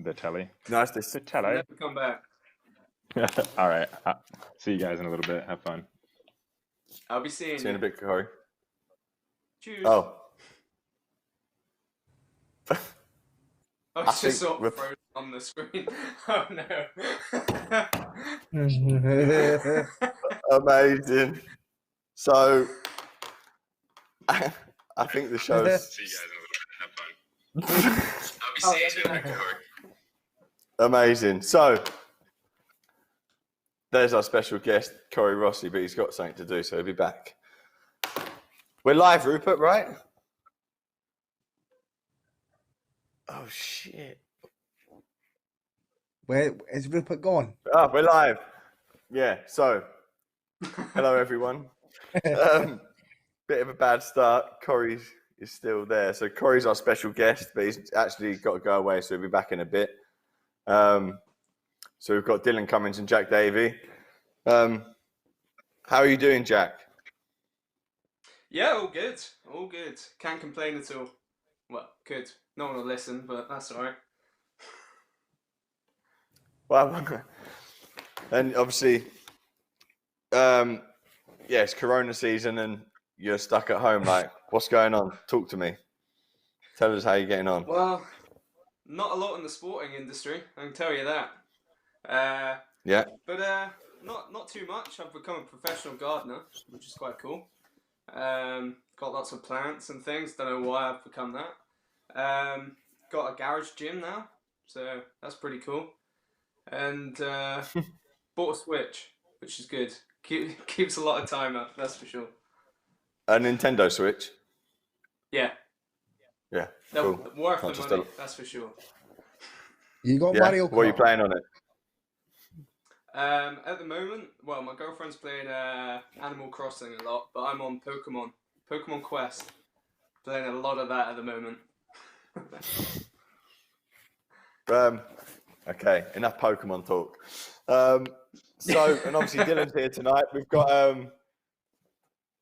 the telly. Nice to The telly. Never come back. All right. See you guys in a little bit. Have fun. I'll be seeing see you in a bit, Correy. Cheers. Oh. Oh, it's just sort of frozen on the screen. Oh no. Amazing. So, I think the show's... See you guys in a little bit. Have fun. I'll be seeing you in a bit, Correy. Amazing. So, there's our special guest, Correy Rossi, but he's got something to do, so he'll be back. We're live, Rupert, right? Oh, shit. Where is Rupert gone? Ah, we're live. Yeah, so, hello, everyone. Bit of a bad start. Correy is still there. So, Correy's our special guest, but he's actually got to go away, so he'll be back in a bit. So, we've got Dylan Cummings and Jack Davey. How are you doing, Jack? Yeah, all good. All good. Can't complain at all. Well, could. No one will listen, but that's all right. Well, and obviously, it's Corona season and you're stuck at home. Like, what's going on? Talk to me. Tell us how you're getting on. Well, not a lot in the sporting industry, I can tell you that. Yeah. But not too much. I've become a professional gardener, which is quite cool. Got lots of plants and things. Don't know why I've become that. Got a garage gym now, so that's pretty cool. And bought a Switch, which is good. Keeps a lot of time up, that's for sure. A Nintendo Switch? Yeah. Yeah, They're cool. worth the money, that's for sure. You got Mario Kart? What are you playing on it? At the moment, well, my girlfriend's playing Animal Crossing a lot, but I'm on Pokemon Quest. Playing a lot of that at the moment. Okay, enough Pokemon talk. And obviously Dylan's here tonight. We've got,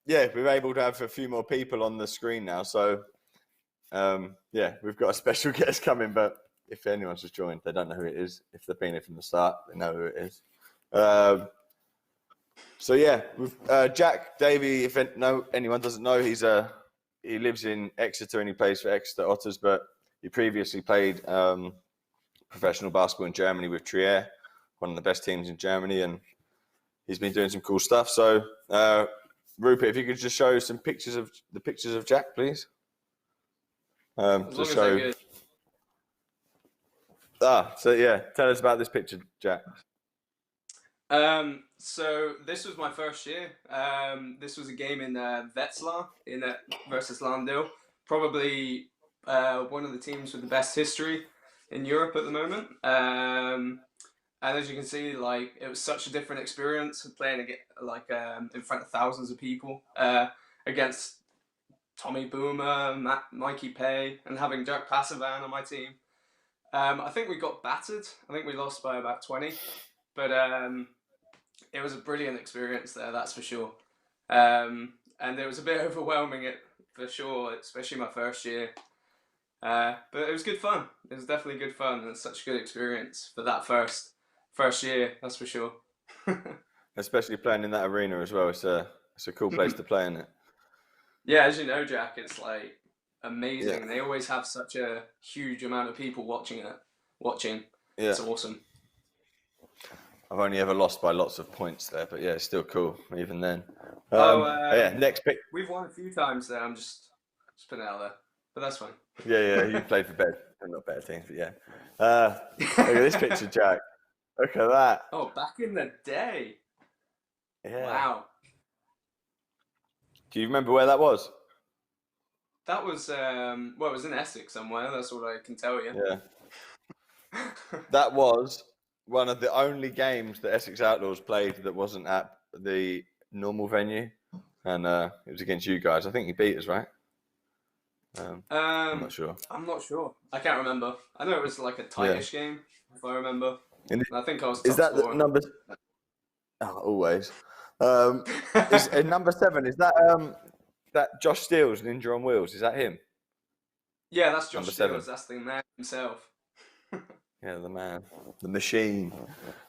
we're able to have a few more people on the screen now. So, we've got a special guest coming, but if anyone's just joined, they don't know who it is. If they've been here from the start, they know who it is. With Jack Davey, if anyone doesn't know, he lives in Exeter and he plays for Exeter Otters, but he previously played professional basketball in Germany with Trier, one of the best teams in Germany, and he's been doing some cool stuff. So, Rupert, if you could just show some pictures of Jack, please. As long as they're good. Tell us about this picture, Jack. So this was my first year. This was a game in Wetzlar versus Landau. Probably one of the teams with the best history in Europe at the moment. And as you can see, like, it was such a different experience playing in front of thousands of people against Tommy Boomer, Mikey Pay, and having Dirk Passavan on my team. I think we got battered. I think we lost by about 20. But it was a brilliant experience there, that's for sure. And it was a bit overwhelming, for sure, especially my first year. But it was good fun. It was definitely good fun, and such a good experience for that first year, that's for sure. Especially playing in that arena as well. It's a cool place to play in it. Yeah, as you know, Jack, it's like amazing. Yeah. They always have such a huge amount of people watching. Yeah. It's awesome. I've only ever lost by lots of points there, but yeah, it's still cool, even then. Next pick. We've won a few times there. I'm just putting it out there, but that's fine. Yeah, you played for not better teams, but yeah. Look at this picture, Jack. Look at that. Oh, back in the day. Yeah. Wow. Do you remember where that was? That was, it was in Essex somewhere. That's all I can tell you. Yeah. That was one of the only games that Essex Outlaws played that wasn't at the normal venue, and it was against you guys. I think you beat us, right? I'm not sure. I'm not sure. I can't remember. I know it was like a tightish game, if I remember. And I think I was top scorer. The number? Oh, always. Is number 7? Is that that Josh Steele's Ninja on Wheels? Is that him? Yeah, that's Josh number Steele's. 7. That's the man himself. Yeah, the man, the machine.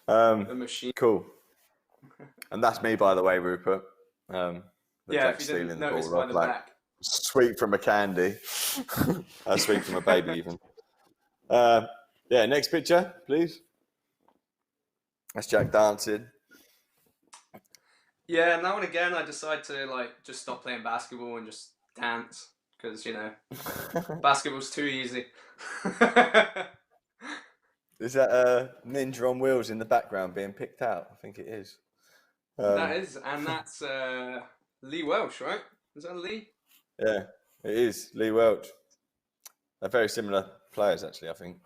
The machine. Cool. And that's me, by the way, Rupert. The Yeah, if Jack you stealing didn't the notice ball by off, the like back. sweet from a candy. Sweet from a baby, even. Yeah, next picture, please. That's Jack dancing. Yeah, now and again I decide to like just stop playing basketball and just dance because basketball's too easy. Is that Ninja on Wheels in the background being picked out? I think it is. That is, and that's Lee Welsh, right? Is that Lee? Yeah, it is Lee Welch. They're very similar players, actually, I think.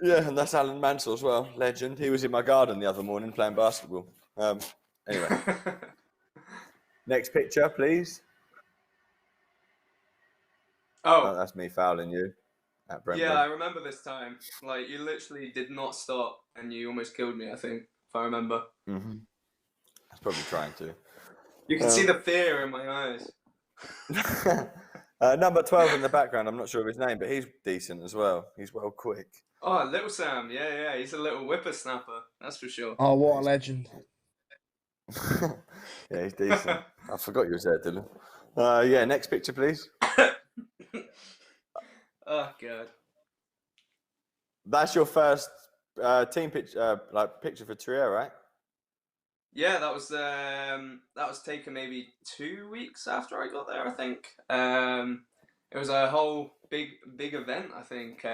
Yeah, and that's Alan Mansell as well, legend. He was in my garden the other morning playing basketball. Anyway, next picture, please. Oh, That's me fouling you at yeah, I Brentford. remember this time. Like you literally did not stop, and you almost killed me. I think, if I remember. Mm-hmm. I was probably trying to. You can see the fear in my eyes. Number 12 in the background, I'm not sure of his name, but he's decent as well. He's well quick. Oh, Little Sam, yeah, he's a little whippersnapper, that's for sure. Oh, what a legend. Yeah, he's decent. I forgot you was there, Dylan. Yeah, next picture, please. Oh god. That's your first team picture, picture for Trio, right? Yeah, that was taken maybe 2 weeks after I got there, I think. It was a whole big event, I think,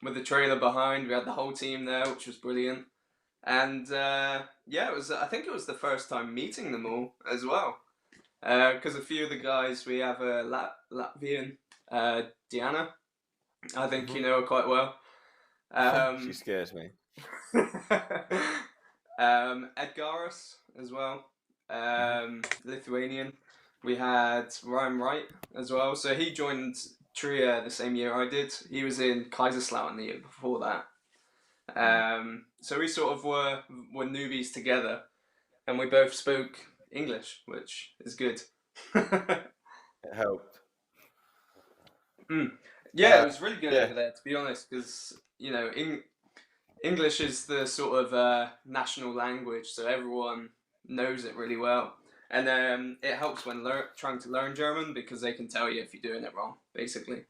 with the trailer behind. We had the whole team there, which was brilliant. And yeah, it was. I think it was the first time meeting them all as well. Because a few of the guys, we have a Latvian, Diana. I think you know her quite well. She scares me. Edgaras as well. Lithuanian. We had Ryan Wright as well. So he joined Trier the same year I did. He was in Kaiserslautern the year before that. So we sort of were newbies together, and we both spoke English, which is good. It helped. Yeah, it was really good yeah. over there, to be honest, because English is the sort of national language, so everyone knows it really well, and it helps when trying to learn German because they can tell you if you're doing it wrong, basically.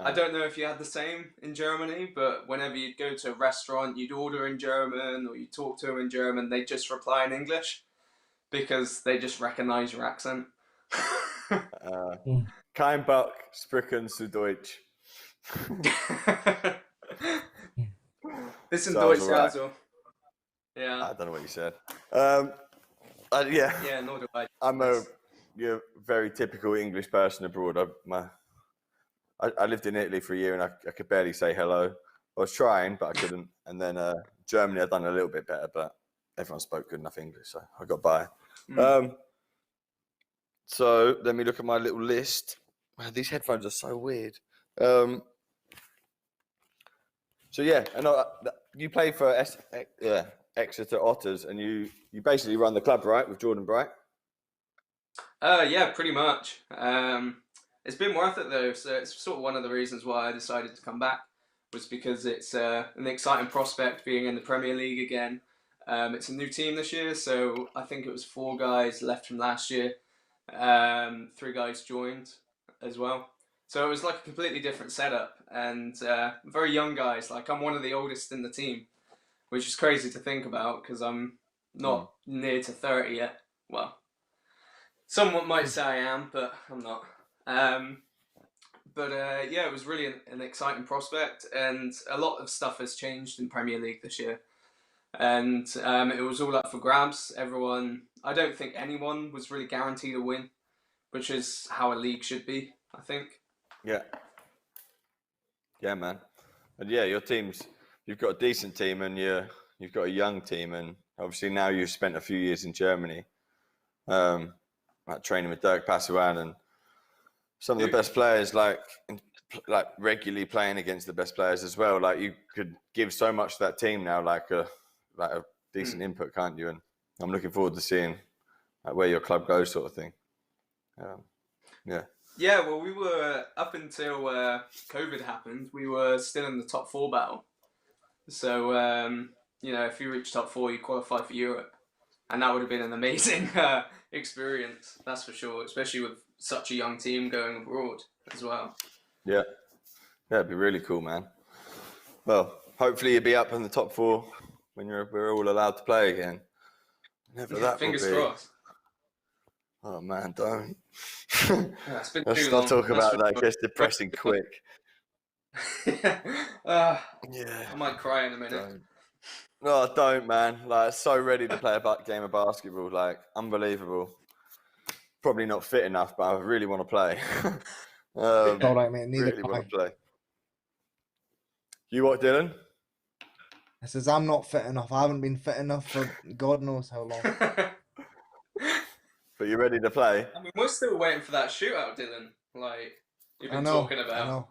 I don't know if you had the same in Germany, but whenever you'd go to a restaurant, you'd order in German or you talk to them in German, they'd just reply in English because they just recognize your accent. Kein Bock sprechen zu Deutsch. Bisschen Sounds Deutsch, right. also. Yeah. I don't know what you said. Yeah. Yeah, nor do I. I'm a very typical English person abroad. I lived in Italy for a year and I could barely say hello. I was trying, but I couldn't. And then Germany, I'd done a little bit better, but everyone spoke good enough English, so I got by. So let me look at my little list. Man, these headphones are so weird. So yeah, and you play for Exeter Otters, and you basically run the club, right, with Jordan Bright? Yeah, pretty much. It's been worth it though, so it's sort of one of the reasons why I decided to come back was because it's an exciting prospect being in the Premier League again. It's a new team this year, so I think it was 4 guys left from last year. 3 guys joined as well. So it was like a completely different setup and very young guys. Like I'm one of the oldest in the team, which is crazy to think about because I'm not near to 30 yet. Well, someone might say I am, but I'm not. Yeah, it was really an exciting prospect, and a lot of stuff has changed in Premier League this year. And it was all up for grabs. I don't think anyone was really guaranteed a win, which is how a league should be, I think. Yeah. Yeah, man. And yeah, you've got a decent team and you've got a young team, and obviously now you've spent a few years in Germany, like training with Dirk Passuan and some of the best players, like regularly playing against the best players as well. Like you could give so much to that team now, like a decent input, can't you? And I'm looking forward to seeing where your club goes, sort of thing. Yeah. Yeah, well, we were up until COVID happened. We were still in the top 4 battle. So if you reach top 4, you qualify for Europe, and that would have been an amazing experience. That's for sure, especially with such a young team going abroad as well. Yeah, it'd be really cool, man. Well, hopefully you'll be up in the top 4 when we're all allowed to play again. Never that Fingers will be. crossed. Oh man, don't. It's been Let's too not long. talk That's about for that. It sure. gets depressing quick. I Yeah. might cry in a minute. Don't. No, don't, man. Like, so ready to play a game of basketball. Like, unbelievable. Probably not fit enough, but I really want to play. All right, mate. Neither Really can want I. to play. You what, Dylan? I says I'm not fit enough. I haven't been fit enough for God knows how long. But you ready to play? I mean, we're still waiting for that shootout, Dylan. Like you've been talking about.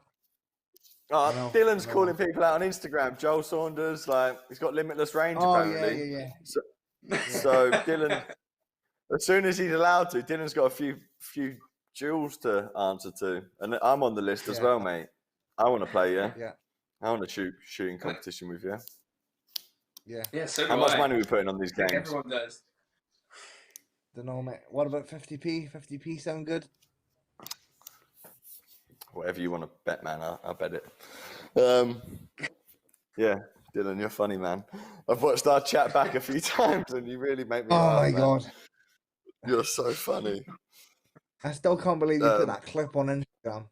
I know. Dylan's calling people out on Instagram. Joel Saunders, like, he's got limitless range apparently. Yeah. So Dylan, as soon as he's allowed to, Dylan's got a few duels to answer to, and I'm on the list as well, mate. I want to play, yeah. I want to shooting competition with you. Yeah. So do How much I. money are we putting on these games? Everyone does. Don't know, mate. What about 50p? 50p sound good? Whatever you want to bet, man. I'll bet it. Yeah, Dylan, you're funny, man. I've watched our chat back a few times, and you really make me laugh. Oh my God. You're so funny. I still can't believe you put that clip on Instagram.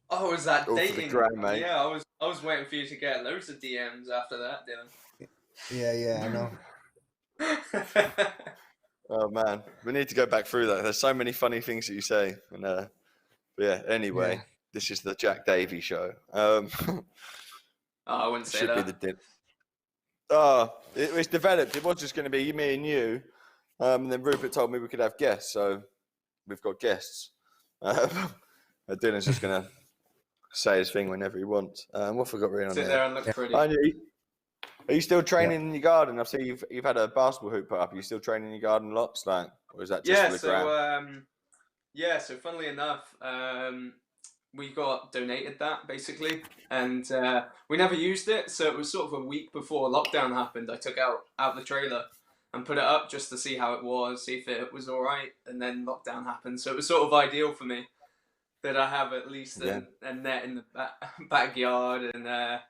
Oh, was that All for the dating? gram, mate. Yeah, I was waiting for you to get loads of DMs after that, Dylan. Yeah, I know. Oh man, we need to go back through that. There's so many funny things that you say, and but yeah. Anyway, this is the Jack Davey show. I wouldn't say should that. be it's developed. It was just going to be me and you, and then Rupert told me we could have guests, so we've got guests. Dylan's just going to say his thing whenever he wants. What have I got written on Sit there and look pretty. Are you still training in your garden? I see you've had a basketball hoop put up. Are you still training in your garden lots, like, or is that just for the ground? So funnily enough, we got donated that basically, and we never used it. So it was sort of a week before lockdown happened. I took out the trailer and put it up just to see how it was, see if it was all right, and then lockdown happened. So it was sort of ideal for me that I have at least a net in the backyard and a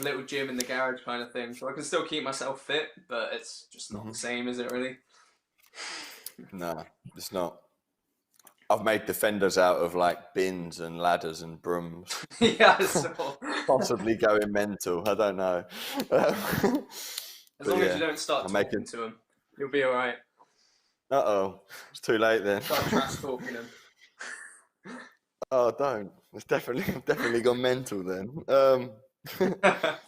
little gym in the garage kind of thing. So I can still keep myself fit, but it's just not the same, is it really? No, it's not. I've made defenders out of like bins and ladders and brooms. Yeah, so possibly going mental. I don't know. As long as you don't start talking to them, you'll be all right. It's too late then. Start trash talking them. Oh, don't. It's definitely gone mental then.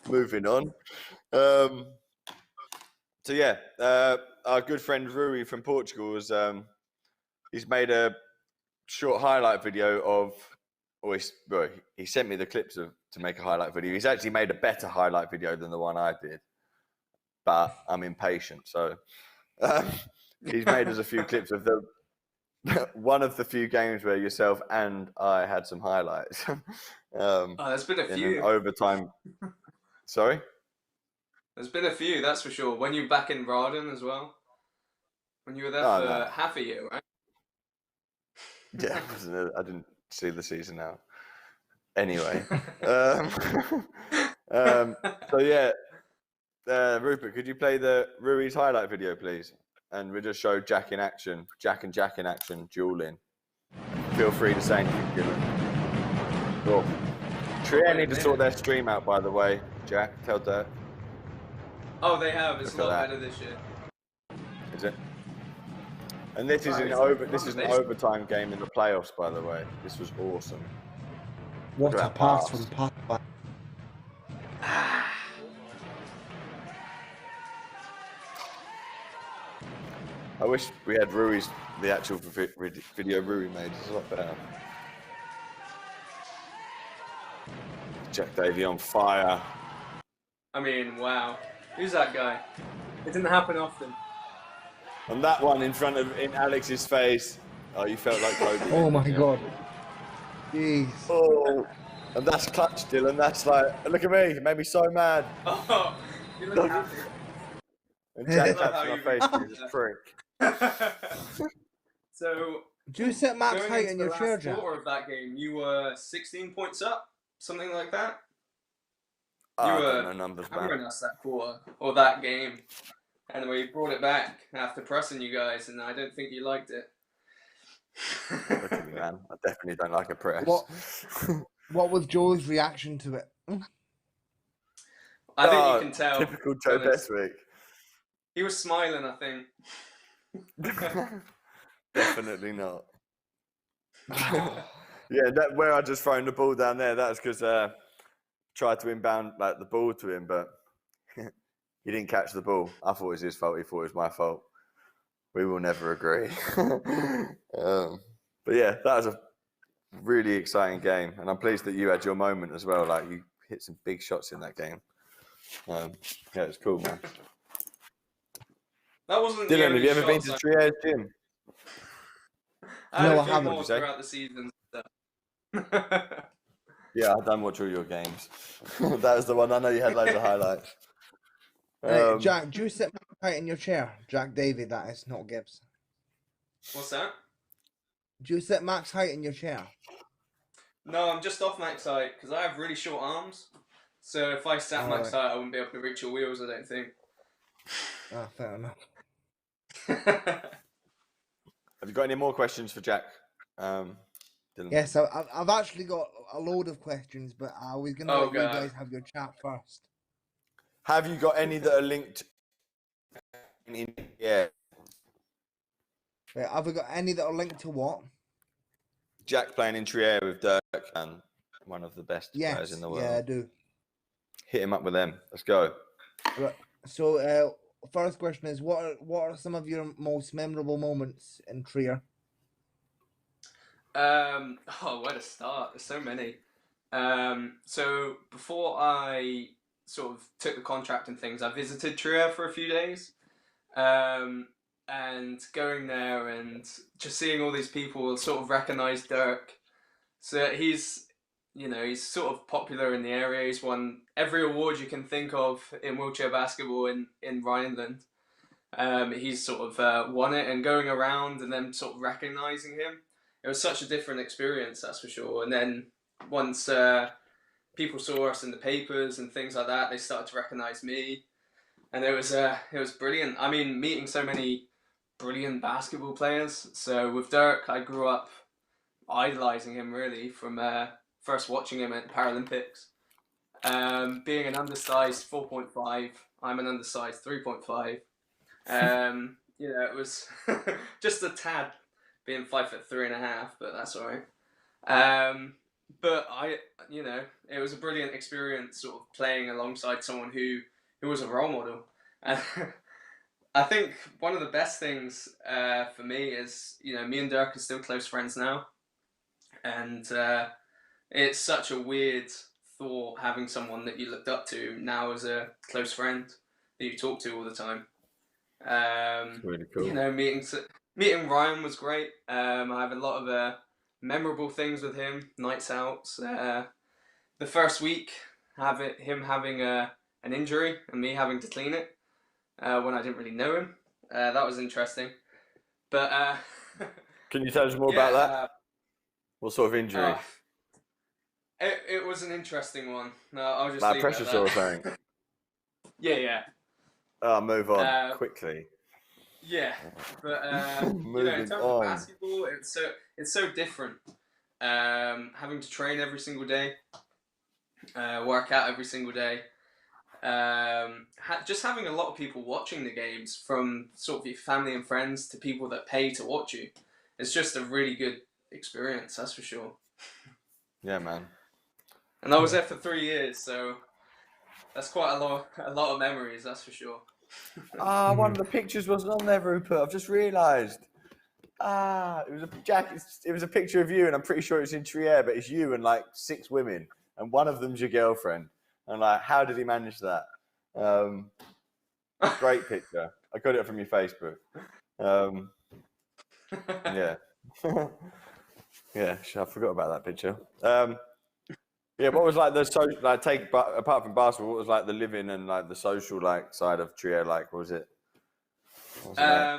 Moving on. So yeah, our good friend Rui from Portugal is he's made a short highlight video of, he sent me the clips to make a highlight video. He's actually made a better highlight video than the one I did, but I'm impatient, so he's made us a few clips of one of the few games where yourself and I had some highlights. There's been a few. Overtime. Sorry? There's been a few, that's for sure. When you were back in Rawdon as well. When you were there for half a year, right? Yeah, I didn't see the season now. Anyway. So yeah, Rupert, could you play the Rui's highlight video, please? And we'll just show Jack in action. Jack in action, dueling. Feel free to say anything, Dylan. Cool. Trier need to sort their stream out, by the way. Jack, tell Dirk. Oh, they have. It's a lot better this year. Is it? And this is an overtime game in the playoffs, by the way. This was awesome. What a pass from Pat. I wish we had the actual video Rui made. It's a lot better. Jack Davey on fire. I mean, wow. Who's that guy? It didn't happen often. And that one in Alex's face. Oh, you felt like Kobe. Oh then, my didn't you? God. Jeez. Oh, and that's clutch, Dylan. That's like, look at me. It made me so mad. Oh, you look happy. And Jack love taps how in my you face. reacted He's a there. prick. So, Do you set max going height into in the your chair, last Jack? quarter of that game, you were 16 points up, something like that. Oh, You I don't were know numbers, hammering man. us that quarter or that game, and we brought it back after pressing you guys, and I don't think you liked it. Look at me, man. I definitely don't like a press. What was Joe's reaction to it? I think you can tell. Typical Joe Bestwick. He was smiling, I think. Definitely not. Yeah, that where I just thrown the ball down there. That was because tried to inbound like the ball to him, but he didn't catch the ball. I thought it was his fault. He thought it was my fault. We will never agree. But yeah, that was a really exciting game, and I'm pleased that you had your moment as well. Like you hit some big shots in that game. Yeah, it was cool, man. That wasn't the Dylan, only have you ever been shots to Trier's gym? I had No, a I few haven't. more Did you say? throughout the season. Yeah, I don't watch all your games. That was the one. I know you had loads of highlights. Hey, Jack, do you sit max height in your chair? Jack Davey, that is, not Gibbs. What's that? Do you sit max height in your chair? No, I'm just off max height because I have really short arms. So if I sat max height, I wouldn't be able to reach your wheels, I don't think. Ah, fair enough. Have you got any more questions for Jack? Dylan? Yes, I've actually got a load of questions, but I was going to let you guys have your chat first. Have you got any that are linked? Yeah. Wait, have we got any that are linked to what? Jack playing in Trier with Dirk and one of the best players in the world. Yeah, I do. Hit him up with them. Let's go. Right. So, first question is, what are some of your most memorable moments in Trier? Where to start? There's so many. So before I sort of took the contract and things, I visited Trier for a few days. And going there and just seeing all these people sort of recognize Dirk. So he's sort of popular in the area. He's won every award you can think of in wheelchair basketball in Rhineland. He's sort of won it, and going around and then sort of recognizing him, it was such a different experience, that's for sure. And then once people saw us in the papers and things like that, they started to recognize me, and it was brilliant. I mean, meeting so many brilliant basketball players. So with Dirk, I grew up idolizing him really from first watching him at the Paralympics. Being an undersized 4.5, I'm an undersized 3.5. It was just a tad being 5'3.5", but that's all right. But it was a brilliant experience sort of playing alongside someone who was a role model. And I think one of the best things for me is, me and Dirk are still close friends now. And it's such a weird thought having someone that you looked up to now as a close friend that you talk to all the time. Really cool. Meeting Ryan was great. I have a lot of memorable things with him, nights out. The first week, him having an injury and me having to clean it when I didn't really know him. That was interesting. But can you tell us more about that? What sort of injury? It was an interesting one. No, I'll just like leave pressure it at sore or that. something? Yeah. Oh, move on quickly. Yeah, but in terms of basketball, it's so different. Having to train every single day, work out every single day, just having a lot of people watching the games, from sort of your family and friends to people that pay to watch you. It's just a really good experience, that's for sure. Yeah, man. And I was there for 3 years, so that's quite a lot of memories, that's for sure. One of the pictures wasn't on there, Rupert. I've just realised. It was it was a picture of you, and I'm pretty sure it's in Trier, but it's you and like 6 women, and one of them's your girlfriend. And like, how did he manage that? Great picture. I got it from your Facebook. Yeah, Yeah, I forgot about that picture. Yeah, what was like apart from basketball, what was like the living and like the social like side of Trier like? What was it like? I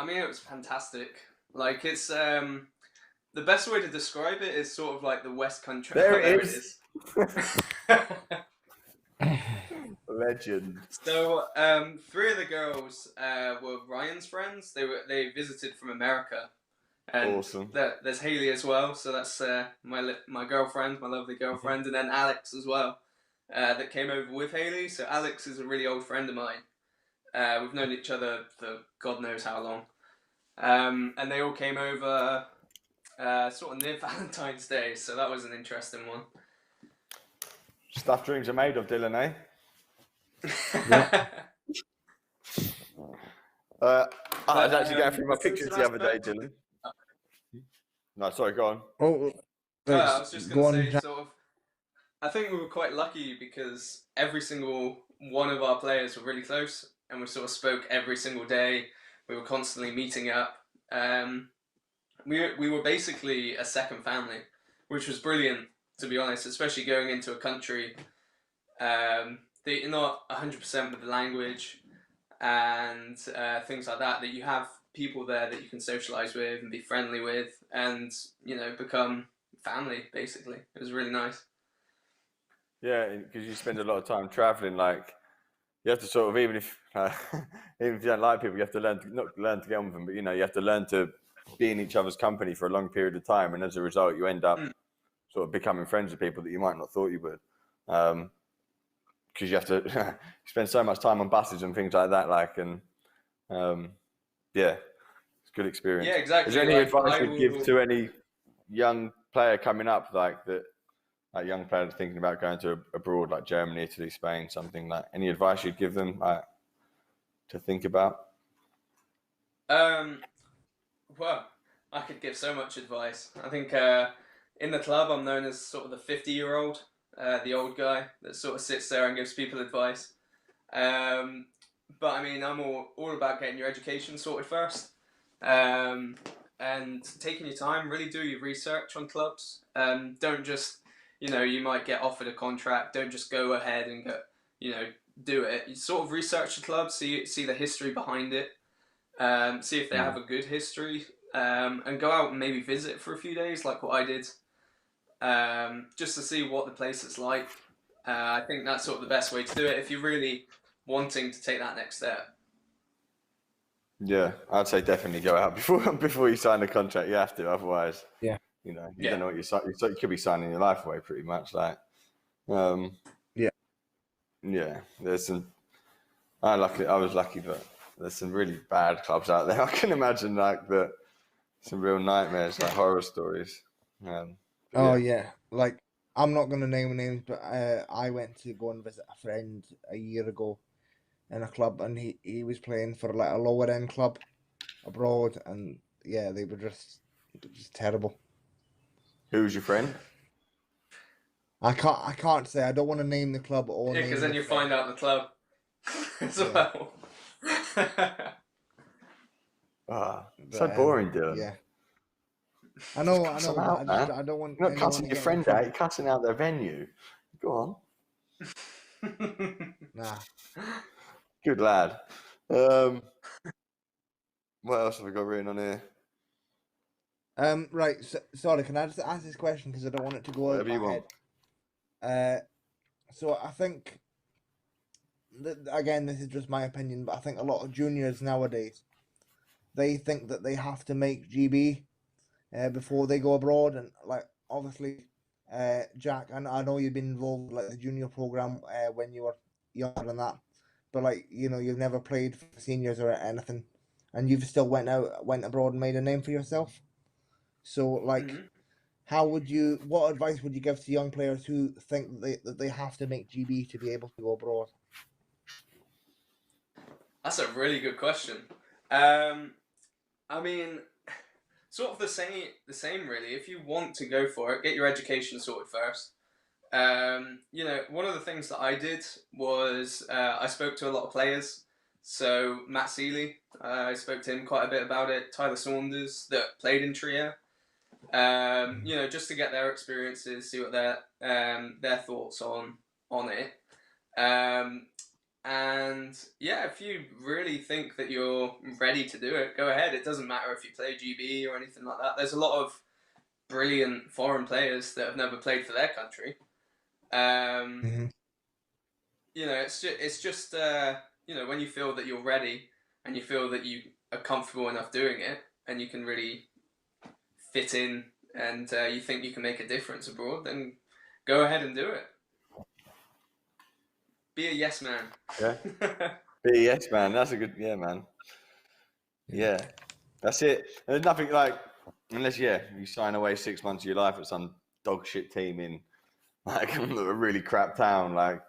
mean, it was fantastic. Like, it's the best way to describe it is sort of like the West Country. There There it it is. is. Legend. So, three of the girls were Ryan's friends. They visited from America, and Awesome. there's Haley as well. So that's my girlfriend, my lovely girlfriend, and then Alex as well, that came over with Haley. So Alex is a really old friend of mine. We've known each other for God knows how long, and they all came over sort of near Valentine's Day. So that was an interesting one. Stuff dreams are made of, Dylan, eh? I was actually going through my pictures the other day, Dylan. No, sorry, go on. Oh, I was just going to say, Jack. sort of, I think we were quite lucky because every single one of our players were really close, and we sort of spoke every single day. We were constantly meeting up. We were basically a second family, which was brilliant, to be honest, especially going into a country that you're not 100% with the language and things like that, that you have people there that you can socialize with and be friendly with and, you know, become family, basically. It was really nice. Yeah, because you spend a lot of time traveling. Like you have to sort of even if even if you don't like people, you have to not learn to get on with them, but you know you have to learn to be in each other's company for a long period of time, and as a result, you end up sort of becoming friends with people that you might not thought you would. Because you have to spend so much time on buses and things like that. Like and yeah, it's a good experience. Yeah, exactly. Is there any like, advice you'd give to any young player coming up, like that? Like young players thinking about going to abroad, like Germany, Italy, Spain, something like. Any advice you'd give them, like, to think about? Well, I could give so much advice. I think in the club, I'm known as sort of the 50-year-old, the old guy that sort of sits there and gives people advice. But I mean, I'm all about getting your education sorted first, and taking your time. Really do your research on clubs. Don't just, you know, you might get offered a contract. Don't just go ahead and go, you know, do it. You sort of research the club, see the history behind it, see if they have a good history, and go out and maybe visit for a few days, like what I did, just to see what the place is like. I think that's sort of the best way to do it if you're really wanting to take that next step. Yeah, I'd say definitely go out before you sign the contract. You have to, otherwise, Yeah. you know, you don't know what you could be signing your life away, pretty much. Like, yeah. There's some. I was lucky, but there's some really bad clubs out there. I can imagine some real nightmares, like horror stories. Yeah. Like I'm not gonna name names, but I went to go and visit a friend a year ago in a club, and he was playing for like a lower end club abroad, and yeah, they were just terrible. Who's your friend? I can't say. I don't want to name the club or Yeah, name because then the you friend. find out the club as Yeah. well. So But, boring, Dylan. Yeah. I know, Cuss them but out, man. I don't want You're not anyone cussing to your get in friend trouble. out, you're cussing out their venue. Go on. Nah. Good lad. What else have we got written on here? Right. Sorry, can I just ask this question because I don't want it to go out Whatever my you want. head. So I think again, this is just my opinion, but I think a lot of juniors nowadays, they think that they have to make GB before they go abroad, and like obviously, Jack, I know you've been involved with, like the junior program when you were younger than that, but like you've never played for the seniors or anything, and you've still went abroad and made a name for yourself. So like, what advice would you give to young players who think that they have to make GB to be able to go abroad? That's a really good question. I mean, sort of the same really. If you want to go for it, get your education sorted first. One of the things that I did was I spoke to a lot of players So Matt Seeley, I spoke to him quite a bit about it. Tyler Saunders, that played in Trier. Just to get their experiences, see what their thoughts on it. And yeah, if you really think that you're ready to do it, go ahead. It doesn't matter if you play GB or anything like that. There's a lot of brilliant foreign players that have never played for their country. It's just when you feel that you're ready and you feel that you are comfortable enough doing it and you can really fit in and you think you can make a difference abroad, then go ahead and do it. Be a yes man. Yeah. Be a yes man. That's a good, yeah, man. Yeah. That's it. There's nothing like, unless, you sign away 6 months of your life at some dog shit team in like a really crap town, like,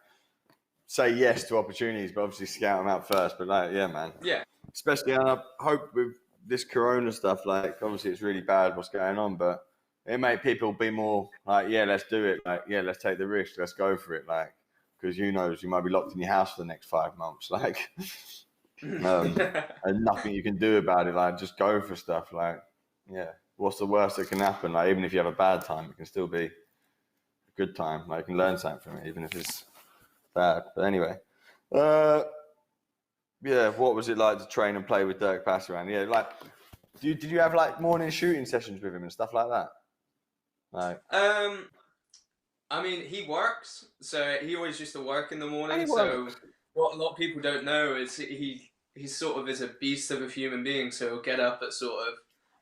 say yes to opportunities, but obviously scout them out first. But like, yeah, man. Yeah. Especially, and I hope with this Corona stuff, like, obviously it's really bad what's going on, but it make people be more like, yeah, let's do it. Like, yeah, let's take the risk. Let's go for it. Like, because you might be locked in your house for the next 5 months. Like, and nothing you can do about it. Like, just go for stuff. Like, yeah, what's the worst that can happen? Like, even if you have a bad time, it can still be a good time. Like, you can learn something from it, even if it's bad. But anyway, what was it like to train and play with Dirk Passeran? Yeah, like, did you have like morning shooting sessions with him and stuff like that? Like, I mean, he works, so he always used to work in the morning. He So works. what a lot of people don't know is he sort of is a beast of a human being. So he'll get up at sort of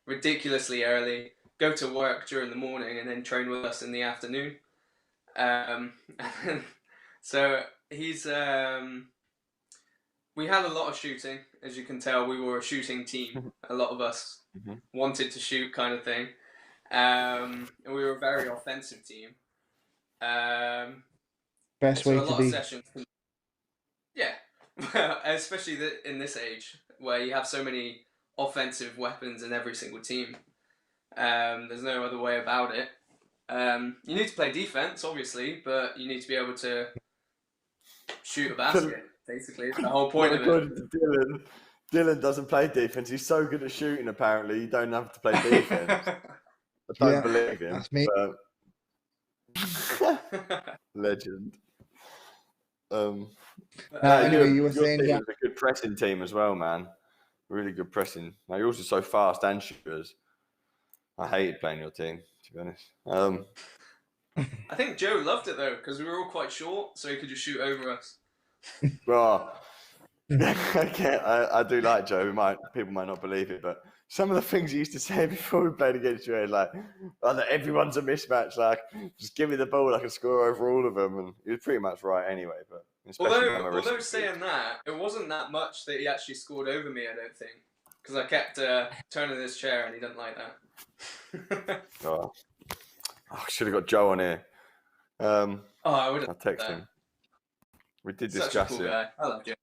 ridiculously early, go to work during the morning, and then train with us in the afternoon. So he's we had a lot of shooting, as you can tell. We were a shooting team. A lot of us wanted to shoot, kind of thing. And we were a very offensive team. Best way a to lot be. of sessions. Yeah, especially in this age where you have so many offensive weapons in every single team. There's no other way about it. You need to play defense, obviously, but you need to be able to shoot a basket. Basically, it's the whole point of it. According to Dylan doesn't play defense. He's so good at shooting. Apparently, you don't have to play defense. I don't believe him. That's me. But... Legend. Anyway, you were your saying team that. was a good pressing team as well, man. Really good pressing. Like, you're also so fast and shooters. I hated playing your team, to be honest. I think Joe loved it though, because we were all quite short, so he could just shoot over us. Well, I do like Joe. People might not believe it, but some of the things he used to say before we played against you, like, that everyone's a mismatch. Like, just give me the ball, I can score over all of them. And he was pretty much right anyway. But although saying that, it wasn't that much that he actually scored over me. I don't think, because I kept turning his chair, and he didn't like that. I should have got Joe on here. I would have. I'll text him. We did Such discuss a cool it. guy. I love Joe.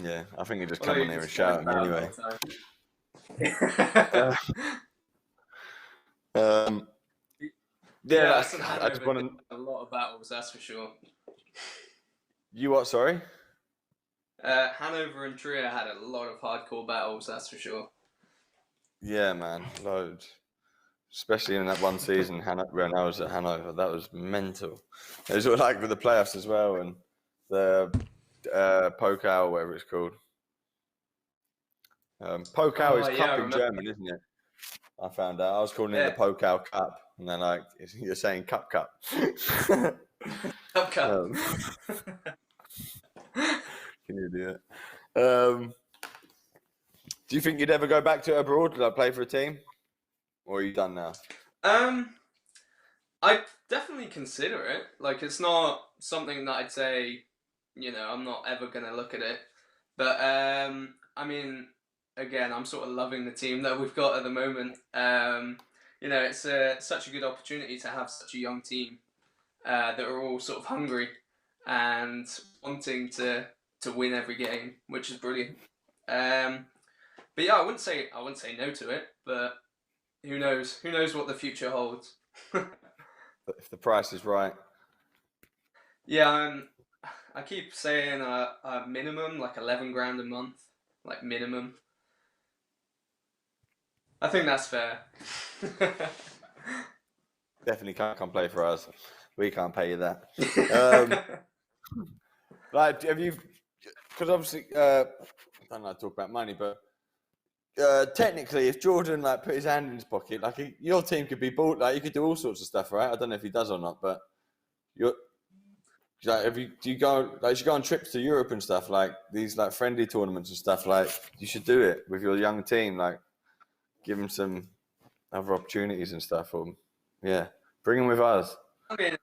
Yeah, I think he just come on here and shout at me anyway. I just want to. A lot of battles, that's for sure. You what? Sorry. Hanover and Trier had a lot of hardcore battles, that's for sure. Yeah, man, loads. Especially in that one season when I was at Hanover, that was mental. It was all like with the playoffs as well, and the Pokal, whatever it's called. Pokal is cup in German, isn't it? I found out. I was calling it the Pokal Cup, and then like you're saying cup. Cup. Can you do it? Do you think you'd ever go back to it abroad? Like play for a team? Or are you done now? I'd definitely consider it. Like, it's not something that I'd say, I'm not ever going to look at it. But, I mean, again, I'm sort of loving the team that we've got at the moment. It's such a good opportunity to have such a young team that are all sort of hungry and wanting to win every game, which is brilliant. But yeah, I wouldn't say no to it, but who knows? Who knows what the future holds? If the price is right. Yeah, I keep saying a minimum, like 11 grand a month, like minimum. I think that's fair. Definitely can't come play for us. We can't pay you that. Like, have you? Because obviously, I don't know, talk about money, but technically, if Jordan like put his hand in his pocket, like your team could be bought, like you could do all sorts of stuff, right? I don't know if he does or not, but you're like, do you go on trips to Europe and stuff, like these like friendly tournaments and stuff, like you should do it with your young team, like give them some other opportunities and stuff, or bring them with us. I mean,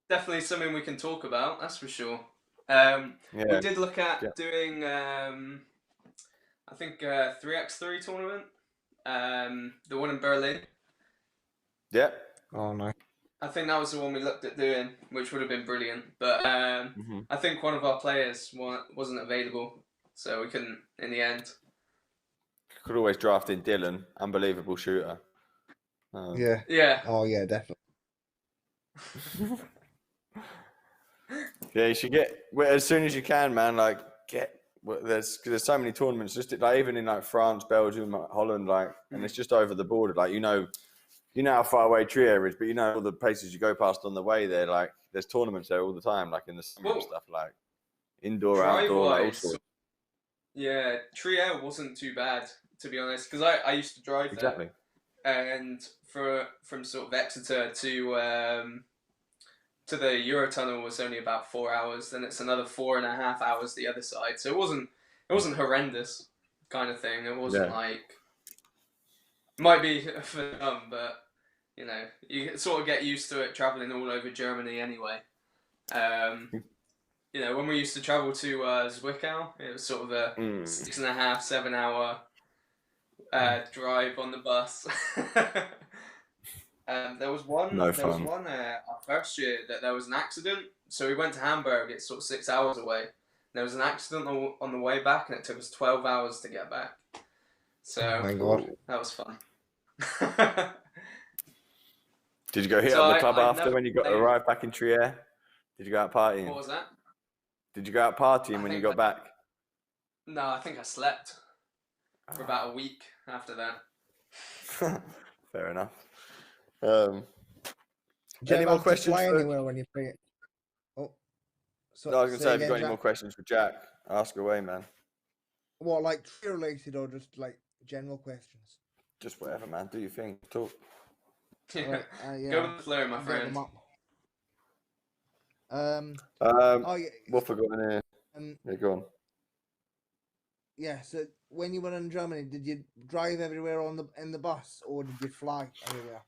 definitely something we can talk about, that's for sure. We Yeah, did look at doing, I think, 3x3 tournament, the one in Berlin. yeah. Oh no. I think that was the one we looked at doing, which would have been brilliant. But I think one of our players wasn't available, so we couldn't in the end. Could always draft in Dylan, unbelievable shooter. Yeah. Yeah. Oh yeah, definitely. Yeah, you should get as soon as you can, man. Like there's so many tournaments, just like even in like France, Belgium, Holland, like, and it's just over the border. Like you know how far away Trier is, but you know all the places you go past on the way there. Like there's tournaments there all the time, like in the summer and stuff, like indoor, outdoor, like all sorts. Yeah, Trier wasn't too bad, to be honest, because I used to drive there, and from sort of Exeter to the Eurotunnel was only about 4 hours. Then it's another 4.5 hours the other side. So it wasn't horrendous kind of thing. It wasn't like, might be for them, but you know, you sort of get used to it traveling all over Germany anyway. You know, when we used to travel to Zwickau, it was sort of a 6.5, 7 hour drive on the bus. There was one our first year that there was an accident. So we went to Hamburg, it's sort of 6 hours away. There was an accident on the way back, and it took us 12 hours to get back. So my God. That was fun. Did you go hit up the club after when you arrived back in Trier? Did you go out partying? What was that? Did you go out partying when you got back? No, I think I slept for about a week after that. Fair enough. Any more questions? Fly anywhere when you play it. Oh, so I was going to say, have you got any more questions for Jack? Ask away, man. What, like tree related or just like general questions? Just whatever, man. Do your thing. Talk. Yeah. Go with the flow, my friend. What forgot in here? Yeah, go on. Yeah, so when you were in Germany, did you drive everywhere in the bus, or did you fly everywhere?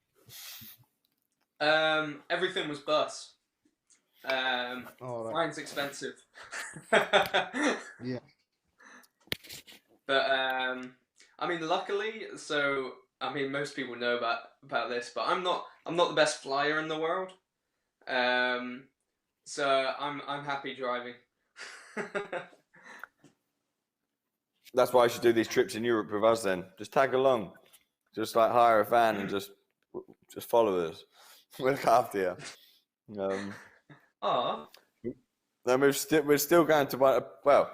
Everything was bus. Flying's expensive. Yeah. But I mean, luckily, so I mean, most people know about this, but I'm not the best flyer in the world. So I'm happy driving. That's why I should do these trips in Europe with us then. Just tag along. Just like hire a van and just follow us. We'll look after you. Then we're still going to, well,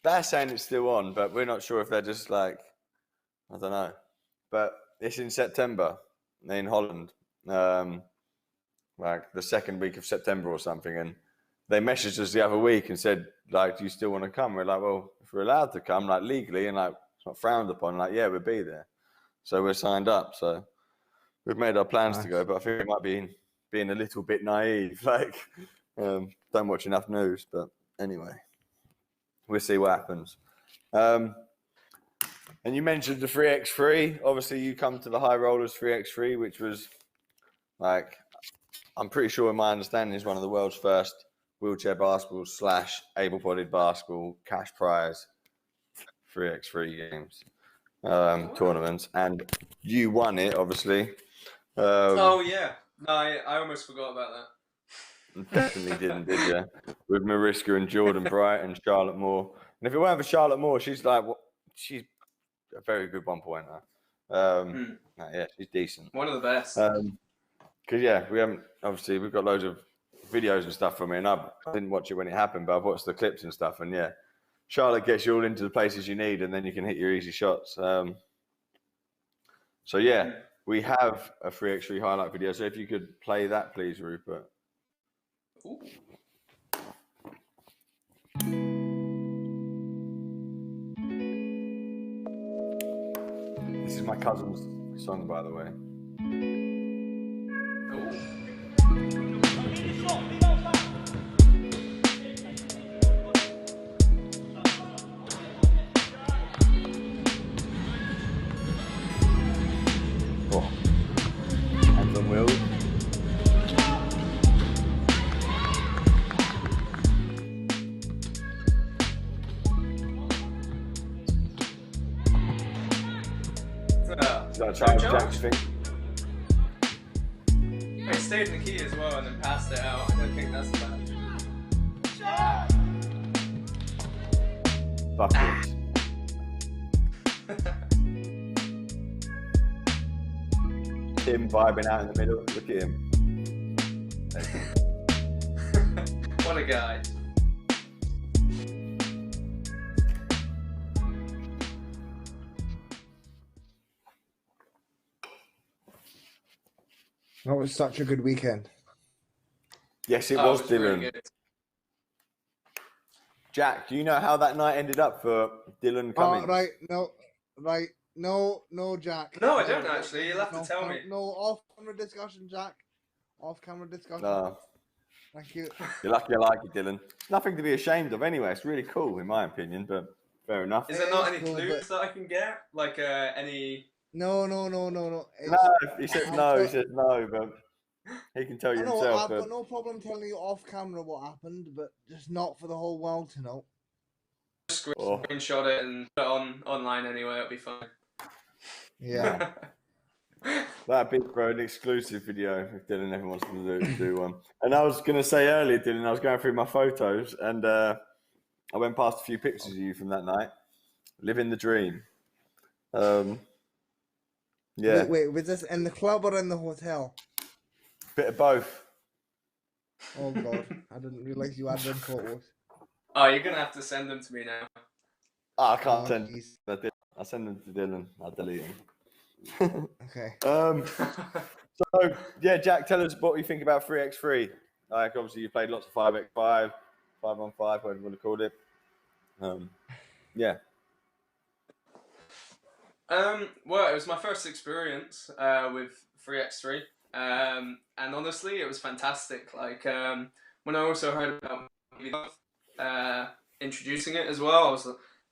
they're saying it's still on, but we're not sure if they're just like, I don't know. But it's in September in Holland, like the second week of September or something. And they messaged us the other week and said, like, do you still want to come? We're like, well, if we're allowed to come, like legally and like it's not frowned upon, like, yeah, we'll be there. So we're signed up. So we've made our plans to go, but I think it might be being a little bit naive. Like, don't watch enough news, but anyway, we'll see what happens. And you mentioned the 3x3. Obviously, you come to the High Rollers 3x3, which was like, I'm pretty sure in my understanding is one of the world's first wheelchair basketball / able-bodied basketball cash prize 3x3 games tournaments, and you won it, obviously. Oh yeah, no, I almost forgot about that. Definitely didn't, did you? With Mariska and Jordan Bright and Charlotte Moore. And if it weren't for Charlotte Moore, she's a very good one-pointer. Yeah, she's decent. One of the best. Because we've got loads of videos and stuff from it, and I didn't watch it when it happened, but I've watched the clips and stuff, and yeah, Charlotte gets you all into the places you need, and then you can hit your easy shots. So yeah, we have a 3x3 highlight video. So if you could play that, please, Rupert. Ooh. This is my cousin's song, by the way. Oh. Hands on wheels. Is that a Charles Jack thing? It stayed in the key as well and then passed it out. I don't think that's bad. Backwards. Him vibing out in the middle. Look at him. What a guy. That was such a good weekend. Yes, it Oh, was, it was really Dylan. good. Jack, do you know how that night ended up for Dylan Cummings? No, Jack. No, I don't actually. You'll have to tell me. No, off-camera discussion, Jack. Off-camera discussion. No. Thank you. You're lucky I like it, Dylan. Nothing to be ashamed of anyway. It's really cool, in my opinion, but fair enough. Is there not It any is cool, clues that I can get? Like any... No. No, he said no, but he can tell you I know, himself. I've But got no problem telling you off-camera what happened, but just not for the whole world to know. Screenshot it and put it online anyway, it'll be fine. Yeah. that'd be for an exclusive video if Dylan ever wants to do one. And I was going to say earlier, Dylan, I was going through my photos and I went past a few pictures of you from that night. Living the dream. Yeah. Wait, was this in the club or in the hotel? Bit of both. Oh God, I didn't realise you had them photos. Oh, you're going to have to send them to me now. I can't Oh, send geez. that. I'll send them to Dylan. I'll delete them. Okay. So yeah, Jack, tell us what you think about 3x3. Like obviously you played lots of 5x5, 5-on-5, whatever you want to call it. Yeah. Well, it was my first experience with 3x3, and honestly, it was fantastic. Like when I also heard about introducing it as well,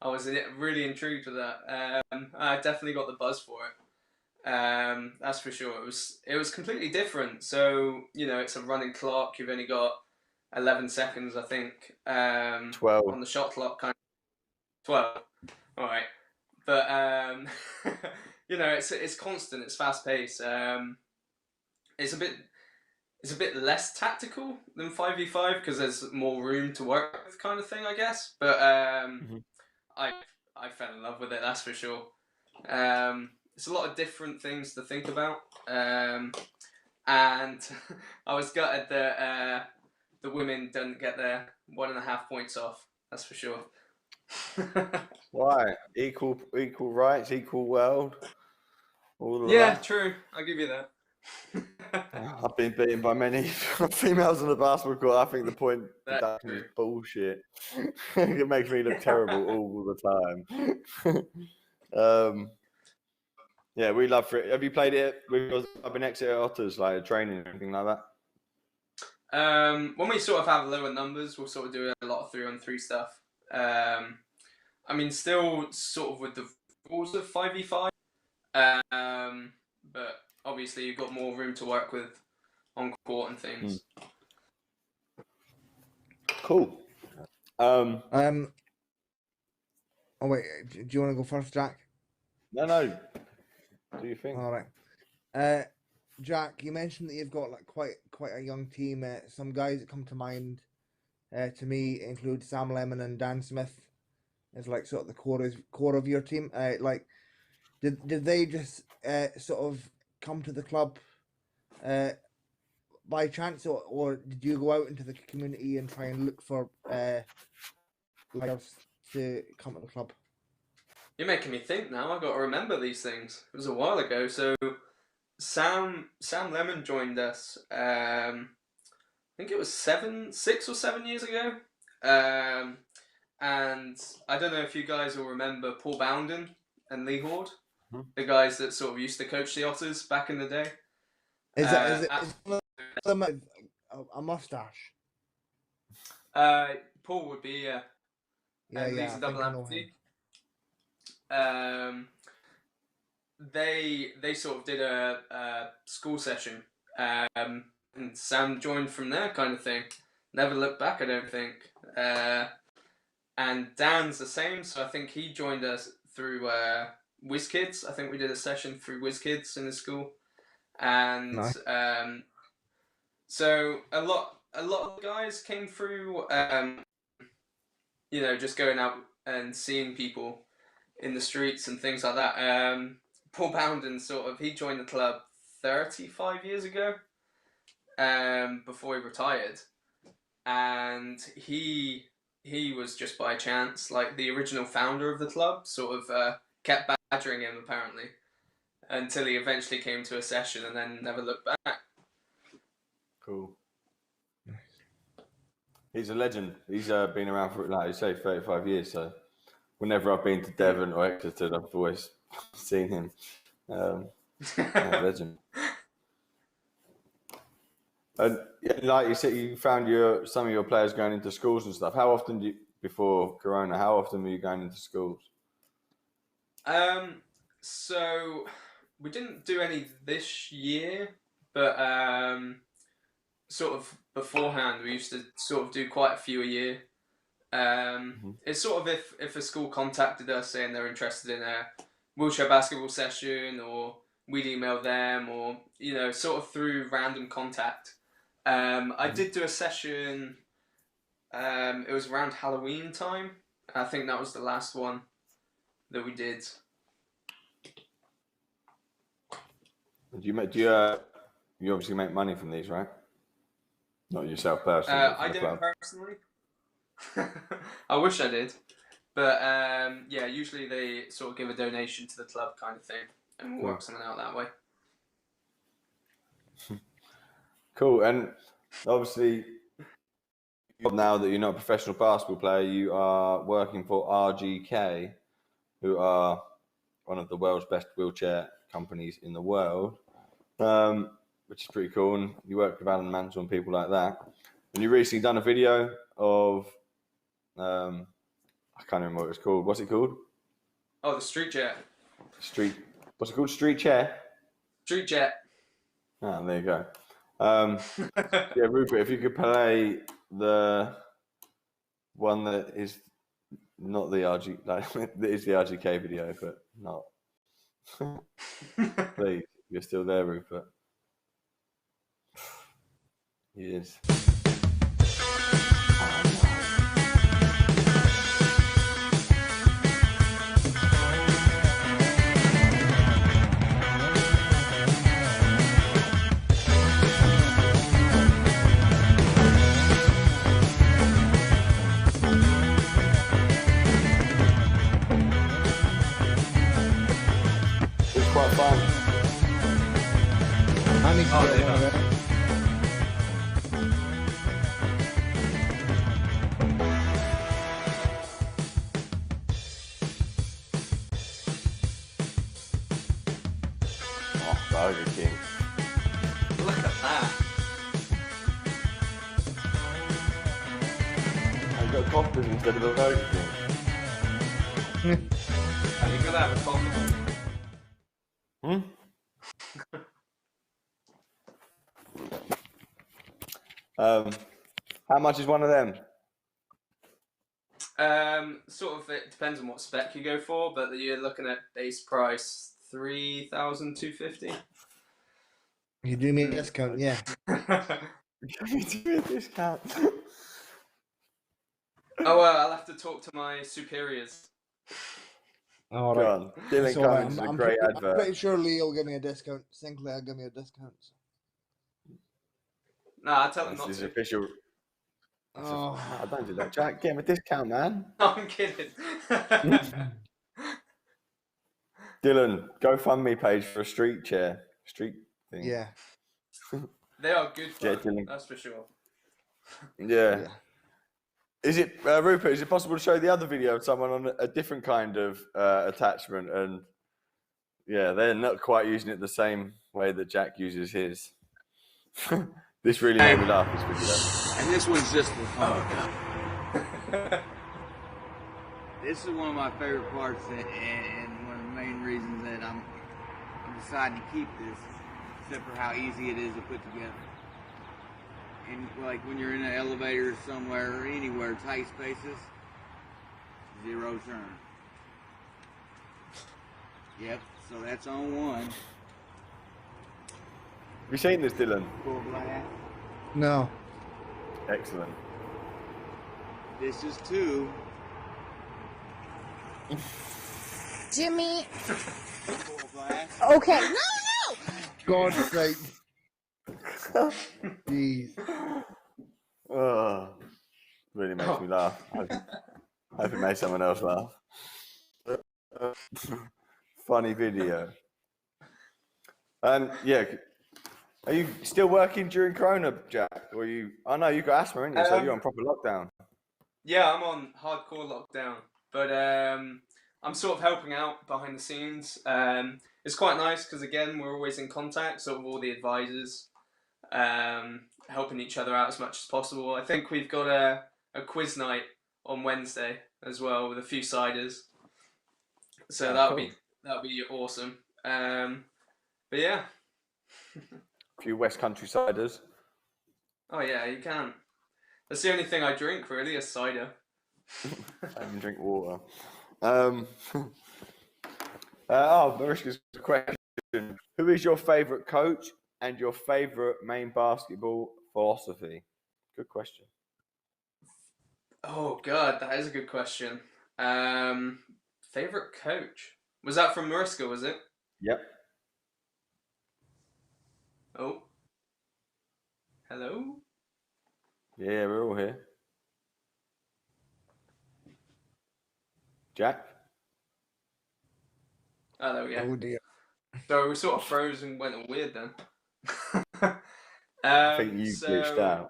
I was really intrigued with that. I definitely got the buzz for it. That's for sure. It was completely different. So it's a running clock. You've only got 11 seconds, I think. 12 on the shot clock, kind of 12. All right. But it's constant. It's fast paced. It's a bit less tactical than 5v5 because there's more room to work with, kind of thing, I guess. But I fell in love with it. That's for sure. It's a lot of different things to think about, and I was gutted that the women didn't get their 1.5 points off. That's for sure. Why? Equal rights, equal world. All of Yeah, that. true. I'll give you that. I've been beaten by many females on the basketball court. I think the point That's deduction true. is bullshit. It makes me look terrible all the time. Yeah, we love it. Have you played it with an Exeter Otters, like training or anything like that? When we sort of have lower numbers, we'll sort of do a lot of 3-on-3 stuff. I mean, still sort of with the rules of 5v5, but obviously you've got more room to work with on court and things. Cool. Oh wait, do you want to go first, Jack? No. Do you think? All right. Jack, you mentioned that you've got like quite a young team. Some guys that come to mind to me include Sam Lemon and Dan Smith as like sort of the core of your team. Like, did they just sort of come to the club by chance, or did you go out into the community and try and look for players to come to the club? You're making me think now. I've got to remember these things. It was a while ago. So Sam Lemon joined us. I think it was 6 or 7 years ago. And I don't know if you guys will remember Paul Bounden and Lee Horde, the guys that sort of used to coach the Otters back in the day. Is one of them a mustache? Paul would be, yeah. Yeah, And yeah. Lee's I a double think I know him. amputee. They sort of did a school session, and Sam joined from there, kind of thing. Never looked back, I don't think. And Dan's the same, so I think he joined us through WizKids. I think we did a session through WizKids in the school, and Nice. so a lot of guys came through. Just going out and seeing people in the streets and things like that. Paul Bounden he joined the club 35 years ago, before he retired, and he was just by chance, like the original founder of the club, kept badgering him apparently, until he eventually came to a session and then never looked back. Cool. He's a legend. He's been around for, like you say, 35 years. So whenever I've been to Devon or Exeter, I've always seen him. Legend. And like you said, you found some of your players going into schools and stuff. How often before Corona, how often were you going into schools? So we didn't do any this year, but sort of beforehand we used to sort of do quite a few a year. It's sort of if a school contacted us saying they're interested in a wheelchair basketball session, or we'd email them, or sort of through random contact. I did do a session. It was around Halloween time. I think that was the last one that we did. You obviously make money from these, right? Not yourself personally. I don't personally. I wish I did, but usually they sort of give a donation to the club, kind of thing, and we'll work something out that way. Cool. And obviously, now that you're not a professional basketball player, you are working for RGK, who are one of the world's best wheelchair companies in the world, which is pretty cool. And you work with Alan Mansell and people like that. And you recently done a video of, I can't remember what it's called. What's it called? Oh, the Street Jet. What's it called? Street Chair? Street Jet. Ah, there you go. Rupert, if you could play the one that is not the RG, that is the RGK video, but not. Please, you're still there, Rupert. He is. Quite fun. I need to Oh, get yeah. one of them. Oh, Burger King. Look at that. I've got coffees instead of a Burger King. Are you gonna have a coffee? How much is one of them? Sort of, it depends on what spec you go for, but you're looking at base price $3,250. You do me a discount, yeah. You do a discount. Oh well, I'll have to talk to my superiors. All Go right. on. Dylan It's all right. Cummings is a great I'm advert. pretty sure Lee will give me a discount. Sinclair will give me a discount. Nah, I tell them That's not his to. official. Oh. No, don't do that, Jack. Get him a discount, man. No, I'm kidding. Dylan, GoFundMe page for a street chair. Street thing. Yeah. They are good Yeah, fun, Dylan. that's for sure. Yeah. Is it, Rupert, is it possible to show the other video of someone on a different kind of attachment? And yeah, they're not quite using it the same way that Jack uses his. This really made me laugh, this video. And this one's just for fun. Oh, This is one of my favorite parts, and one of the main reasons that I'm deciding to keep this, except for how easy it is to put together. And like when you're in an elevator somewhere or anywhere, tight spaces, 0 turn. Yep, so that's on 1. Have you seen this, Dylan? Full blast. No. Excellent. This is 2. Jimmy. Full blast. Okay. No. God's sake. Jeez. Oh, really makes me laugh. I hope it made someone else laugh. Funny video. And yeah, are you still working during Corona, Jack? Or you? I know you got asthma, haven't you? So you're on proper lockdown. yeah, I'm on hardcore lockdown, but I'm sort of helping out behind the scenes. It's quite nice because again, we're always in contact, sort of all the advisors, helping each other out as much as possible. I think we've got a quiz night on Wednesday as well with a few ciders, so that'll be awesome. But yeah. A few West Country ciders. Oh yeah, you can. That's the only thing I drink really, is cider. I even drink water. Marishka's question. Who is your favourite coach and your favourite main basketball philosophy? Good question. Oh god, that is a good question. Favorite coach? Was that from Mariska, was it? Yep. Oh. Hello? Yeah, we're all here. Jack? Oh, there we go. Oh dear. So we sort of froze and went all weird then. I think you glitched out.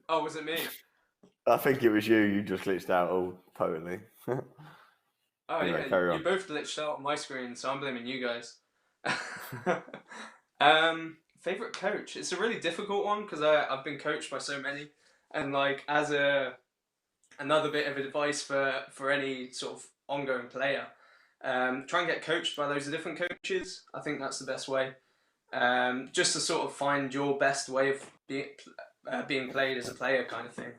Oh, was it me? I think it was you. You just glitched out all totally. Oh Anyway, yeah, carry you on. both glitched out on my screen, so I'm blaming you guys. Favorite coach? It's a really difficult one because I've been coached by so many, and like as another bit of advice for any sort of ongoing player, try and get coached by loads of different coaches. I think that's the best way. Just to sort of find your best way of being played as a player, kind of thing.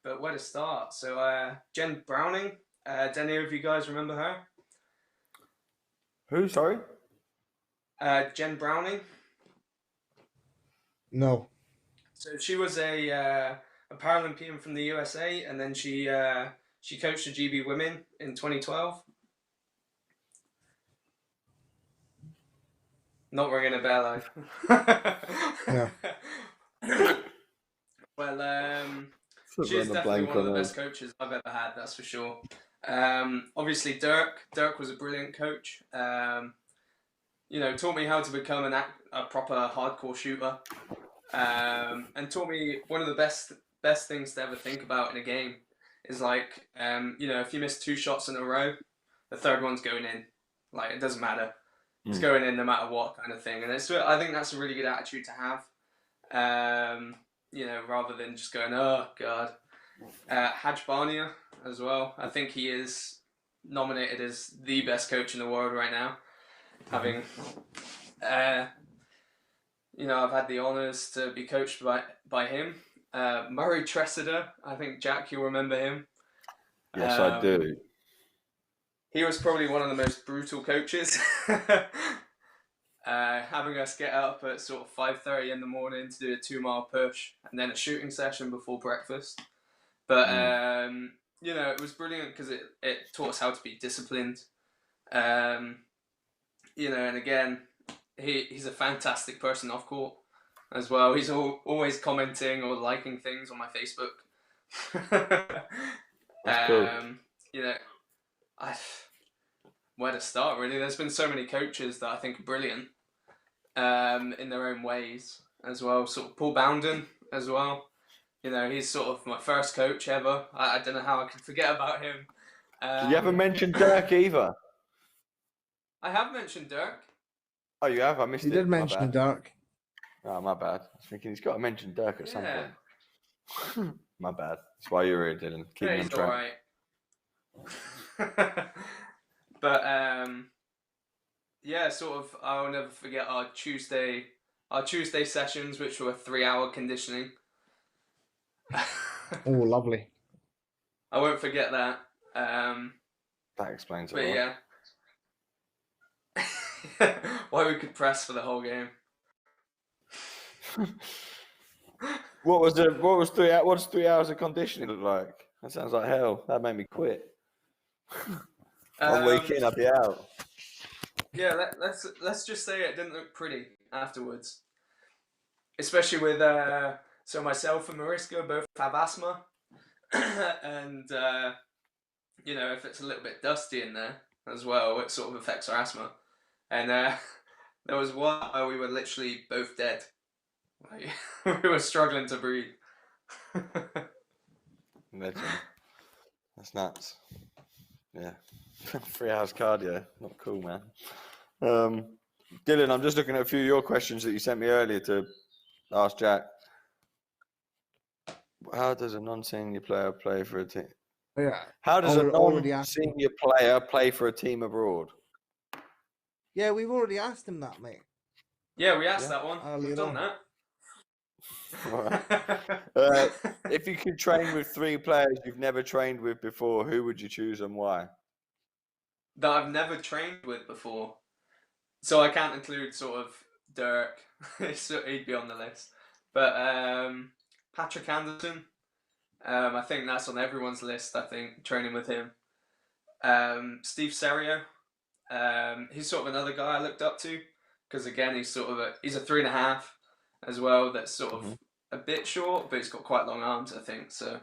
But where to start? So Jen Browning. Do any of you guys remember her? Who? Sorry? Jen Browning. No. So she was a Paralympian from the USA, and then she coached the GB women in 2012. Not ringing a bell, No. Well, she's definitely one of the best coaches I've ever had, that's for sure. Obviously, Dirk was a brilliant coach. Taught me how to become a proper hardcore shooter, and taught me one of the best things to ever think about in a game is like, if you miss 2 shots in a row, the third one's going in. Like, it doesn't matter. It's going in no matter what, kind of thing. And I think that's a really good attitude to have. Rather than just going, oh god. Haj Barnia as well. I think he is nominated as the best coach in the world right now. Having, I've had the honours to be coached by him. Murray Tressida, I think, Jack, you'll remember him. Yes, I do. He was probably one of the most brutal coaches. Having us get up at sort of 5:30 in the morning to do a 2-mile push and then a shooting session before breakfast. But, it was brilliant because it taught us how to be disciplined. And again, he's a fantastic person off court. as well. He's always commenting or liking things on my Facebook. That's cool. You know, where to start really? There's been so many coaches that I think are brilliant in their own ways as well. Sort of Paul Bounden as well. You know, he's sort of my first coach ever. I don't know how I can forget about him. You haven't mentioned Dirk either. I have mentioned Dirk. Oh, you have? I missed You it. did My mention bad. Dirk. Oh, my bad. I was thinking he's got to mention Dirk at some Yeah. point. My bad. That's why you're here, Dylan. Keep me on He's track. alright. But yeah, sort of. I'll never forget our Tuesday sessions, which were 3-hour conditioning. Oh, lovely. I won't forget that. That explains a But lot. yeah, why we could press for the whole game. What does 3 hours of conditioning look like? That sounds like hell. That made me quit. 1 week in, I'd be out. Yeah, let's just say it didn't look pretty afterwards, especially with so myself and Mariska both have asthma, and you know, if it's a little bit dusty in there as well, it sort of affects our asthma. And there was one where we were literally both dead. Like, we were struggling to breathe. Legend. That's nuts. Yeah. 3 hours cardio. Not cool, man. Dylan, I'm just looking at a few of your questions that you sent me earlier to ask Jack. How does a non-senior player play for a team? Yeah. How does a Already asked him. non-senior player play for a team abroad? Yeah, we've already asked him that, mate. Yeah, we asked Yeah. that one. Earlier We've done on. that. Right. If you could train with 3 players you've never trained with before, who would you choose and why? That I've never trained with before. So I can't include sort of Dirk. He'd be on the list. But Patrick Anderson, I think that's on everyone's list, I think, training with him. Steve Serio, he's sort of another guy I looked up to, because again, he's a 3.5 as well, that's sort of a bit short, but he's got quite long arms, I think, so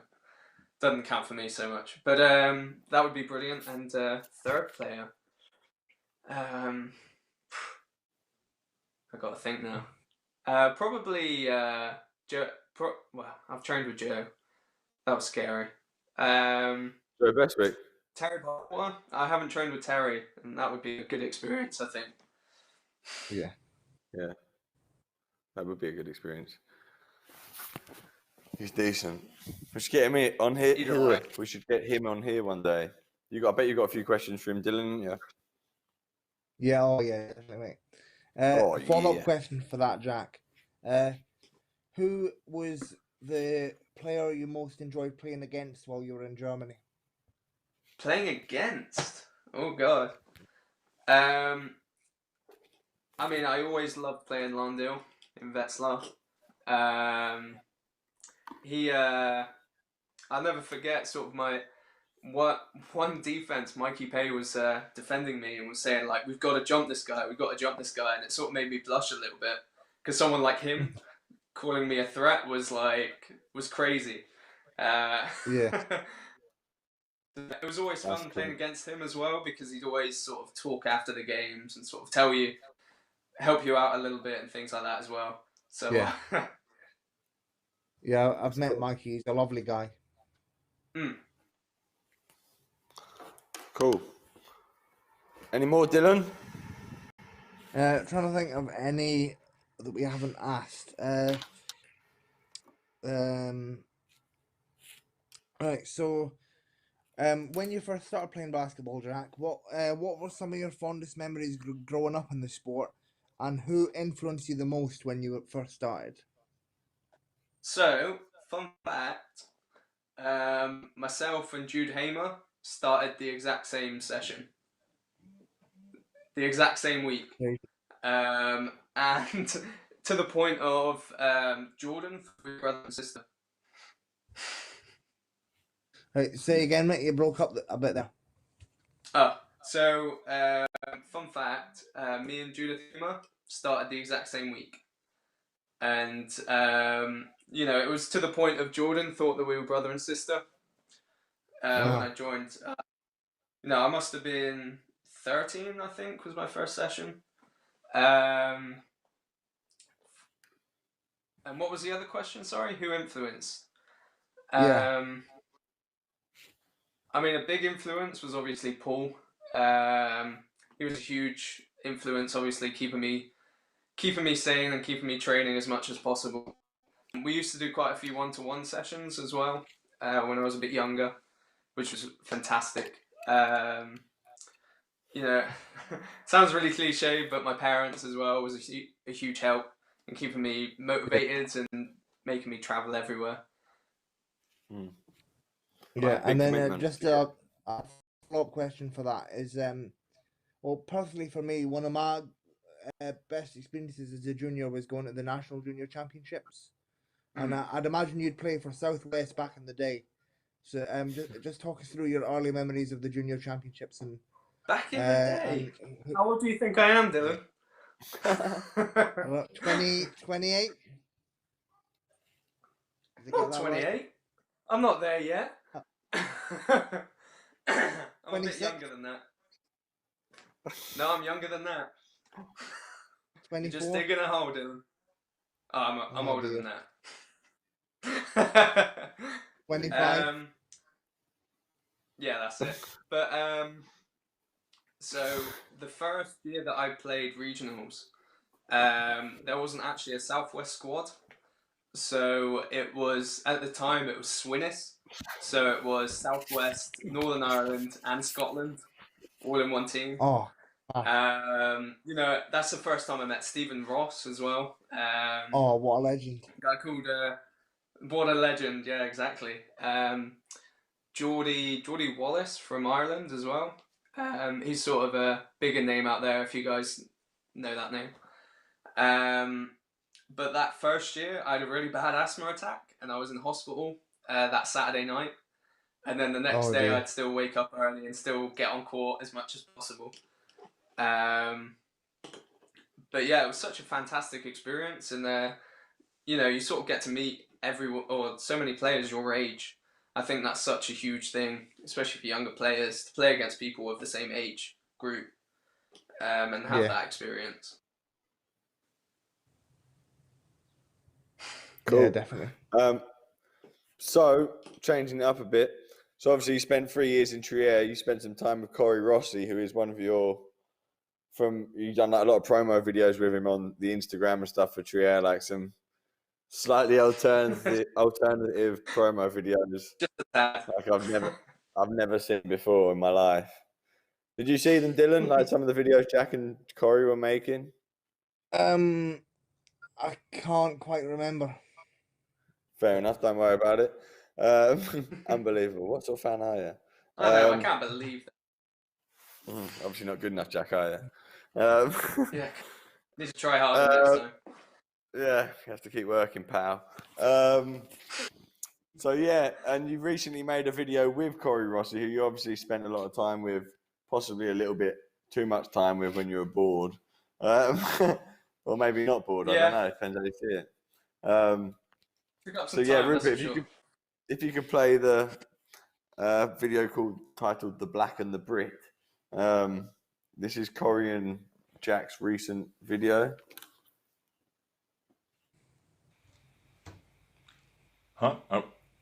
doesn't count for me so much. But that would be brilliant. And third player, I got to think now. Probably Joe. Well, I've trained with Joe. That was scary. So Bestwick. Terry Butler. I haven't trained with Terry, and that would be a good experience, I think. Yeah. Yeah. That would be a good experience. He's decent. We should get him on here. He's all right. We should get him on here one day. I bet you got a few questions for him, Dylan. Yeah. Yeah. Oh, yeah. Definitely, mate. Follow-up question for that, Jack. Who was the player you most enjoyed playing against while you were in Germany? Playing against? Oh God. I mean, I always loved playing Landil in Wetzlar. I'll never forget sort of one defense. Mikey Pay was defending me and was saying like, "We've got to jump this guy. We've got to jump this guy," and it sort of made me blush a little bit because someone like him calling me a threat was crazy. Yeah. It was always That's fun cool. playing against him as well, because he'd always sort of talk after the games and sort of help you out a little bit and things like that as well. So Yeah. Yeah, I've met cool. Mikey. He's a lovely guy. Cool. Any more, Dylan? Trying to think of any that we haven't asked. Right, so when you first started playing basketball, Jack, what were some of your fondest memories growing up in the sport, and who influenced you the most when you first started? So, fun fact, myself and Jude Hamer started the exact same session. The exact same week. Okay. And to the point of Jordan, brother and sister. Right, say again, mate, you broke up a bit there. Oh, so fun fact, me and Judith Hamer started the exact same week. and you know, it was to the point of Jordan thought that we were brother and sister when I joined. You know, I must have been 13, I think, was my first session. And what was the other question? Sorry, who influenced? Yeah. I mean, a big influence was obviously Paul. He was a huge influence, obviously, keeping me sane and keeping me training as much as possible. We used to do quite a few one-to-one sessions as well when I was a bit younger, which was fantastic. You know, sounds really cliche, but my parents as well was a huge help in keeping me motivated and making me travel everywhere. Yeah, and then commitment. just a follow-up question for that is, well, personally for me, one of my best experiences as a junior was going to the National Junior Championships, and I'd imagine you'd play for Southwest back in the day. So just talk us through your early memories of the Junior Championships and back in the day. How old do you think I am, Dylan? 20, 28? Not 28. Right? I'm not there yet. I'm a bit younger than that. No, I'm younger than that. 24? You're just digging a hole, Dylan. Oh, I'm older than that. 25? Yeah, that's it. But so the first year that I played regionals, there wasn't actually a Southwest squad. So it was, at the time, it was Swinnis. So it was Southwest, Northern Ireland, and Scotland, all in one team. Oh. You know, that's the first time I met Stephen Ross as well. Oh, what a legend. A guy called, what a legend, yeah, exactly. Geordie Wallace from Ireland as well. He's sort of a bigger name out there if you guys know that name. But that first year, I had a really bad asthma attack, and I was in hospital that Saturday night. And then the next day, I'd still wake up early and still get on court as much as possible. But yeah, it was such a fantastic experience, and you know, you sort of get to meet everyone or so many players your age. I think that's such a huge thing, especially for younger players, to play against people of the same age group and have that experience. Cool. Yeah, definitely. So, changing it up a bit. So, obviously, you spent 3 years in Trier. You spent some time with Correy Rossi, who is one of your... You've done like a lot of promo videos with him on the Instagram and stuff for Trier, like some slightly alternative promo videos. Like I've never seen before in my life. Did you see them, Dylan? Like some of the videos Jack and Correy were making? I can't quite remember. Fair enough. Don't worry about it. Unbelievable. What sort of fan are you? I know. I can't believe that. Obviously not good enough, Jack, are you? Yeah. Need to try harder next time. Yeah, you have to keep working, pal. So yeah, and you recently made a video with Correy Rossi, who you obviously spent a lot of time with, possibly a little bit too much time with when you were bored, or maybe not bored. I don't know. Depends how you see it. So yeah, Rupert, if you could play the video titled "The Black and the Brit." This is Correy and Jack's recent video. Huh?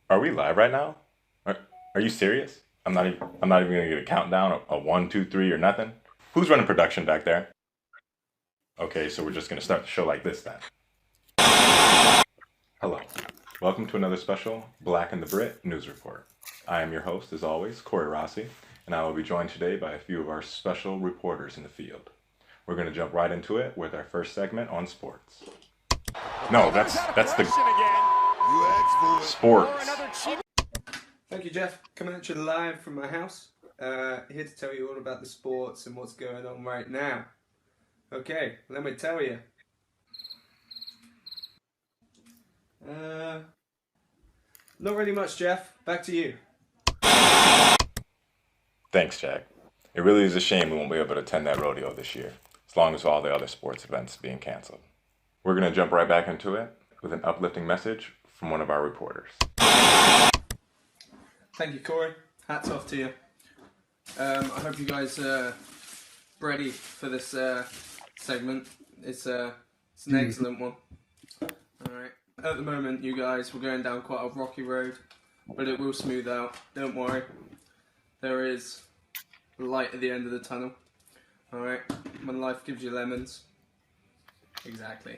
Are we live right now? Are you serious? I'm not even gonna get a countdown, a 1, 2, 3, or nothing. Who's running production back there? Okay, so we're just gonna start the show like this then. Hello, welcome to another special Black and the Brit news report. I am your host, as always, Correy Rossi, and I will be joined today by a few of our special reporters in the field. We're gonna jump right into it with our first segment on sports. No, that's the sports. Thank you, Jeff. Coming at you live from my house. Here to tell you all about the sports and what's going on right now. Okay, let me tell you. Not really much, Jeff. Back to you. Thanks, Jack. It really is a shame we won't be able to attend that rodeo this year, as long as all the other sports events being canceled. We're going to jump right back into it with an uplifting message from one of our reporters. Thank you, Corey. Hats off to you. I hope you guys are ready for this segment. It's an excellent one. Alright. At the moment, you guys, we're going down quite a rocky road, but it will smooth out. Don't worry. There is light at the end of the tunnel. Alright. When life gives you lemons. Exactly.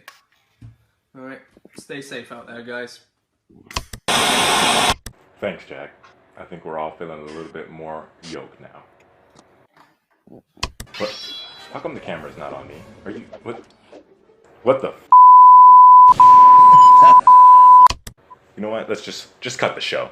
Alright. Stay safe out there, guys. Thanks, Jack. I think we're all feeling a little bit more yoked now. What? How come the camera's not on me? Are you... What the f***? You know what? Let's just cut the show.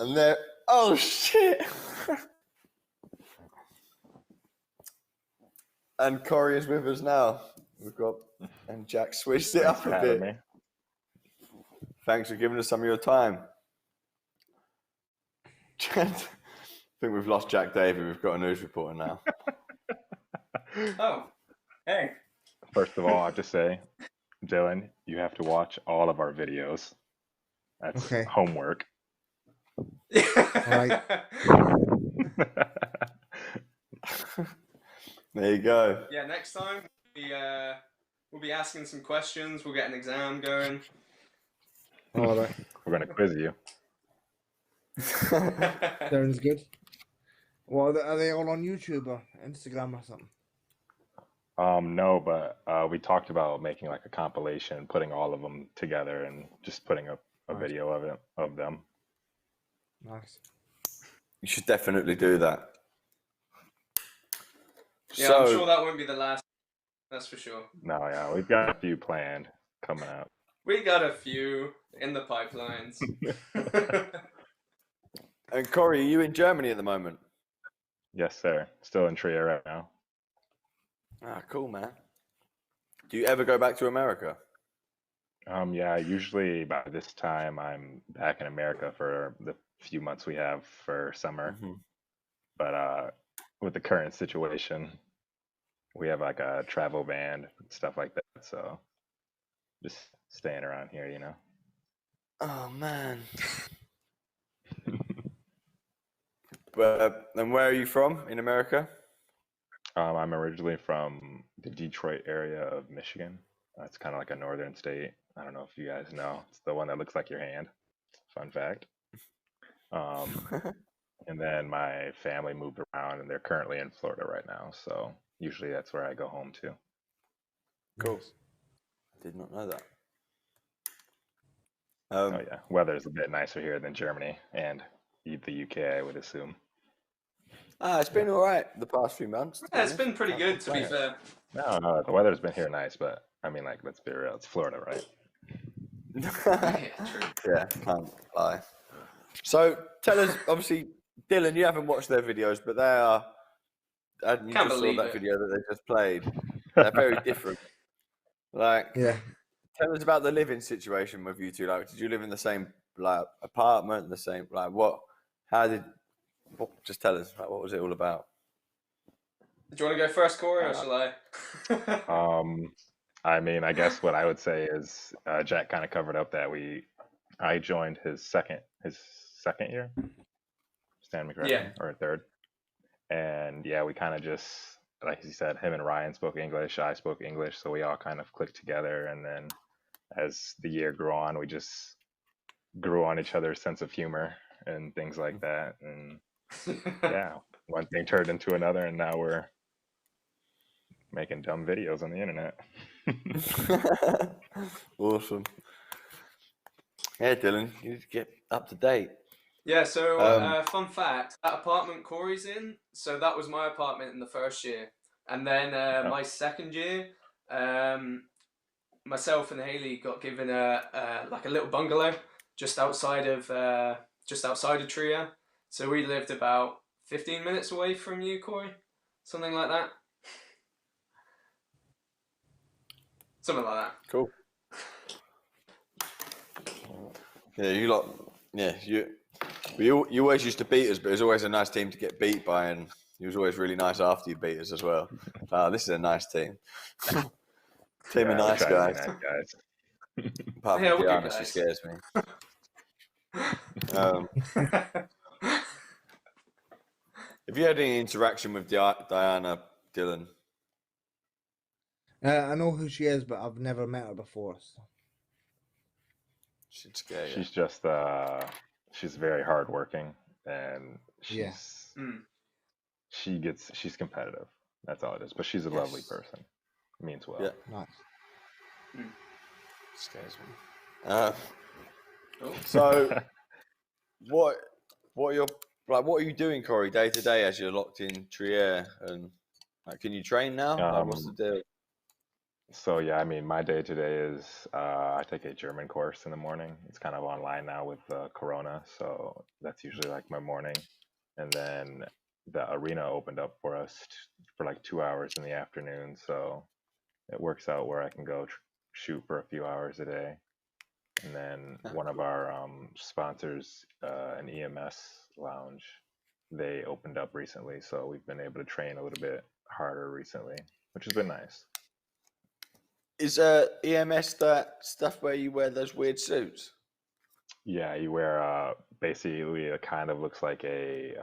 And there, oh shit! And Correy is with us now. And Jack switched it up a bit. Thanks for giving us some of your time. I think we've lost Jack Davey. We've got a news reporter now. Oh, hey. First of all, I have to say, Dylan, you have to watch all of our videos. That's Okay. homework. Right. There you go. Yeah, next time we'll be asking some questions. We'll get an exam going. All right. We're going to quiz you. Sounds good. Well, are they all on YouTube or Instagram or something? No, but we talked about making like a compilation, putting all of them together, and just putting up a Nice. video of them. Nice. You should definitely do that. Yeah, So, I'm sure that won't be the last. That's for sure. No, yeah, we've got a few planned coming out. We got a few in the pipelines. and Correy, are you in Germany at the moment? Yes, sir. Still in Trier right now. Ah, cool, man. Do you ever go back to America? Yeah, usually by this time I'm back in America for the few months we have for summer. Mm-hmm. But with the current situation, we have like a travel ban and stuff like that. So just staying around here, you know. Oh, man. And where are you from in America? I'm originally from the Detroit area of Michigan. It's kind of like a northern state. I don't know if you guys know. It's the one that looks like your hand. Fun fact. And then my family moved around, and they're currently in Florida right now. So usually that's where I go home to. Cool. Did not know that. Oh yeah, weather's a bit nicer here than Germany and the UK, I would assume. It's been all right the past few months. Yeah, it's been pretty good, to be fair. No, the weather's been here nice, but I mean, like, let's be real, it's Florida, right? Yeah, true. Yeah, can't lie. So tell us, obviously, Dylan, you haven't watched their videos, but they are. You Can't just saw believe that it. video that they just played. They're very different. Like, Yeah. tell us about the living situation with you two. Like, did you live in the same like apartment? The same like what? How did? Just tell us. Like, what was it all about? Do you want to go first, Corey, or shall I? I mean, I guess what I would say is Jack kind of covered up that I joined his second year, stand me corrected, Yeah. or third, and yeah, we kind of just, like he said, him and Ryan spoke English, I spoke English, so we all kind of clicked together, and then as the year grew on, we just grew on each other's sense of humor and things like that, and yeah, one thing turned into another, and now we're making dumb videos on the internet. Awesome. Yeah, Dylan, you need to get up to date. Yeah, so fun fact, that apartment Corey's in, so that was my apartment in the first year. And then my second year, myself and Haley got given a little bungalow just outside of Trier. So we lived about 15 minutes away from you, Corey, something like that. Something like that. Cool. Yeah, you lot. Yeah, you always used to beat us, but it was always a nice team to get beat by, and he was always really nice after you beat us as well. This is a nice team. Team of Yeah, we nice try to be guys. nice guys. Apart Yeah, from we're good Diana, she guys. scares me. Have you had any interaction with Diana, Dylan? I know who she is, but I've never met her before. So. She'd scare you. She's just she's very hardworking, and Yeah. she's competitive. That's all it is. But she's a lovely person. Means well. Yeah. Nice. Scares me. So, what are you doing, Correy, day to day as you're locked in Trier, and can you train now? What's the deal? So yeah, I mean, my day today is I take a German course in the morning. It's kind of online now with Corona, so that's usually like my morning. And then the arena opened up for us for like 2 hours in the afternoon, so it works out where I can go shoot for a few hours a day. And then one of our sponsors, an EMS lounge, they opened up recently, so we've been able to train a little bit harder recently, which has been nice. Is EMS that stuff where you wear those weird suits? Yeah, you wear basically it kind of looks like a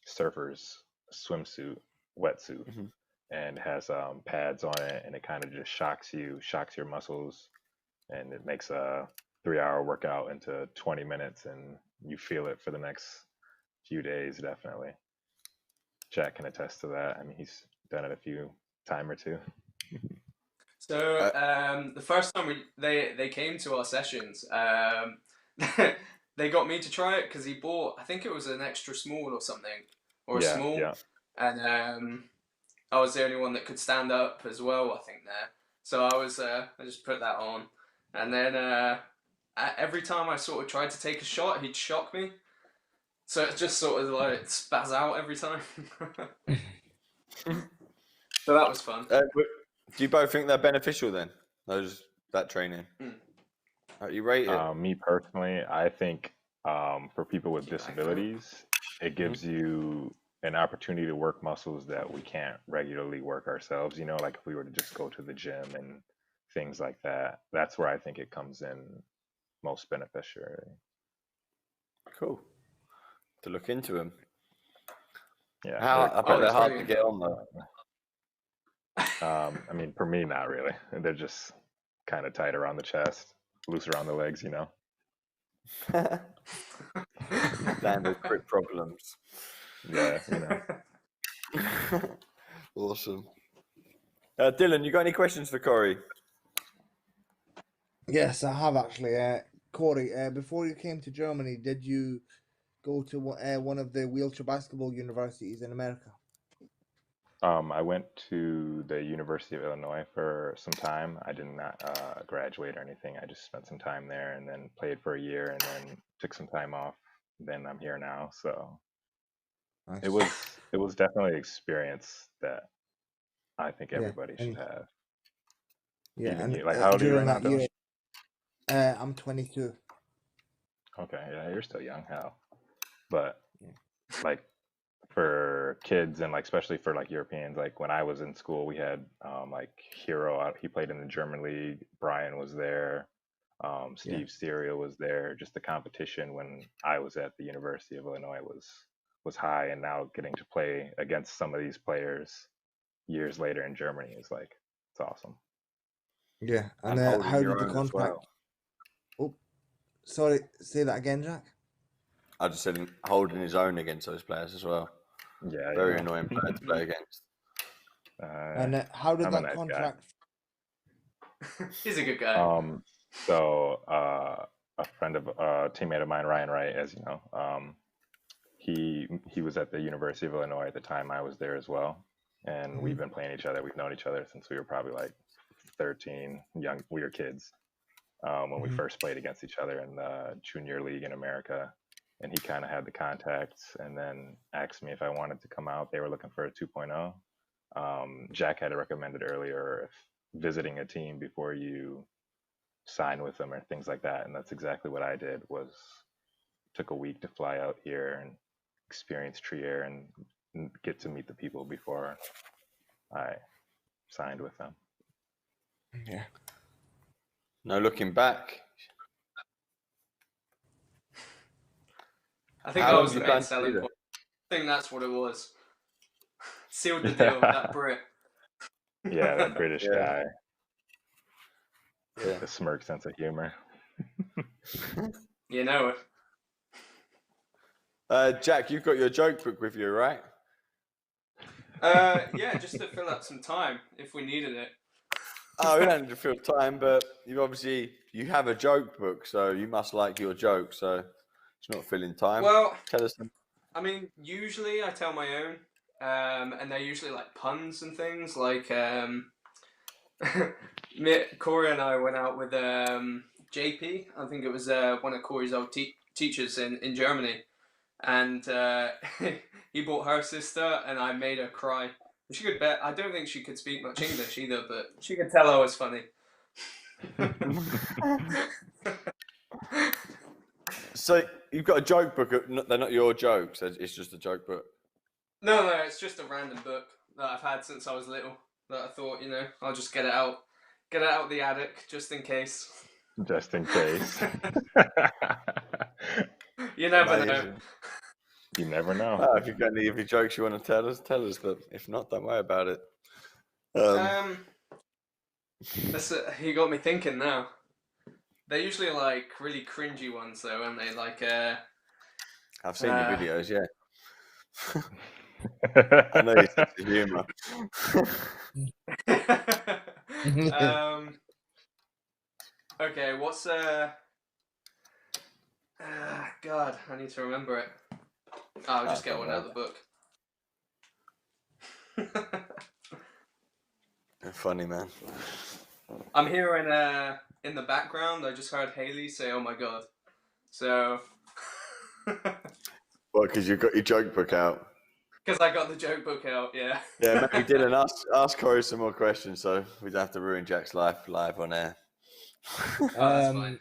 surfer's swimsuit, wetsuit, and has pads on it, and it kind of just shocks your muscles, and it makes a 3-hour workout into 20 minutes, and you feel it for the next few days, definitely. Jack can attest to that. I mean, he's done it a time or two. So the first time they came to our sessions, they got me to try it because he bought, I think it was an extra small or something, or a small, and I was the only one that could stand up as well, I think there. So I just put that on, and then every time I sort of tried to take a shot, he'd shock me. So it just sort of like spaz out every time. So that was fun. Do you both think they're beneficial then? That training? How do you rate it? Me personally, I think for people with disabilities, it gives you an opportunity to work muscles that we can't regularly work ourselves. You know, like if we were to just go to the gym and things like that, that's where I think it comes in most beneficial. Cool. To look into them. Yeah. I bet they're hard to get on though. I mean, for me, not really. They're just kind of tight around the chest, loose around the legs, you know. Standard grip problems. Yeah, you know. Awesome. Dylan, you got any questions for Correy? Yes, I have actually. Correy, before you came to Germany, did you go to one of the wheelchair basketball universities in America? I went to the University of Illinois for some time. I did not graduate or anything. I just spent some time there and then played for a year and then took some time off. Then I'm here now. So Nice. it was definitely an experience that I think everybody should have. Yeah, Even and you. Like, how old are you right now, Dylan? I'm 22. Okay, yeah, you're still young. How? But like for kids and like especially for like Europeans, like when I was in school, we had like Hero. He played in the German league. Brian was there. Steve Serial was there. Just the competition when I was at the University of Illinois was high, and now getting to play against some of these players years later in Germany is like it's awesome. Yeah, and how did the contract? Oh, sorry, say that again, Jack. I just said holding his own against those players as well. Yeah, very annoying player to play against. And how did that contract? He's a good guy. So a friend of a teammate of mine, Ryan Wright, as you know, he was at the University of Illinois at the time I was there as well, and we've been playing each other. We've known each other since we were probably like 13, we were kids when we first played against each other in the junior league in America. And he kind of had the contacts and then asked me if I wanted to come out. They were looking for a 2.0. Jack had recommended earlier if visiting a team before you sign with them or things like that. And that's exactly what I did. Was took a week to fly out here and experience Trier and get to meet the people before I signed with them. Yeah. No looking back. I think How that long was the you main been selling to point. I think that's what it was. Sealed the Yeah. deal, that Brit. Yeah, that British Yeah. guy, Yeah. the smirk sense of humor. You know it. Jack, you've got your joke book with you, right? Yeah, just to fill up some time if we needed it. Oh, we don't need to fill time, but you have a joke book, so you must like your joke. So it's not filling time. Well, Tell us. I mean, usually I tell my own, and they're usually like puns and things. Like Corey and I went out with JP. I think it was one of Corey's old teachers in Germany, and he brought her sister, and I made her cry. She could bet. I don't think she could speak much English either, but she could tell I was funny. So you've got a joke book. They're not your jokes. It's just a joke book. No, it's just a random book that I've had since I was little. That I thought, I'll just get it out the attic just in case. Just in case. You never know. Amazing. You never know. If you've got any of your jokes you want to tell us. But if not, don't worry about it. You got me thinking now. They're usually like really cringy ones though, aren't they? Like I've seen your videos, yeah. I know your sense of humour. Okay, what's God, I need to remember it. I'll just get one out of the book. You're funny, man. I'm hearing in the background. I just heard Haley say, "Oh my god!" So. Well, because you've got your joke book out. Because I got the joke book out, yeah. Yeah, maybe didn't ask Corey some more questions, so we don't have to ruin Jack's life live on air. Oh, that's fine.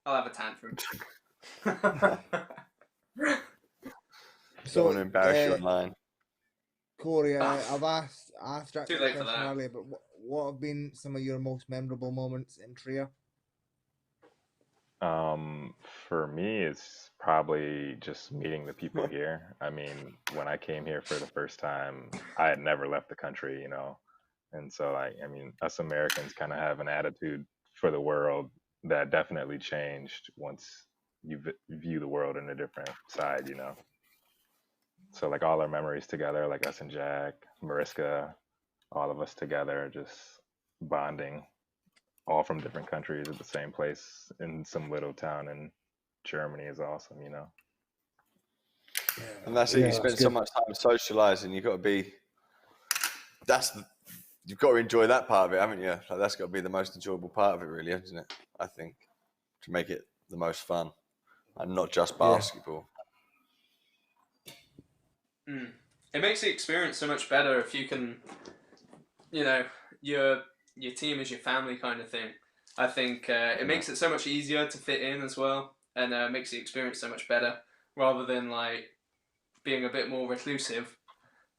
I'll have a tantrum. Don't want to embarrass you online. Corey, I've asked Jack Too this late for question that. earlier, but what have been some of your most memorable moments in Trier? For me, it's probably just meeting the people here. I mean, when I came here for the first time, I had never left the country, and so us Americans kind of have an attitude for the world that definitely changed once you view the world in a different side, So like all our memories together, like us and Jack, Mariska, all of us together, just bonding, all from different countries at the same place in some little town in Germany is awesome, And that's it. You spend so much time socializing. You've got to be. You've got to enjoy that part of it, haven't you? Like, that's got to be the most enjoyable part of it, really, isn't it? I think, to make it the most fun, and not just basketball. It makes the experience so much better if you can, your team is your family kind of thing. I think it makes it so much easier to fit in as well, and makes the experience so much better rather than like being a bit more reclusive.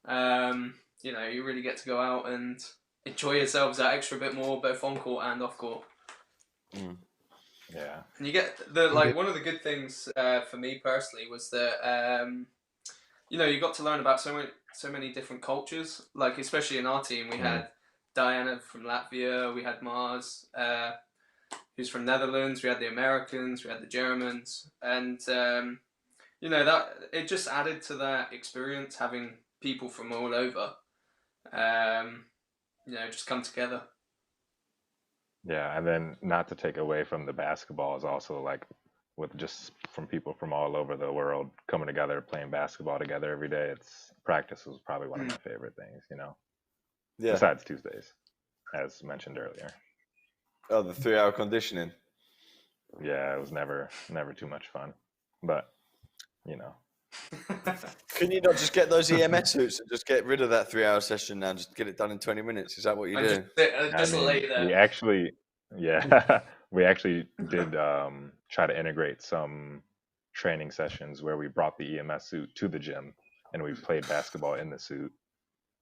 You really get to go out and enjoy yourselves that extra bit more, both on court and off court. Yeah. And you get one of the good things for me personally was that you got to learn about so many different cultures. Like especially in our team, we had Diana from Latvia, we had Mars, who's from Netherlands, we had the Americans, we had the Germans, and that it just added to that experience having people from all over, just come together. Yeah, and then not to take away from the basketball is also like with just from people from all over the world coming together, playing basketball together every day. Practice was probably one of my favorite things, Yeah. Besides Tuesdays, as mentioned earlier. Oh, the 3-hour conditioning. Yeah, it was never too much fun, but Can you not just get those EMS suits and just get rid of that 3-hour session now and just get it done in 20 minutes? Is that what you do? Just lay there. Yeah, we actually did try to integrate some training sessions where we brought the EMS suit to the gym and we played basketball in the suit,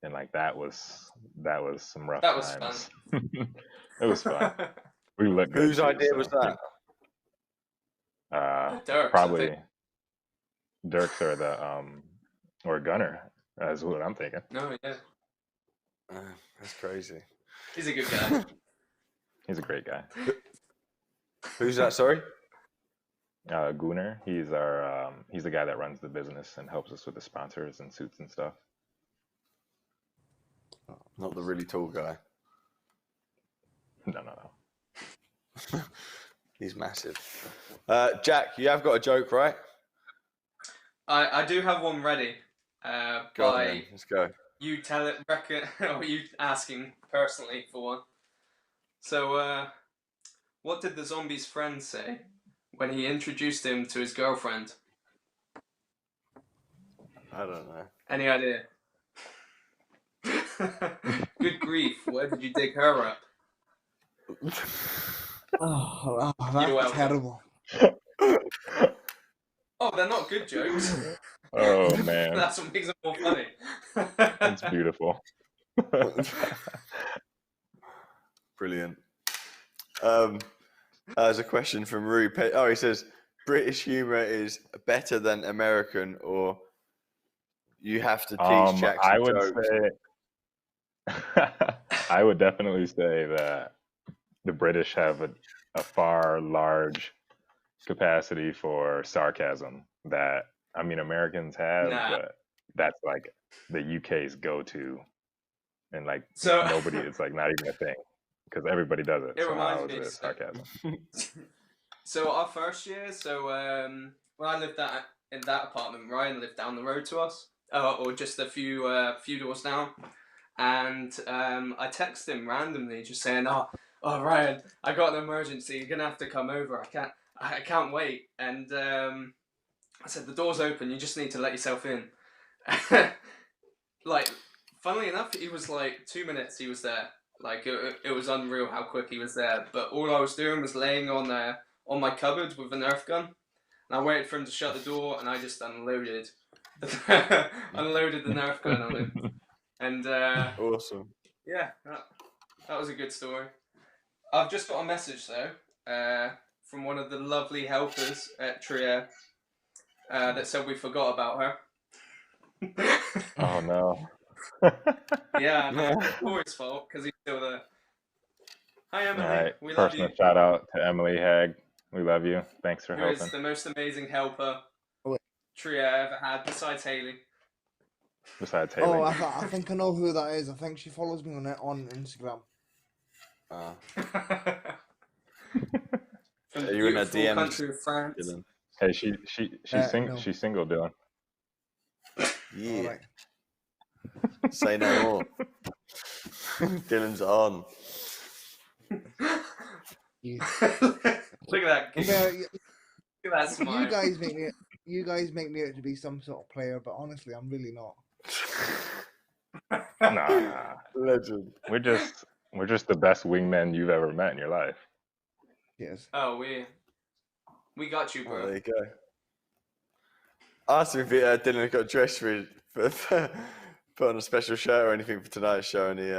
and like that was some rough That was fun. times. It was fun. We looked good Whose too, idea was so Dirks, I probably think. Dirks or Gunner. That's what I'm thinking. No, yeah. That's crazy. He's a good guy. He's a great guy. Who's that? Sorry. Gunner, he's the guy that runs the business and helps us with the sponsors and suits and stuff. Not the really tall guy. No. He's massive. Jack, you have got a joke, right? I do have one ready. Go on, then. Let's go. You tell it, or you asking personally for one. So, what did the zombie's friend say when he introduced him to his girlfriend? I don't know. Any idea? Good grief, where did you dig her up? Oh, You're that's welcome. terrible. Oh, they're not good jokes. Oh man, That's what makes them more funny. it's beautiful. Brilliant. There's a question from Rui. He says, British humour is better than American, or you have to teach Jack some jokes. I would definitely say that the British have a far large capacity for sarcasm that, I mean, Americans have, but that's like the UK's go-to, and like nobody, it's like not even a thing because everybody does it. It so how reminds me is it sarcasm? So our first year, when I lived in that apartment, Ryan lived down the road to us, or just a few doors down, and I texted him randomly, just saying, "Oh Ryan, I got an emergency. You're gonna have to come over. I can't wait." And I said, "The door's open. You just need to let yourself in." Like, funnily enough, he was like 2 minutes. He was there. Like it was unreal how quick he was there. But all I was doing was laying on my cupboard with a Nerf gun, and I waited for him to shut the door, and I just unloaded the Nerf gun on him. And awesome. Yeah, that was a good story. I've just got a message though from one of the lovely helpers at Trier that said we forgot about her. Oh no. Yeah, no, it's Corey's fault because he's still there. Hi Emily, All right. we love Personal you. shout out to Emily Hagg. We love you. Thanks for Who helping. is the most amazing helper Trier ever had besides Haley. Besides Haley. Oh, I think I know who that is. I think she follows me on Instagram. From Are the you in a beautiful DM, country of France. Dylan? Hey, she's single, Dylan. Yeah. Right. Say no more. Dylan's on. Look at that. Yeah, Look at that smile. you guys make me out to be some sort of player, but honestly, I'm really not. Nah. Legend. We're just the best wingmen you've ever met in your life. Yes. Oh, we got you, bro. Oh, there you go. I asked him if Dylan got dressed for put on a special shirt or anything for tonight's show, and he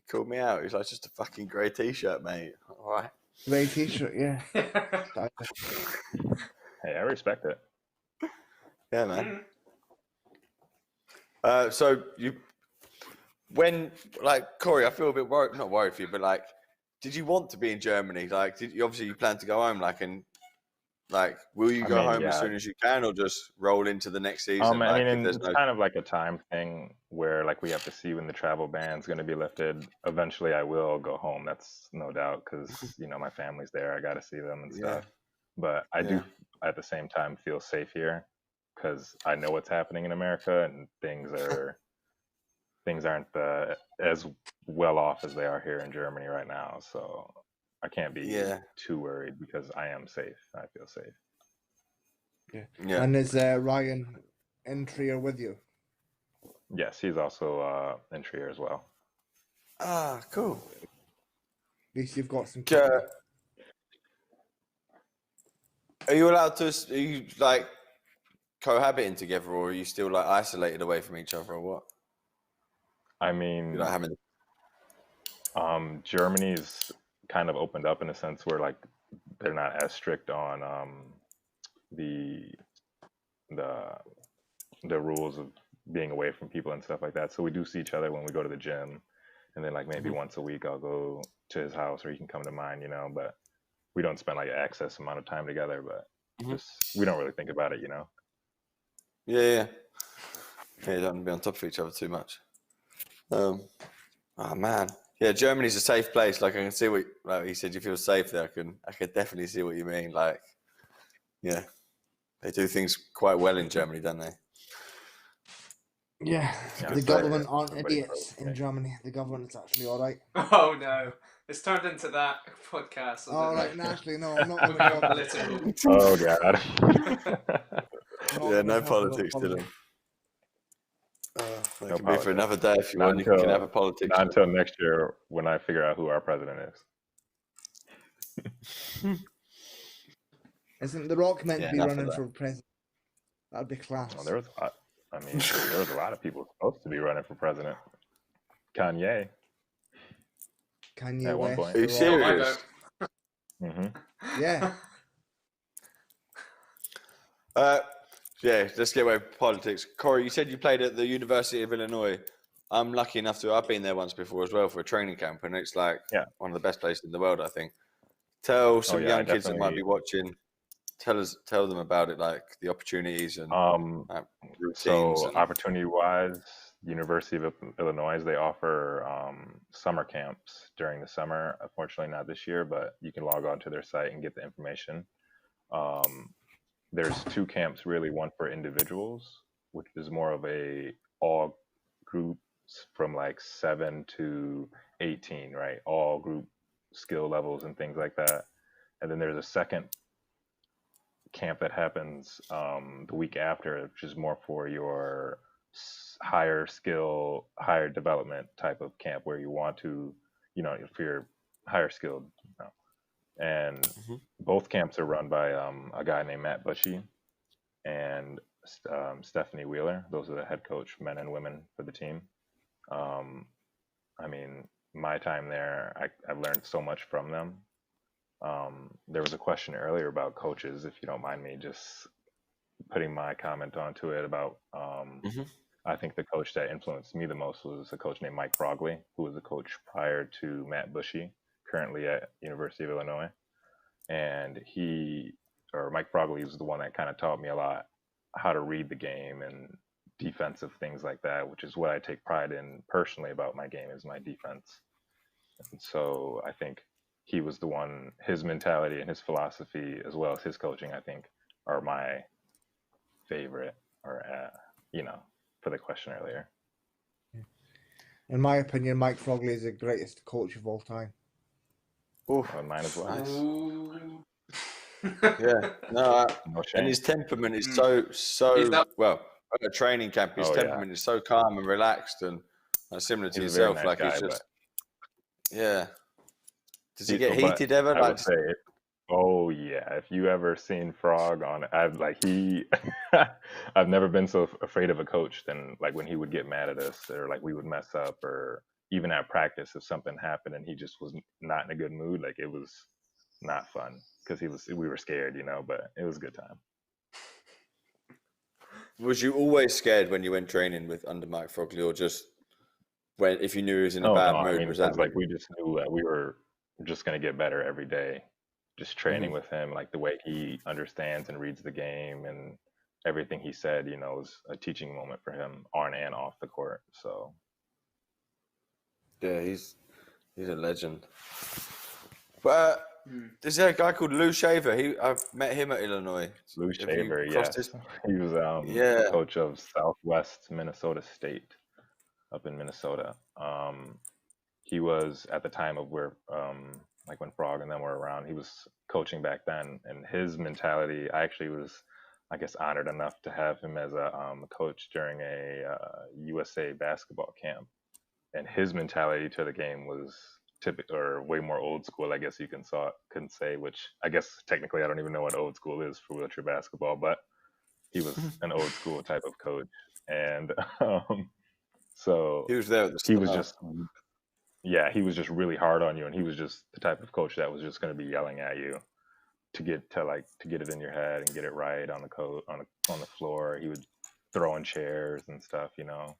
called me out. He was like, "Just a fucking grey t-shirt, mate." All right. Grey t-shirt, yeah. Hey, I respect it. Yeah, man. So Corey, I feel a bit worried. Not worried for you, but like, did you want to be in Germany? Like, you plan to go home? Will you go home as soon as you can, or just roll into the next season? It's kind of like a time thing where like we have to see when the travel ban's going to be lifted. Eventually, I will go home. That's no doubt because my family's there. I got to see them and stuff. But I do at the same time feel safe here because I know what's happening in America, and things aren't as well off as they are here in Germany right now. So I can't be too worried because I am safe. I feel safe. Yeah. And is Ryan in Trier with you? Yes, he's also in Trier as well. Ah, cool. least you've got some. Are you allowed to? Are you like cohabiting together, or are you still like isolated away from each other, or what? I mean, You're like having. Germany's kind of opened up in a sense where like they're not as strict on the the rules of being away from people and stuff like that. So we do see each other when we go to the gym, and then like maybe once a week I'll go to his house or he can come to mine, you know. But we don't spend like excess amount of time together. But just we don't really think about it, you know. Yeah. You don't be on top of each other too much. Oh man, yeah. Germany's a safe place. Like I can see what, like he said, you feel safe there. I can definitely see what you mean. Like, yeah, they do things quite well in Germany, don't they? Yeah, Yeah, the so government aren't everybody idiots knows, in Germany. The government's actually all right. Oh no, it's turned into that podcast. All right, naturally, no, I'm not We're going to going talk about political. Oh god. Yeah, no politics, Dylan. That No can be for politics. another day if you Not want. You can have a until politics. not until next year when I figure out who our president is. Isn't The Rock meant to be enough of running that. for president? That'd be class. Well, there was a lot. I mean, there was a lot of people supposed to be running for president. Kanye Kanye at one West. point. Are you The Rock. serious? Yeah. Yeah, let's get away from politics. Correy, you said you played at the University of Illinois. I'm lucky enough to. I've been there once before as well for a training camp, and it's like one of the best places in the world, I think. Tell some young kids that might be watching. Tell them about it, like the opportunities and routines. So opportunity-wise, University of Illinois, they offer summer camps during the summer. Unfortunately, not this year, but you can log on to their site and get the information. There's 2 camps really, one for individuals, which is more of a all groups from like 7 to 18, right? All group skill levels and things like that. And then there's a second camp that happens the week after, which is more for your higher skill, higher development type of camp where you want to, you know, if you're higher skilled, you know. And both camps are run by a guy named Matt Bushy and Stephanie Wheeler. Those are the head coach, men and women, for the team. I mean, my time there, I've learned so much from them. There was a question earlier about coaches, if you don't mind me just putting my comment onto it about, I think the coach that influenced me the most was a coach named Mike Frogley, who was a coach prior to Matt Bushy, currently at University of Illinois. And Mike Frogley was the one that kind of taught me a lot how to read the game and defensive things like that, which is what I take pride in personally about my game, is my defense. And so I think he was the one, his mentality and his philosophy, as well as his coaching, I think, are my favorite, or, you know, for the question earlier. In my opinion, Mike Frogley is the greatest coach of all time. Oh, mine as well. Nice. Yeah, no shame. And his temperament is so well. At a training camp, his temperament is so calm and relaxed, and similar to yourself. Nice like guy, it's just, Does he get but heated ever? I would say, oh yeah. If you ever seen Frog on, I've never been so afraid of a coach than like when he would get mad at us, or like we would mess up, or even at practice if something happened and he just was not in a good mood. Like it was not fun because we were scared, you know. But it was a good time. Was you always scared when you went training under Mike Frogley, or just if you knew he was in a bad mood? I mean, was that like we just knew that we were just going to get better every day, just training with him, like the way he understands and reads the game, and everything he said, you know, was a teaching moment for him on and off the court. So yeah, he's a legend. But there's a guy called Lou Shaver. I've met him at Illinois. Lou Shaver, yes. He was coach of Southwest Minnesota State up in Minnesota. He was at the time of where, like when Frog and them were around, he was coaching back then. And his mentality, I actually was, I guess, honored enough to have him as a coach during a USA basketball camp. And his mentality to the game was typical or way more old school, I guess you can say, which I guess technically I don't even know what old school is for wheelchair basketball, but he was an old school type of coach. And so He was there at the he was start. just, yeah, he was just really hard on you, and he was just the type of coach that was just going to be yelling at you to get it in your head and get it right on the floor. He would throw in chairs and stuff, you know.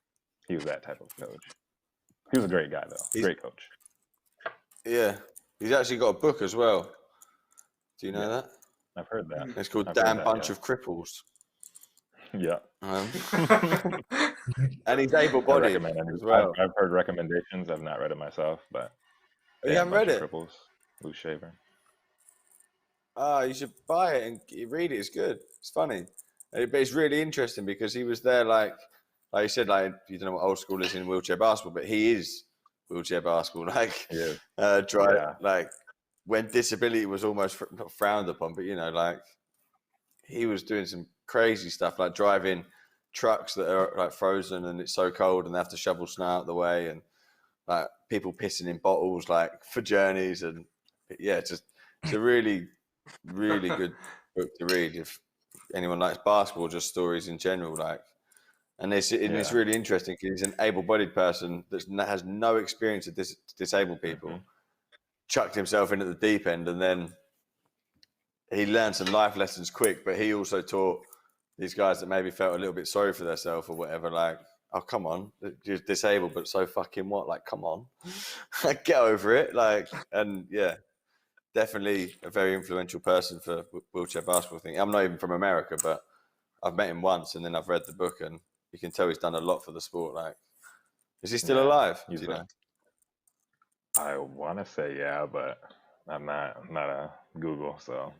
He was that type of coach. He was a great guy though. Great coach. Yeah. He's actually got a book as well. Do you know that? I've heard that. It's called I've Damn heard that, Bunch yeah. of Cripples. Yeah. And he's I able-bodied recommend it. as well. I've heard recommendations. I've not read it myself, but Oh, you haven't read it? Cripples, Loose Shaver. You should buy it and read it. It's good. It's funny. But it's really interesting because he was there, like you said, like, you don't know what old school is in wheelchair basketball, but he is wheelchair basketball. Like, like when disability was almost not frowned upon, but, you know, like he was doing some crazy stuff, like driving trucks that are like frozen and it's so cold and they have to shovel snow out the way, and like people pissing in bottles, like for journeys. And yeah, it's a really, really good book to read if anyone likes basketball, just stories in general. Like, and it's really interesting because he's an able-bodied person that has no experience of disabled people, chucked himself in at the deep end, and then he learned some life lessons quick. But he also taught these guys that maybe felt a little bit sorry for themselves or whatever, like, oh, come on, you're disabled, but so fucking what? Like, come on, get over it. Like, and yeah, definitely a very influential person for wheelchair basketball thing. I'm not even from America, but I've met him once, and then I've read the book, and you can tell he's done a lot for the sport. Like, is he still alive? Do you know? I want to say yeah, but I'm not a Google, so.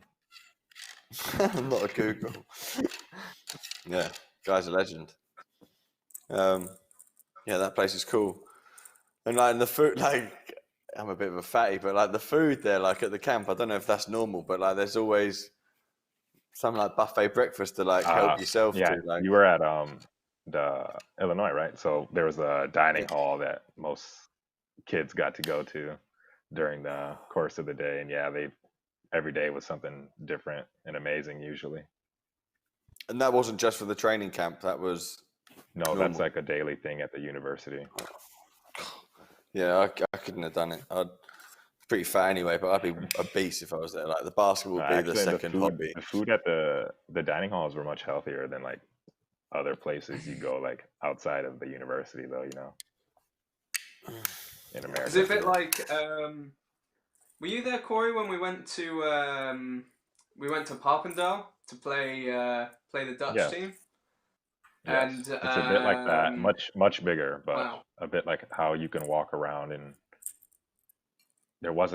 I'm not a Google. Yeah, guy's a legend. Yeah, that place is cool. And like, the food, like, I'm a bit of a fatty, but like the food there, like at the camp, I don't know if that's normal, but like there's always some like buffet breakfast to like help yourself yeah, to. Like, you were at the Illinois, right? So there was a dining hall that most kids got to go to during the course of the day, and yeah, every day was something different and amazing usually. And that wasn't just for the training camp. That was normal. That's like a daily thing at the university. Yeah, I couldn't have done it. I'd pretty fat anyway, but I'd be a beast if I was there. Like, the basketball would be the second hobby. The food at the dining halls were much healthier than like other places you go, like outside of the university, though, you know. In America. Is it a bit like were you there, Corey, when we went to Papendal to play the Dutch team? Yes. And it's a bit like that, much bigger, but a bit like how you can walk around, and it was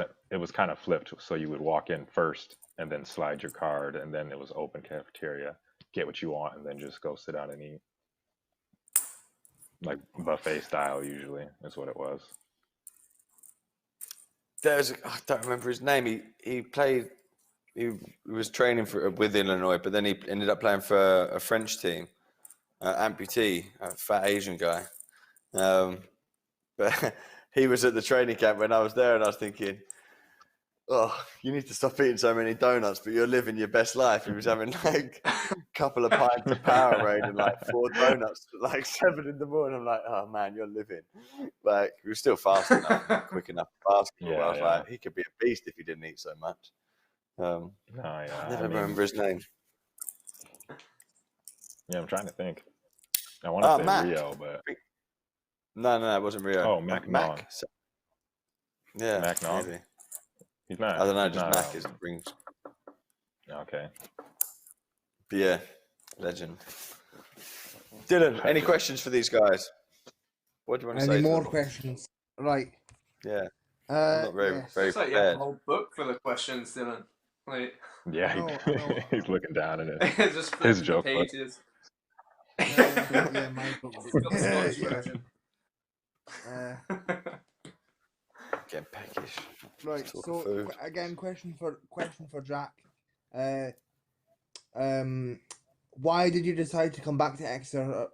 kind of flipped, so you would walk in first and then slide your card, and then it was open cafeteria, get what you want, and then just go sit down and eat. Like buffet style usually is what it was. I don't remember his name. He was training with Illinois, but then he ended up playing for a French team, amputee, a fat Asian guy. But he was at the training camp when I was there, and I was thinking, oh, you need to stop eating so many donuts, but you're living your best life. He was having like a couple of pints of Powerade and like 4 donuts at like 7 in the morning. I'm like, oh man, you're living. Like, he was still fast enough, not quick enough for basketball. I was like, he could be a beast if he didn't eat so much. I never remember his name. Yeah, I'm trying to think. I want to say Mac. Rio, but no, it wasn't Rio. Oh, Mac. Yeah, Mac. Maybe. He's not. I don't know. Just Mac is rings. Okay. But yeah, legend. Dylan, any questions for these guys? What do you want to say? Any more questions? Right. Yeah. I'm not very It's like you have prepared. a whole book full of questions, Dylan. Like, Yeah, I know. he's looking down at it. just His flipping joke the book. pages. Yeah, my book. It's got the Scottish version. Getting peckish. Right. Talk So of food. again, question for Jack. Why did you decide to come back to Exeter?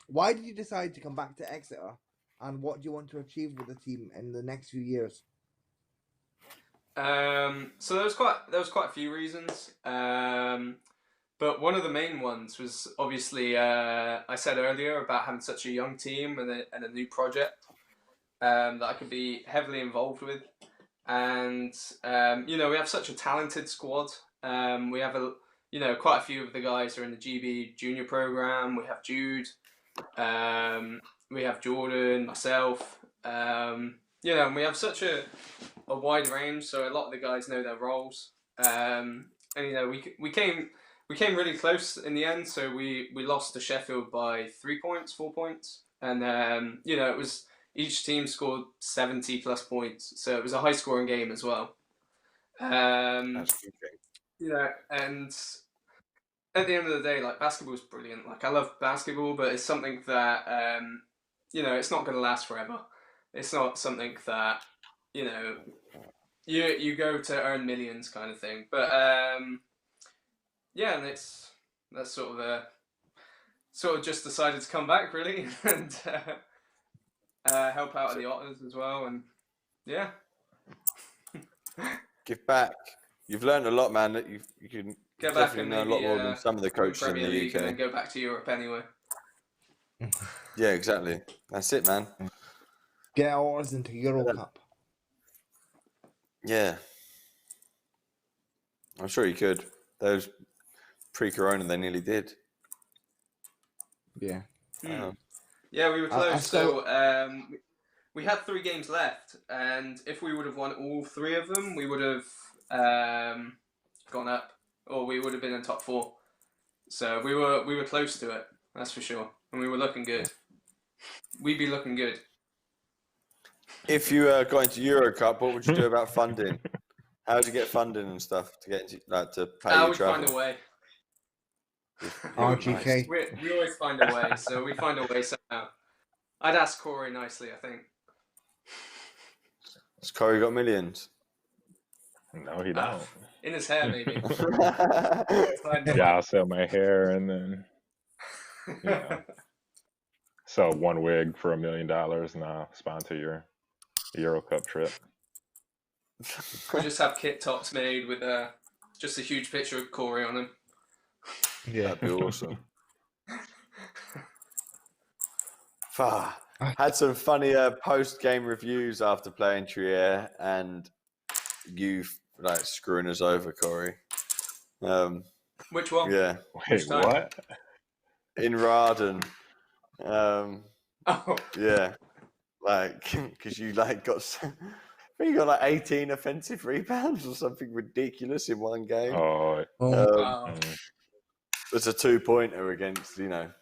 Why did you decide to come back to Exeter? And what do you want to achieve with the team in the next few years? So there was quite a few reasons. But one of the main ones was obviously I said earlier about having such a young team and a new project that I could be heavily involved with. And we have such a talented squad. We have quite a few of the guys are in the GB junior program. We have Jude, we have Jordan, myself. And we have such a wide range, so a lot of the guys know their roles. And we came really close in the end. So we lost to Sheffield by 3 points, 4 points, and it was. Each team scored 70 plus points, so it was a high scoring game as well. That's a good game. And at the end of the day, like, basketball is brilliant. Like, I love basketball, but it's something that it's not going to last forever. It's not something that you go to earn millions kind of thing. But and that's sort of just decided to come back really and. Help out at the Otters as well, and yeah. Give back. You've learned a lot, man. That you can Get back definitely and know a lot more than some of the coaches in Premier the League and then UK. go back to Europe anyway. Yeah, exactly. That's it, man. Get ours into Euro Cup. Yeah. I'm sure you could. Those pre-corona, they nearly did. Yeah. Yeah, we were close. still- So we had 3 games left, and if we would have won all 3 of them, we would have gone up, or we would have been in top 4. So we were close to it, that's for sure, and we were looking good. We'd be looking good. If you got into Euro Cup, what would you do about funding? How would you get funding and stuff to get into, to pay your We'd travel? find a way. RGK. We always find a way, so we find a way somehow. I'd ask Correy nicely, I think. Has Correy got millions? No, he don't. In his hair, maybe. Yeah, I'll sell my hair and then sell one wig for $1 million and I'll sponsor your Euro Cup trip. We just have kit tops made with just a huge picture of Correy on them. Yeah. That'd be awesome. Had some funny post-game reviews after playing Trier, and you screwing us over, Correy. Which one? Yeah, Wait, what? in Raden. Oh, Yeah, because you got. I think you got 18 offensive rebounds or something ridiculous in one game. Oh, wow. It's a 2-pointer against a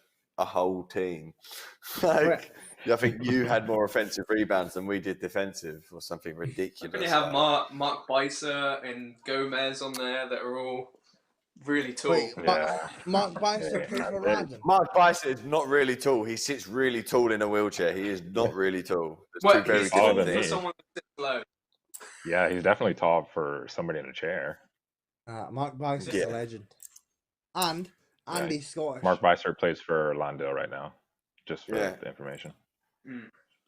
whole team. I think you had more offensive rebounds than we did defensive, or something ridiculous. When you have Mark Beiser and Gomez on there that are all really tall. Wait, yeah. Mark Beiser plays for Raden. Mark Beiser is not really tall. He sits really tall in a wheelchair. He is not really tall. There's two very he's different tall for things. someone that sits low. Yeah, he's definitely tall for somebody in a chair. Mark Beiser's Yeah. a legend. And Andy's Scottish. Mark Beiser plays for Londale right now, just for Yeah. the information.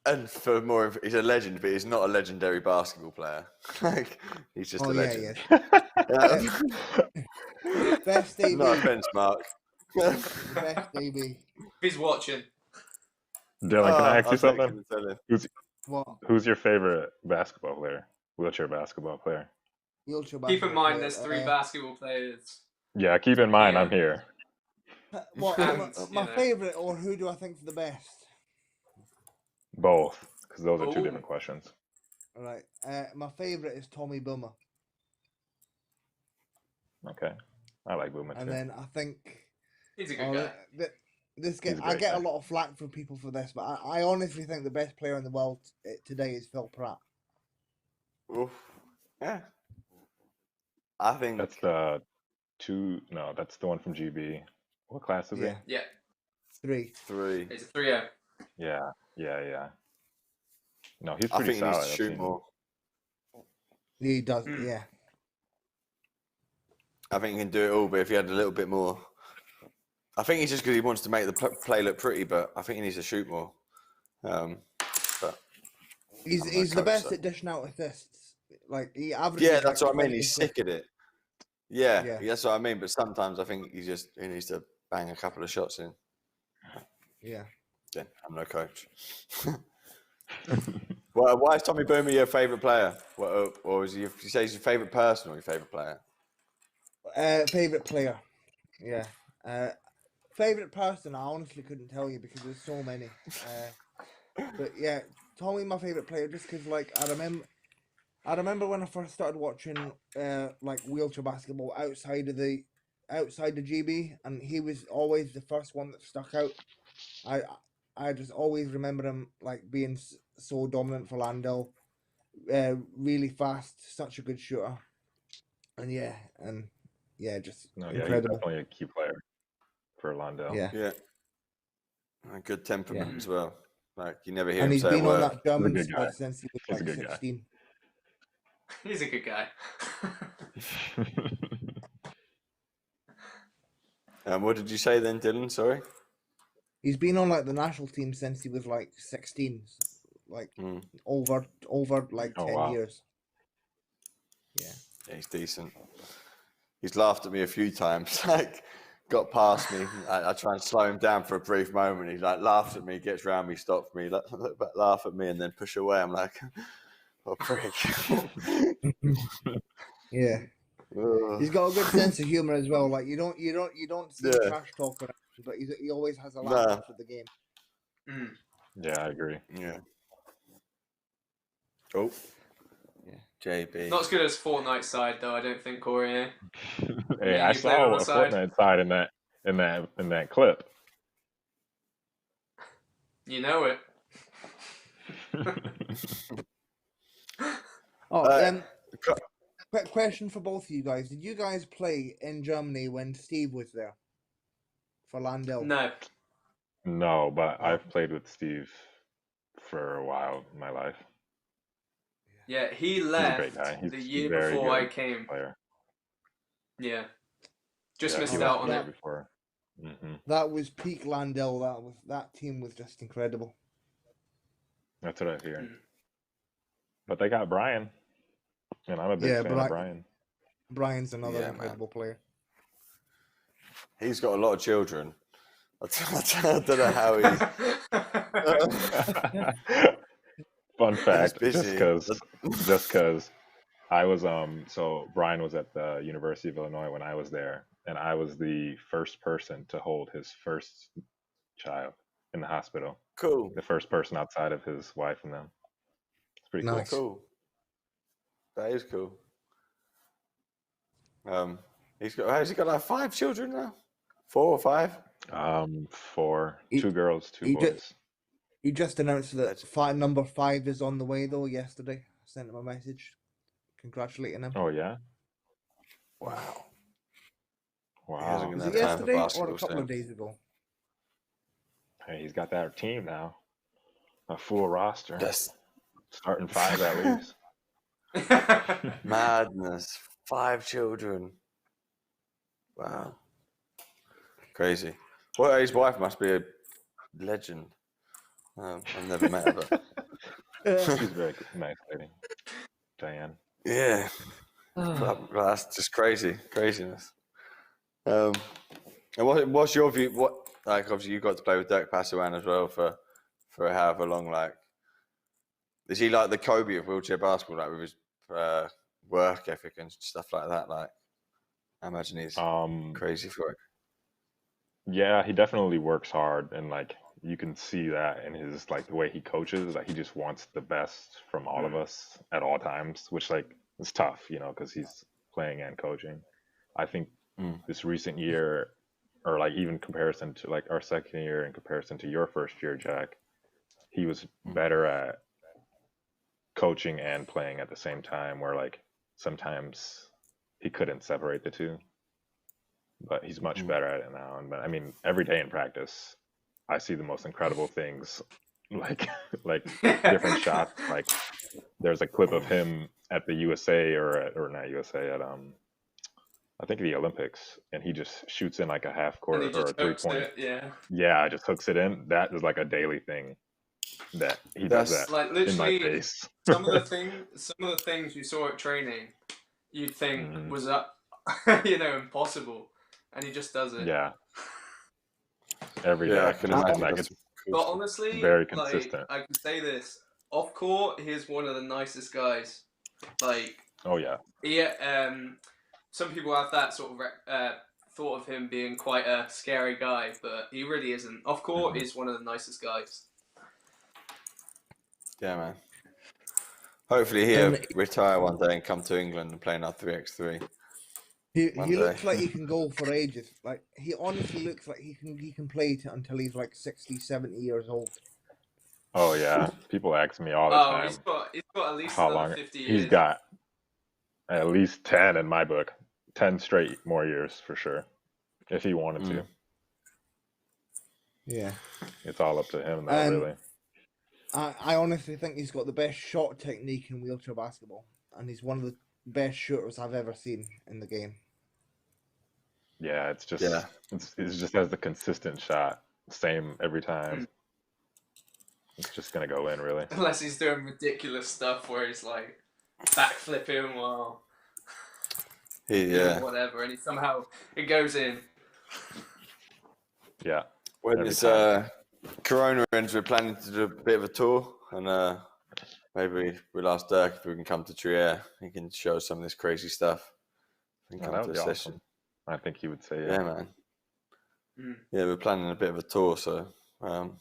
And for more, he's a legend, but he's not a legendary basketball player. He's just a legend. Best DB. No offense, Mark. Best DB. He's watching. Dylan, can I ask you something? What? Who's your favorite basketball player? Wheelchair basketball player? Wheelchair Keep in basketball mind, player. there's 3 basketball players. Yeah, keep in mind Yeah. I'm here. What, And, my favourite, or who do I think's the best? Both, because those are two Oh. different questions. Right. My favourite is Tommy Boomer. Okay, I like Boomer And too. then I think He's a good guy. this He's game, a I great get guy. a lot of flack from people for this, but I honestly think the best player in the world today is Phil Pratt. Oof. Yeah. I think That's the that's the one from GB. What class is Yeah. Yeah, 3. 3. he's a 3-0. he? Yeah. No, he's I pretty think he solid. needs to I've shoot seen him. more. He does, Mm. yeah. I think he can do it all, but if he had a little bit more. I think it's just because he wants to make the play look pretty, but I think he needs to shoot more. But He's I'm the no coach, best so- at dishing out assists. Like he averages. Yeah, that's like what I mean. 20 He's assists. sick at it. Yeah, Yeah. that's what I mean. But sometimes I think he needs to bang a couple of shots in. Yeah. Then I'm no coach. Well, why is Tommy Boomer your favourite player? What, or is he? You say he's your favourite person or your favourite player? Favorite player. Yeah. Favorite person, I honestly couldn't tell you because there's so many. But yeah, Tommy, my favorite player, just because like I remember when I first started watching like wheelchair basketball outside of GB, and he was always the first one that stuck out. I just always remember him like being so dominant for Landell, really fast, such a good shooter, and just No, yeah, he's incredible. definitely a key player for Londell. Yeah. Yeah, a good temperament Yeah. as well. Like you never hear And him he's say a been on word. that German good guy. squad since he was He's a like good guy. 16. He's a good guy. What did you say then, Dylan? Sorry. He's been on like the national team since he was like 16, like over like 10 wow. years. Yeah. Yeah, he's decent. He's laughed at me a few times. Like, got past me. I try and slow him down for a brief moment. He like laughs at me, gets round me, stops me, look back, laugh at me, and then push away. I'm like, oh prick. Yeah. He's got a good sense of humor as well. Like you don't see him trash talk, but he always has a laugh after the game. Yeah, I agree. Yeah. Oh. Yeah. JB. Not as good as Fortnite side though, I don't think, Corey. Eh? Hey, Yeah, I you play on saw the a side. Fortnite side in that clip. You know it. Quick question for both of you guys: did you guys play in Germany when Steve was there for Landell? No. No, but I've played with Steve for a while in my life. Yeah, he He's a left great guy. He's the a year very before I good came. player. Yeah. Just Yeah, missed he out left on the it. year before. Mm-hmm. That was peak Landell. That team was just incredible. That's what I hear. But they got Brian, and I'm a big fan of Brian. Brian's another incredible player. He's got a lot of children. I don't know how he's. Fun fact, busy. just because I was so Brian was at the University of Illinois when I was there, and I was the first person to hold his first child in the hospital. Cool. The first person outside of his wife and them. It's pretty nice. Cool. That is cool. Has he got like 5 children now? 4 or 5? 4. 2 girls, 2 boys. He just announced that number 5 is on the way though yesterday. I sent him a message congratulating him. Oh yeah? Wow. Was it yesterday or a couple of days ago? Hey, he's got that team now. A full roster. Yes. Starting 5 at least. Madness. 5 children. Wow. Crazy. Well, his wife must be a legend. I've never met her. But... She's a very nice lady. Diane. Yeah. That's just craziness. And what's your view? What, like, obviously you got to play with Dirk Passawan as well for however long. Like, is he like the Kobe of wheelchair basketball, like with his work ethic and stuff like that? Like, I imagine he's crazy for it. Yeah, he definitely works hard, and like you can see that in his like the way he coaches. Like he just wants the best from all of us at all times, which like is tough, you know, because he's playing and coaching. I think this recent year, or like even comparison to like our second year in comparison to your first year, Jack, he was better at coaching and playing at the same time, where like sometimes he couldn't separate the two, but he's much better at it now. And I mean, every day in practice, I see the most incredible things, like different shots. Like there's a clip of him at the USA or not USA at I think the Olympics, and he just shoots in like a half court or a 3-point. Yeah, just hooks it in. That is like a daily thing that he does That's that Like in my literally, face. some of the things you saw at training, you'd think Mhm. was impossible, and he just does it. Yeah, every yeah, day. I can Just imagine. like That's it's But cool. honestly, very like consistent. I can say this off court, he's one of the nicest guys. Like Oh yeah, he, some people have that sort of thought of him being quite a scary guy, but he really isn't. Off court, Mhm. he's one of the nicest guys. Yeah, man. Hopefully he'll And retire one day and come to England and play in our 3x3. he One he day. looks like he can go for ages. Like he honestly looks like he can play until he's like 60, 70 years old. oh yeah. People ask me all the Oh, time he's got at least how another long 50 he's years. got. At least 10 in my book. 10 straight more years for sure. If he wanted to. Yeah. It's all up to him though, really. I honestly think he's got the best shot technique in wheelchair basketball, and he's one of the best shooters I've ever seen in the game. Yeah, it's just Yeah. it's just has the consistent shot. Same every time. It's just gonna go in really. Unless he's doing ridiculous stuff where he's like backflipping while doing whatever, and it goes in. Yeah. When every this time. Corona ends, we're planning to do a bit of a tour, and maybe we'll ask Dirk if we can come to Trier. He can show us some of this crazy stuff. We can Oh, come that to would the be session. awesome. I think he would say Yeah, yeah. man. Mm. Yeah, we're planning a bit of a tour, so we want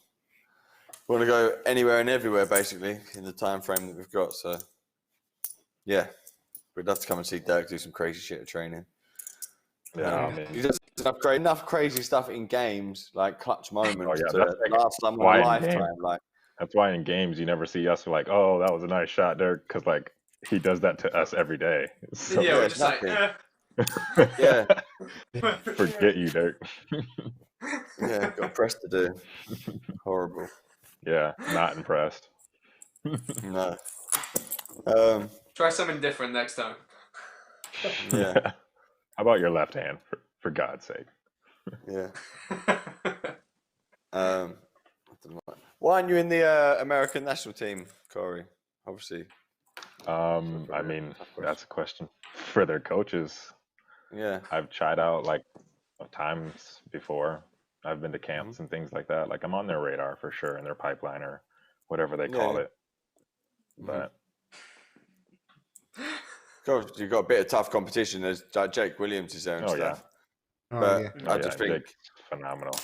to go anywhere and everywhere, basically, in the time frame that we've got. So, yeah, we'd love to come and see Dirk do some crazy shit at training. Yeah, I mean, He does enough crazy stuff in games, like clutch moments, yeah, to that's like last someone why a in lifetime. Like, that's why in games you never see us like, oh, that was a nice shot, Dirk, because like he does that to us every day. So Yeah, yeah, we're it's just like, nothing. Yeah, forget you, Dirk. yeah, got press to do. Horrible. Yeah, not impressed. No. Try something different next time. Yeah. How about your left hand, for God's sake? Yeah. Why aren't you in the American national team, Corey? Obviously. I mean, that's a question for their coaches. Yeah. I've tried out like times before. I've been to camps and things like that. Like I'm on their radar for sure, in their pipeline or whatever they call it. But Coach, you've got a bit of tough competition. There's Jake Williams is there and stuff. But I just think Jake's phenomenal.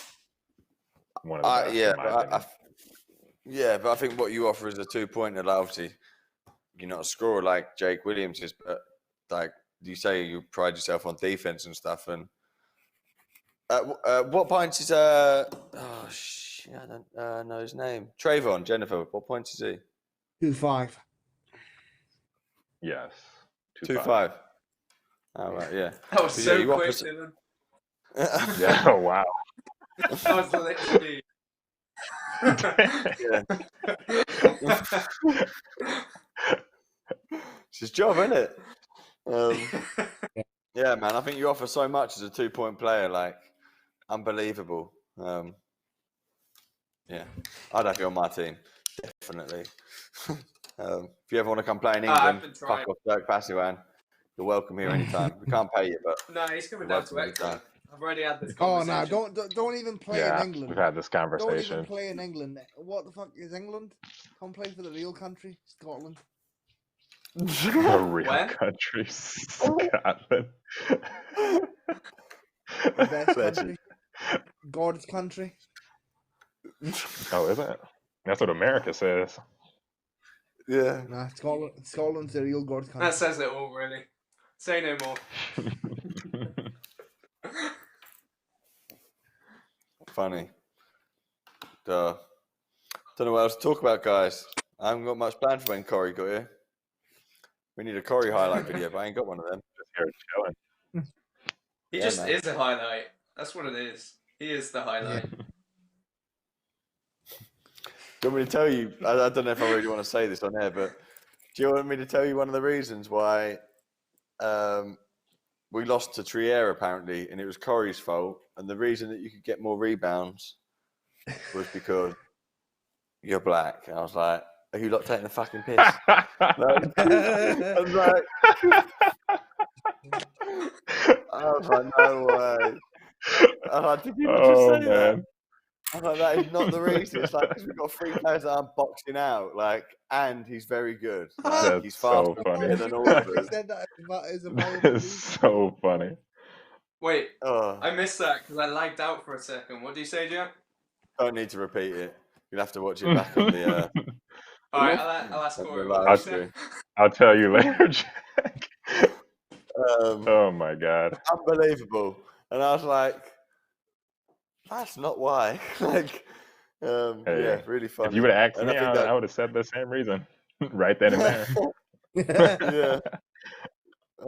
One of the best, in my opinion. But I think what you offer is a 2-pointer. Like, obviously, you're not a scorer like Jake Williams is, but like you say, you pride yourself on defense and stuff. And what points is I don't know his name. Trayvon Jennifer. What points is he? 2-5. Yes. 2-5. Oh right, yeah. That was so you quick, offer... Dylan. Yeah. Oh wow. That was literally. It's his job, isn't it? Yeah, man. I think you offer so much as a 2-point player, like unbelievable. Yeah, I'd have you on my team, definitely. If you ever want to come play in England, fuck off Dirk Pasiwan. You're welcome here anytime. We can't pay you, but no, he's coming down to Exeter. I've already had this Oh conversation. no! Don't even play in England. We've had this conversation. Don't even play in England. What the fuck is England? Come play for the real country, Scotland. The real country, Scotland. The best country. God's country. Oh, is it? That's what America says. Yeah. Nah, Scotland's the real God's country. That says it all, really. Say no more. Funny. Don't know what else to talk about, guys. I haven't got much planned for when Corey got here. We need a Corey highlight video, but I ain't got one of them. Just here chilling. He just is a highlight. That's what it is. He is the highlight. Yeah. Do you want me to tell you? I don't know if I really want to say this on air, but do you want me to tell you one of the reasons why we lost to Trier, apparently, and it was Corey's fault? And the reason that you could get more rebounds was because you're black. And I was like, are you lot taking the fucking piss? I was like, no way. I was like, did you not just say that? I was like, that is not the reason. It's like, because we've got 3 players that are boxing out, like, and he's very good. Like, That's he's so faster funny. than all of He us. said that is a viable It's reason. so funny. Wait, Oh, I missed that because I lagged out for a second. What do you say, Jack? don't need to repeat it. You'll have to watch it back on the All right, I'll ask on the Corey what live you said. stream. I'll tell you later, Jack. Um, Oh my god. unbelievable. And I was like, that's not why. Like, Hey, yeah, really funny. if you would have asked And me, I think I would have said the same reason right then and there. yeah.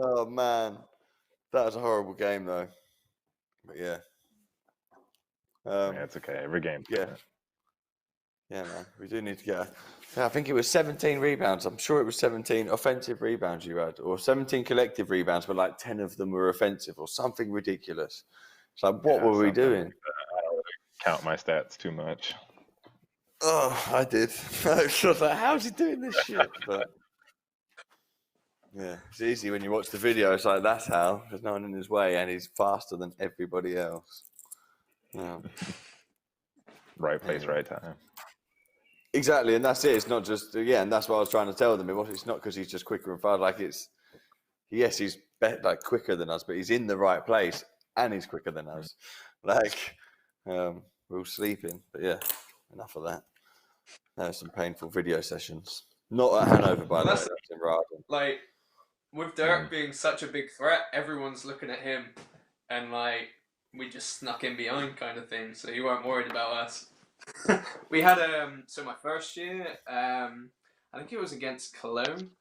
Oh man, that was a horrible game though. But yeah. Yeah, it's okay. Every game's Yeah. different. Yeah, man. We do need to get. I think it was 17 rebounds. I'm sure it was 17 offensive rebounds you had, or 17 collective rebounds, but like 10 of them were offensive, or something ridiculous. It's like, what were we something doing? like that. I don't really count my stats too much. Oh, I did. I was like, how's he doing this shit? But yeah, it's easy when you watch the video. It's like, that's how. There's no one in his way, and he's faster than everybody else. Yeah. Right place, right time. Exactly, and that's it. It's not just and that's what I was trying to tell them. It's not because he's just quicker and faster. Like he's like quicker than us, but he's in the right place and he's quicker than us. Like we're all sleeping, but yeah, enough of that. Some painful video sessions. Not at Hanover, by the way. That's That's in Rardon. like with Dirk being such a big threat, everyone's looking at him, and like we just snuck in behind, kind of thing. So you weren't worried about us. We had so my first year, I think it was against Cologne.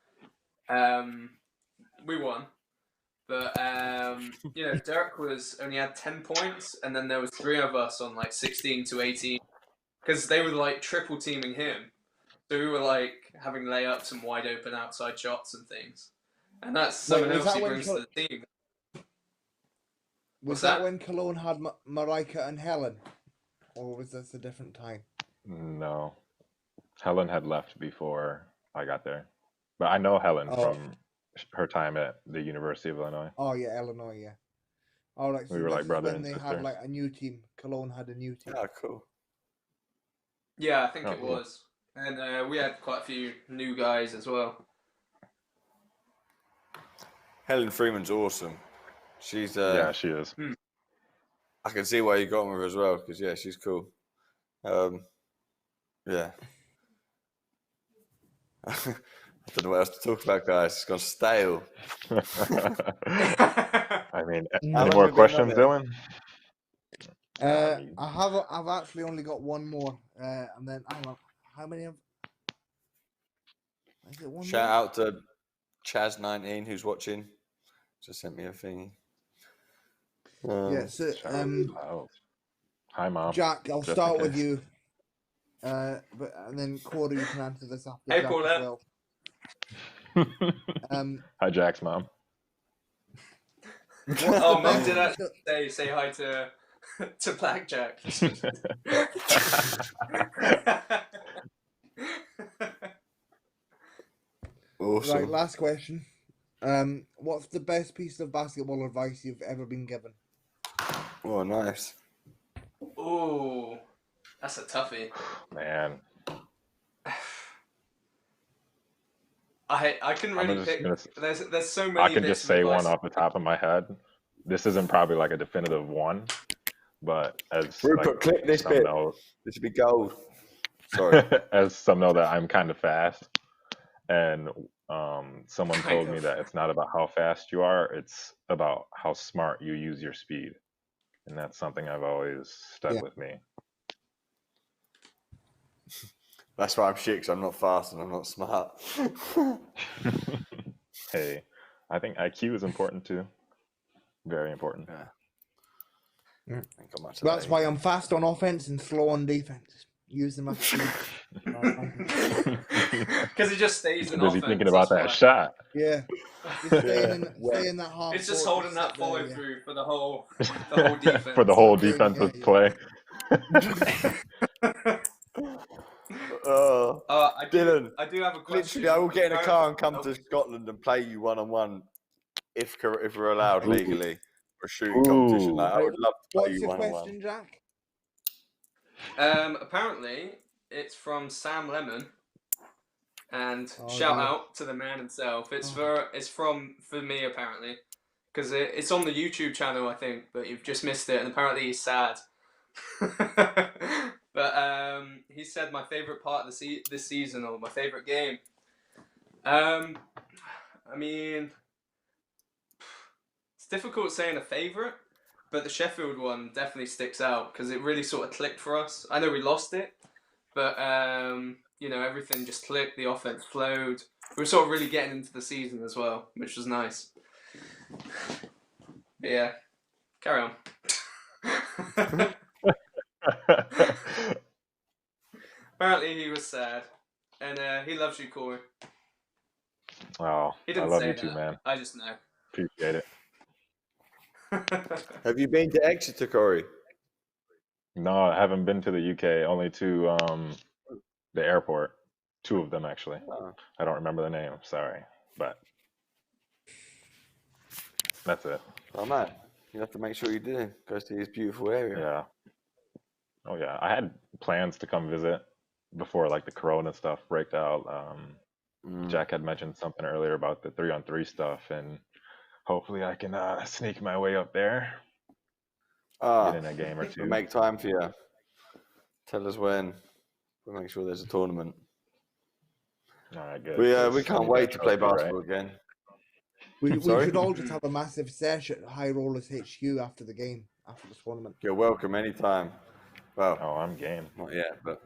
We won, but Dirk only had 10 points, and then there was 3 of us on like 16 to 18, because they were like triple teaming him. So we were like having layups and wide open outside shots and things, and that's something else he brings to the team. Was that when Cologne had Marika and Helen? Or was this a different time? No. Helen had left before I got there. But I know Helen from her time at the University of Illinois. Oh, yeah, Illinois, yeah. All right, so We were like brother when and they sister. had like a new team. Cologne had a new team. Oh, cool. Yeah, I think it cool. was. And we had quite a few new guys as well. Helen Freeman's awesome. She's Yeah, she is. I can see why you got on with her as well, because yeah, she's cool. Yeah. I don't know what else to talk about, guys. It's gone stale. I mean, How any long more have you been on questions, there? Dylan? I've actually only got one more, and then hang on, how many of? Is it one Shout more? out to Chaz19 who's watching. Just sent me a thingy. Yeah, so Hi, Mom. Jack, I'll Just start in with case. you. And then Corey, you can answer this after Hey, Jack Paulette. as well. Hi, Jack's mom. Oh, Mum did actually say hi to Blackjack. Awesome. Right, last question. What's the best piece of basketball advice you've ever been given? Oh, nice. Ooh, that's a toughie. Man. I can really pick. There's so many. I can bits just of say advice. one off the top of my head. This isn't probably like a definitive one, but as Rupert, clip this some bit. know, This would be gold. Sorry. as some know that I'm kind of fast, and someone Kind told me of. that it's not about how fast you are, it's about how smart you use your speed, and that's something I've always stuck with me. That's why I'm shit, because I'm not fast and I'm not smart. Hey, I think IQ is important too. Very important. Yeah. Ain't got much of That's that why either. I'm fast on offense and slow on defense. Using my speed. Because it just stays in Busy offense. thinking about that that's why. shot. Yeah. Just stay in that half. It's just court, holding sit that follow there, through for the whole defense. For the whole Yeah, defensive yeah. play. Dylan, I do have a question. literally, I will get in a car and come Oh, to Scotland and play you 1-on-one if we're allowed Ooh. legally for a shooting competition. Like, I would love to play What's you your 1-on-one. question, Jack? Apparently, it's from Sam Lemon, and Oh, shout dear. out to the man himself. It's Oh. from me apparently, because it's on the YouTube channel I think, but you've just missed it, and apparently he's sad. But he said my favorite part of this season, or my favorite game. I mean, it's difficult saying a favorite, but the Sheffield one definitely sticks out because it really sort of clicked for us. I know we lost it, but you know, everything just clicked. The offense flowed. We were sort of really getting into the season as well, which was nice. But yeah, carry on. Apparently he was sad, and he loves you, Corey. Oh, He I didn't love say you that. too, man. I just know. Appreciate it. Have you been to Exeter, Corey? No, I haven't been to the UK. Only to the airport. 2 of them actually. Oh. I don't remember the name. Sorry, but that's it. Oh man, you have to make sure you do. Go see this beautiful area. Yeah. Oh yeah. I had plans to come visit before like the Corona stuff breaked out. Jack had mentioned something earlier about the 3-on-3 stuff, and hopefully I can sneak my way up there, get in a game or We'll 2. make time for you. Tell us when. We'll make sure there's a tournament. All right, good. We 'cause I can't need wait that to play trophy, right? basketball again. We Sorry? should all just have a massive sesh at High Rollers HQ after the game, after the tournament. You're welcome anytime. Well, Oh, I'm game. not yet, but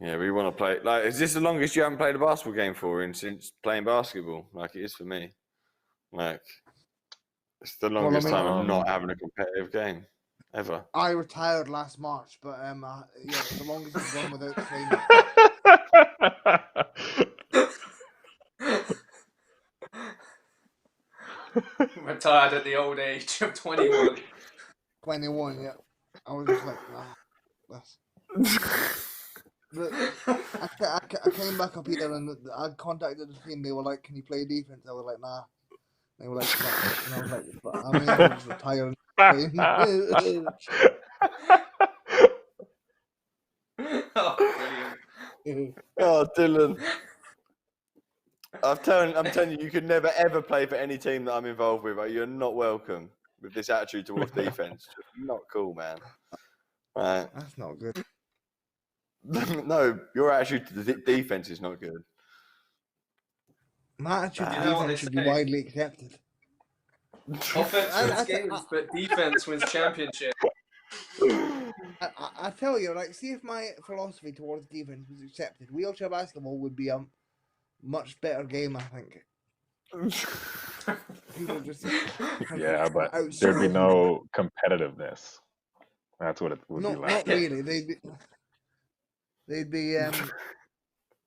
yeah, we want to play. Like, is this the longest you haven't played a basketball game for since playing basketball? Like it is for me. Like it's the longest time of not having a competitive game ever. I retired last March, but yeah, it's the longest I've gone without training. Retired at the old age of 21. 21, yeah. I was just like, nah, But I came back up here and I contacted the team. They were like, "Can you play defense?" I was like, "Nah." They were like, "Fuck." And I was like, "But I mean, I'm just retired." Oh, brilliant. Oh, Dylan. I'm telling you, you could never ever play for any team that I'm involved with. You're not welcome with this attitude towards defense. Just not cool, man. Right. That's not good. No, your attitude to the defense is not good. My attitude to You know what they defense should be say. widely accepted. Offense wins games, but defense wins championship. I tell you, like, see if my philosophy towards defense was accepted, wheelchair basketball would be a much better game, I think. People just Yeah, but outscoring there'd be you. no competitiveness. That's what it would be Not like. really. They'd be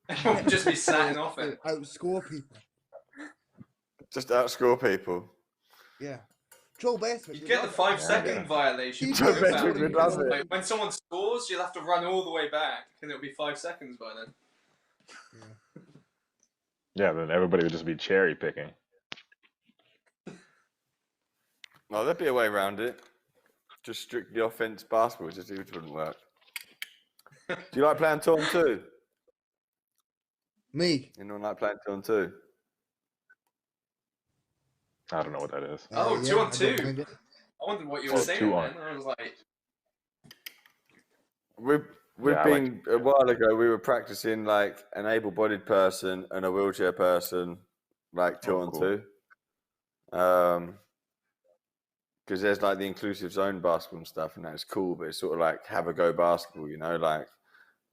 Everyone just be sat in offense. outscore people. Just outscore people. Yeah. Joel Bestwick. You get the 5-second violation. Joel Bestwick would love it. When someone scores, you'll have to run all the way back, and it'll be 5 seconds by then. Yeah, then everybody would just be cherry picking. No, there'd be a way around it. Just strictly offense basketball, just it wouldn't work. Do you like playing 2-on-2? Me. Anyone like playing 2-on-2? I don't know what that is. Oh, yeah, 2-on-2. I don't mind it. I wondered what you were Oh, saying 2-on. then. I was like, We've Yeah, I been a while ago. We were practicing like an able-bodied person and a wheelchair person, like 2-on-2. Because there's like the inclusive zone basketball and stuff, and that's cool. But it's sort of like have a go basketball, you know, like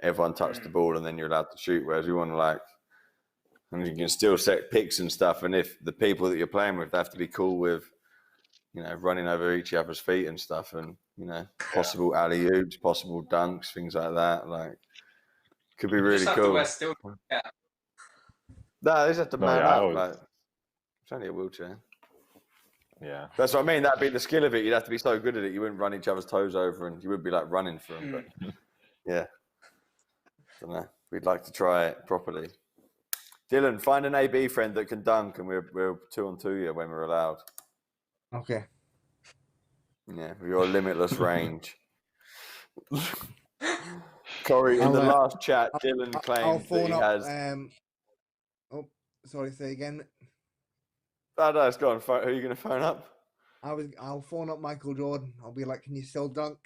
everyone touch the ball and then you're allowed to shoot. Whereas we want to like, and you can still set picks and stuff. And if the people that you're playing with, they have to be cool with, you know, running over each other's feet and stuff, and you know, possible alley oops, possible dunks, things like that. Like, could be you really just have to cool. wear steel. Yeah. No, they just have to No, man yeah, I up. always- Like, it's only a wheelchair. Yeah. That's what I mean. That'd be the skill of it. You'd have to be so good at it, you wouldn't run each other's toes over, and you would be like running for them. But yeah, Don't know. We'd like to try it properly. Dylan, find an AB friend that can dunk, and we're 2-on-2 here when we're allowed. Okay. Yeah, with your limitless range. Corey, in the last chat, Dylan I'll claimed that phone he up. has. Oh, sorry. Say again. Oh, no, it's gone. Who are you going to phone up? I'll phone up Michael Jordan. I'll be like, "Can you still dunk?"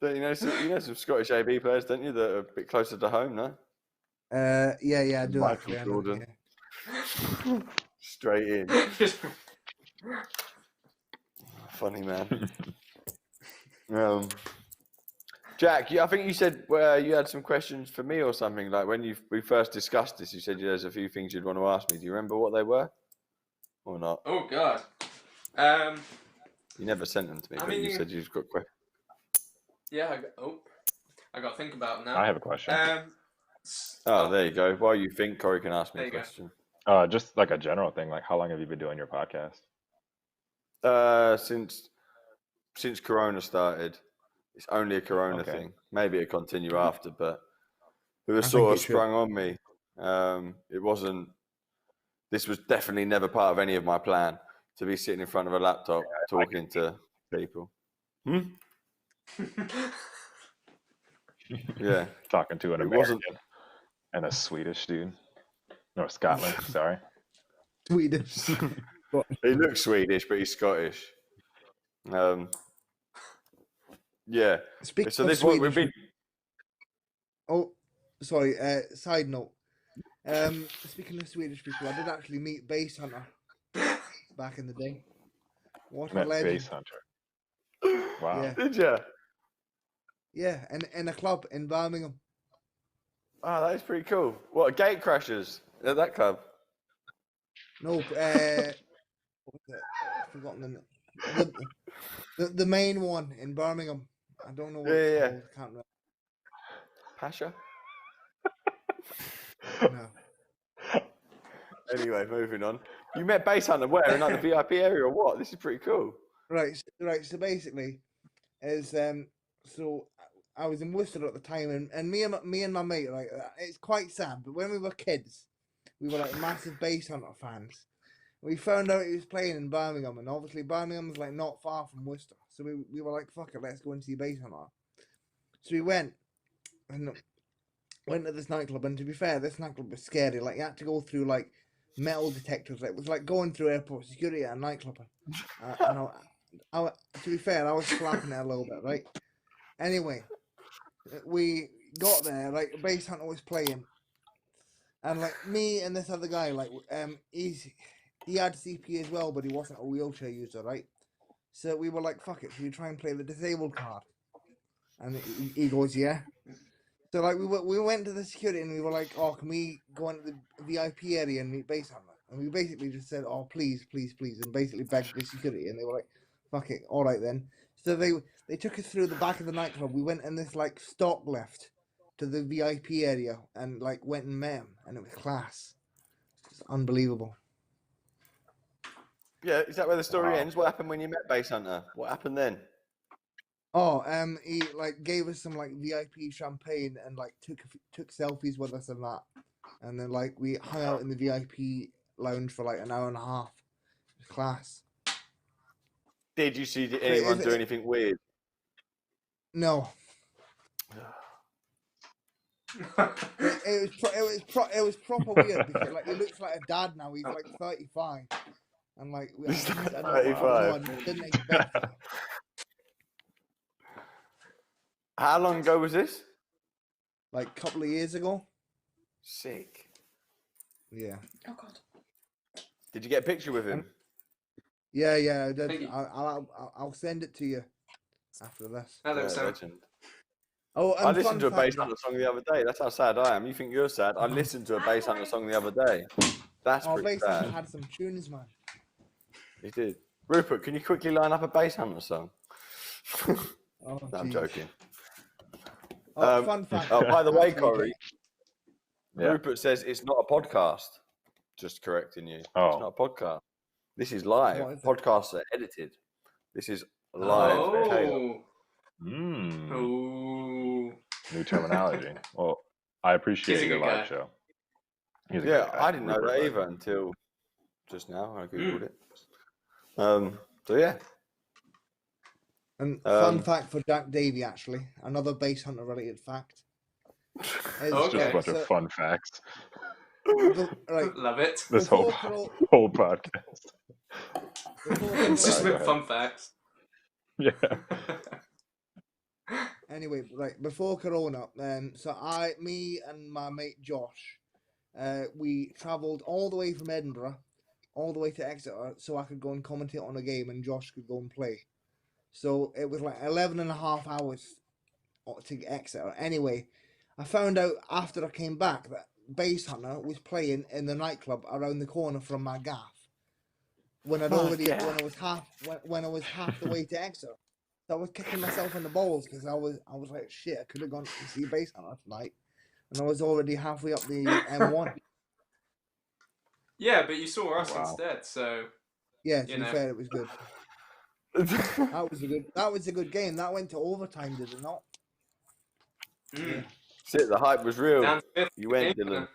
Don't you know some Scottish AB players, don't you, that are a bit closer to home, no? Yeah, I do. Michael actually, I know, Jordan. yeah. Straight in. Funny man. Jack, I think you said you had some questions for me or something. Like when we first discussed this, you said there's a few things you'd want to ask me. Do you remember what they were, or not? Oh God. You never sent them to me, but you said you've got questions. Yeah. I got to think about it now. I have a question. There you go. While you think, Corey can ask me a question. Just like a general thing. Like, how long have you been doing your podcast? Since Corona started. It's only a Corona thing. Maybe it'll continue after, but it was sort of sprung on me. It wasn't. This was definitely never part of any of my plan to be sitting in front of a laptop talking to people. Yeah, Talking to an American and a Swedish dude. No, Scotland. Sorry. Swedish. He looks Swedish, but he's Scottish. Yeah. Speaking so of this Swedish, what we've been. Oh, sorry. Side note. Speaking of Swedish people, I did actually meet Bass Hunter back in the day. What a legend! Bass Hunter. Wow. Yeah. Did you? Yeah, in a club in Birmingham. Oh, that is pretty cool. What, Gate Crashers at that club? No, what was it? I've forgotten the main one in Birmingham. I don't know what it's called. I can't remember. Pasha? No. Anyway, moving on. You met Bass Hunter where? In like the VIP area or what? This is pretty cool. Right. So basically, so I was in Worcester at the time, and me and my mate, like, it's quite sad, but when we were kids, we were like massive Bass Hunter fans. We found out he was playing in Birmingham, and obviously Birmingham's like not far from Worcester, so we were like, fuck it, let's go and see Bass Hunter. So we went to this nightclub, and to be fair, this nightclub was scary. Like, you had to go through like metal detectors. Like, it was like going through airport security at a nightclub. And to be fair, I was flapping it a little bit, right? Anyway, we got there, like, Bass Hunter was playing, and like me and this other guy, like, he had CP as well, but he wasn't a wheelchair user, right? So we were like, fuck it, should we try and play the disabled card? And he goes, yeah. So like we went to the security and we were like, oh, can we go into the VIP area and meet Bass Hunter? And we basically just said, oh, please, and basically begged the security, and they were like, fuck it, all right then. So they took us through the back of the nightclub. We went in this like stock lift to the VIP area and like went and met him, and it was class. It's unbelievable. Yeah, is that where the story ends? What happened when you met Bass Hunter? What happened then? Oh, he like gave us some like VIP champagne and like took selfies with us and that, and then like we hung out in the VIP lounge for like an hour and a half. It was class. Did you see anyone do anything weird? No. It was proper weird because like he looks like a dad now. He's like 35, and like He's 35. Didn't expect it. How long ago was this? Like a couple of years ago. Sick. Yeah. Oh God. Did you get a picture with him? Yeah, I did. I'll send it to you after this. Legend. Oh, I listened to a Bass Hunter song the other day. That's how sad I am. You think you're sad? I listened to a Bass Hunter song the other day. That's pretty Bass sad. Hunter had some tunes, man. He did. Rupert, can you quickly line up a Bass Hunter song? Oh, no, I'm joking. Fun fact. Oh, by the way, Corey, Rupert says it's not a podcast. Just correcting you. It's not a podcast. This is live. What is it? Podcasts are edited. This is live. Oh. Mm, Oh. new terminology. Well, I He's appreciate a your good live guy. show. He's a Yeah, great guy. I didn't know Rupert that Murdoch. either until just now. I googled Mm. it. So yeah. And fun fact for Jack Davey, actually, another base hunter related fact. Is, It's just a Okay. bunch of fun facts. Right, Love it. This whole before podcast. It's just Sorry, go with ahead. fun facts. Yeah. Anyway, right before Corona, so me and my mate Josh, we travelled all the way from Edinburgh, all the way to Exeter, so I could go and commentate on a game, and Josh could go and play. So it was like 11 and a half hours to Exeter. Anyway, I found out after I came back that Base Hunter was playing in the nightclub around the corner from my gaff. When I was half the way to Exeter. So I was kicking myself in the balls because I was like, shit, I could have gone to see Base Hunter tonight, and I was already halfway up the M1. Yeah, but you saw us Wow. instead, so Yeah, to you be know. fair, it was good. That was a good game. That went to overtime, did it not? Mm. Shit, the hype was real. Dan Smith, You went, game Dylan. winner.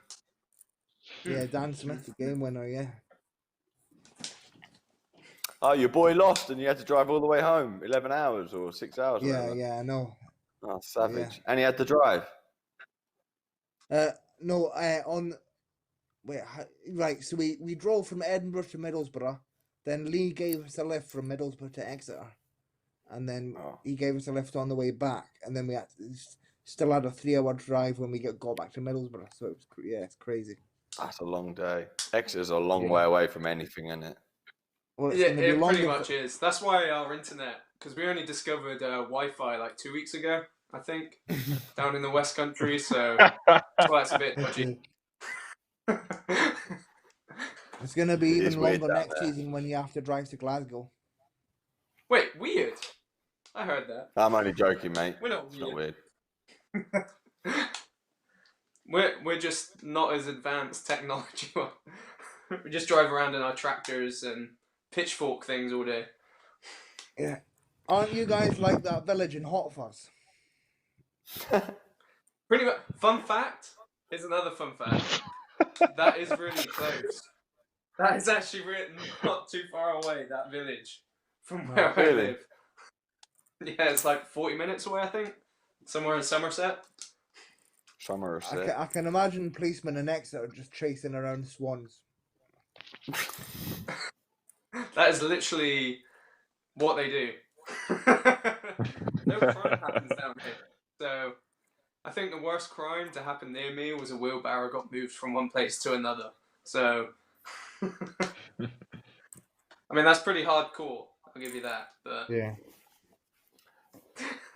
Yeah, Dan Smith, the game winner. Yeah. Oh, your boy lost, and you had to drive all the way home, 11 hours or 6 hours. Yeah, I know. Oh, savage! Yeah. And he had to drive. No, right. So we drove from Edinburgh to Middlesbrough. Then Lee gave us a lift from Middlesbrough to Exeter, and then he gave us a lift on the way back. And then we still had a 3-hour drive when we got back to Middlesbrough. So it was, it's crazy. That's a long day. Exeter's a long way away from anything, isn't it? Well, it's Yeah, gonna be it pretty longer much is. That's why our internet, because we only discovered Wi-Fi like 2 weeks ago, I think, down in the West Country. So that's why it's a bit dodgy. It's gonna be It is even weird longer down next there. season when you have to drive to Glasgow. Wait, weird? I heard that. I'm only joking, mate. We're not It's not weird. weird. We're just not as advanced technology. We just drive around in our tractors and pitchfork things all day. Yeah. Aren't you guys like that village in Hot Fuzz? Pretty much. Fun fact is another fun fact. That is really close. That is actually not too far away, that village, from where I really? live. Yeah, it's like 40 minutes away, I think. Somewhere in Somerset. Somerset. I can imagine policemen in Exeter just chasing around swans. That is literally what they do. No crime happens down here. So I think the worst crime to happen near me was a wheelbarrow got moved from one place to another. So I mean, that's pretty hardcore. I'll give you that. But Yeah.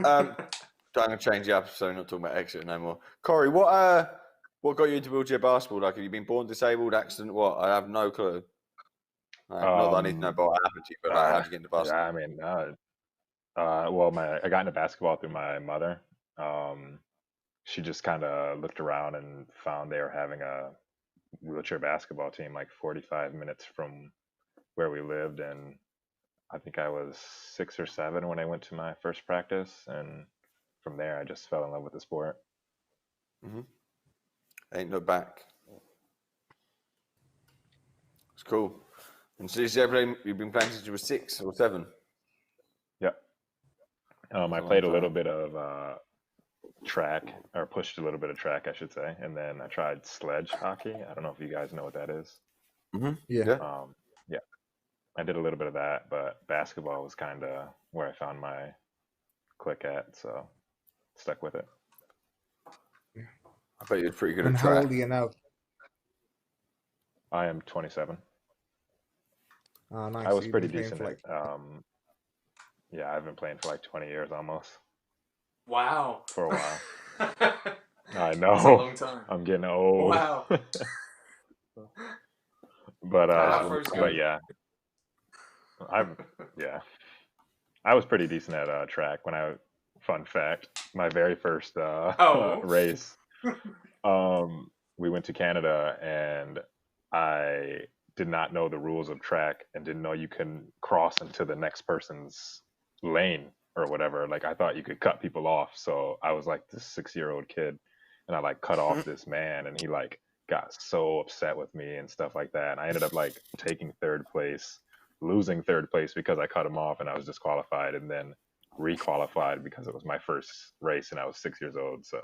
I'm gonna change the episode, not talking about Exeter no more. Correy, what got you into wheelchair basketball? Like, have you been born disabled, accident? What? I have no clue. Not that I need to know about what happened to you, but like, how did you get into basketball? Yeah, I mean, well, I got into basketball through my mother. She just kind of looked around and found they were having a wheelchair basketball team like 45 minutes from where we lived, and I think I was 6 or 7 when I went to my first practice, and from there I just fell in love with the sport. Ain't no back. It's cool. And so you've been playing since you were 6 or 7? Yep. I played a little bit of track, or pushed a little bit of track, I should say, and then I tried sledge hockey. I don't know if you guys know what that is. Yeah. Yeah. I did a little bit of that, but basketball was kind of where I found my click at, so stuck with it. I bet you're pretty good And at how track. old are you now? I am 27. Oh, nice. I was You've pretty been playing decent for at, yeah, I've been playing for like 20 years almost. wow. For a while. I That's a know. long time. I'm getting old. Wow. But Afro's but good. yeah. I was pretty decent at track fun fact, my very first race. We went to Canada and I did not know the rules of track and didn't know you can cross into the next person's lane or whatever. Like I thought you could cut people off. So I was like this 6-year-old kid and I like cut off this man and he like got so upset with me and stuff like that. And I ended up like taking third place, losing third place because I cut him off and I was disqualified and then requalified because it was my first race and I was 6 years old. So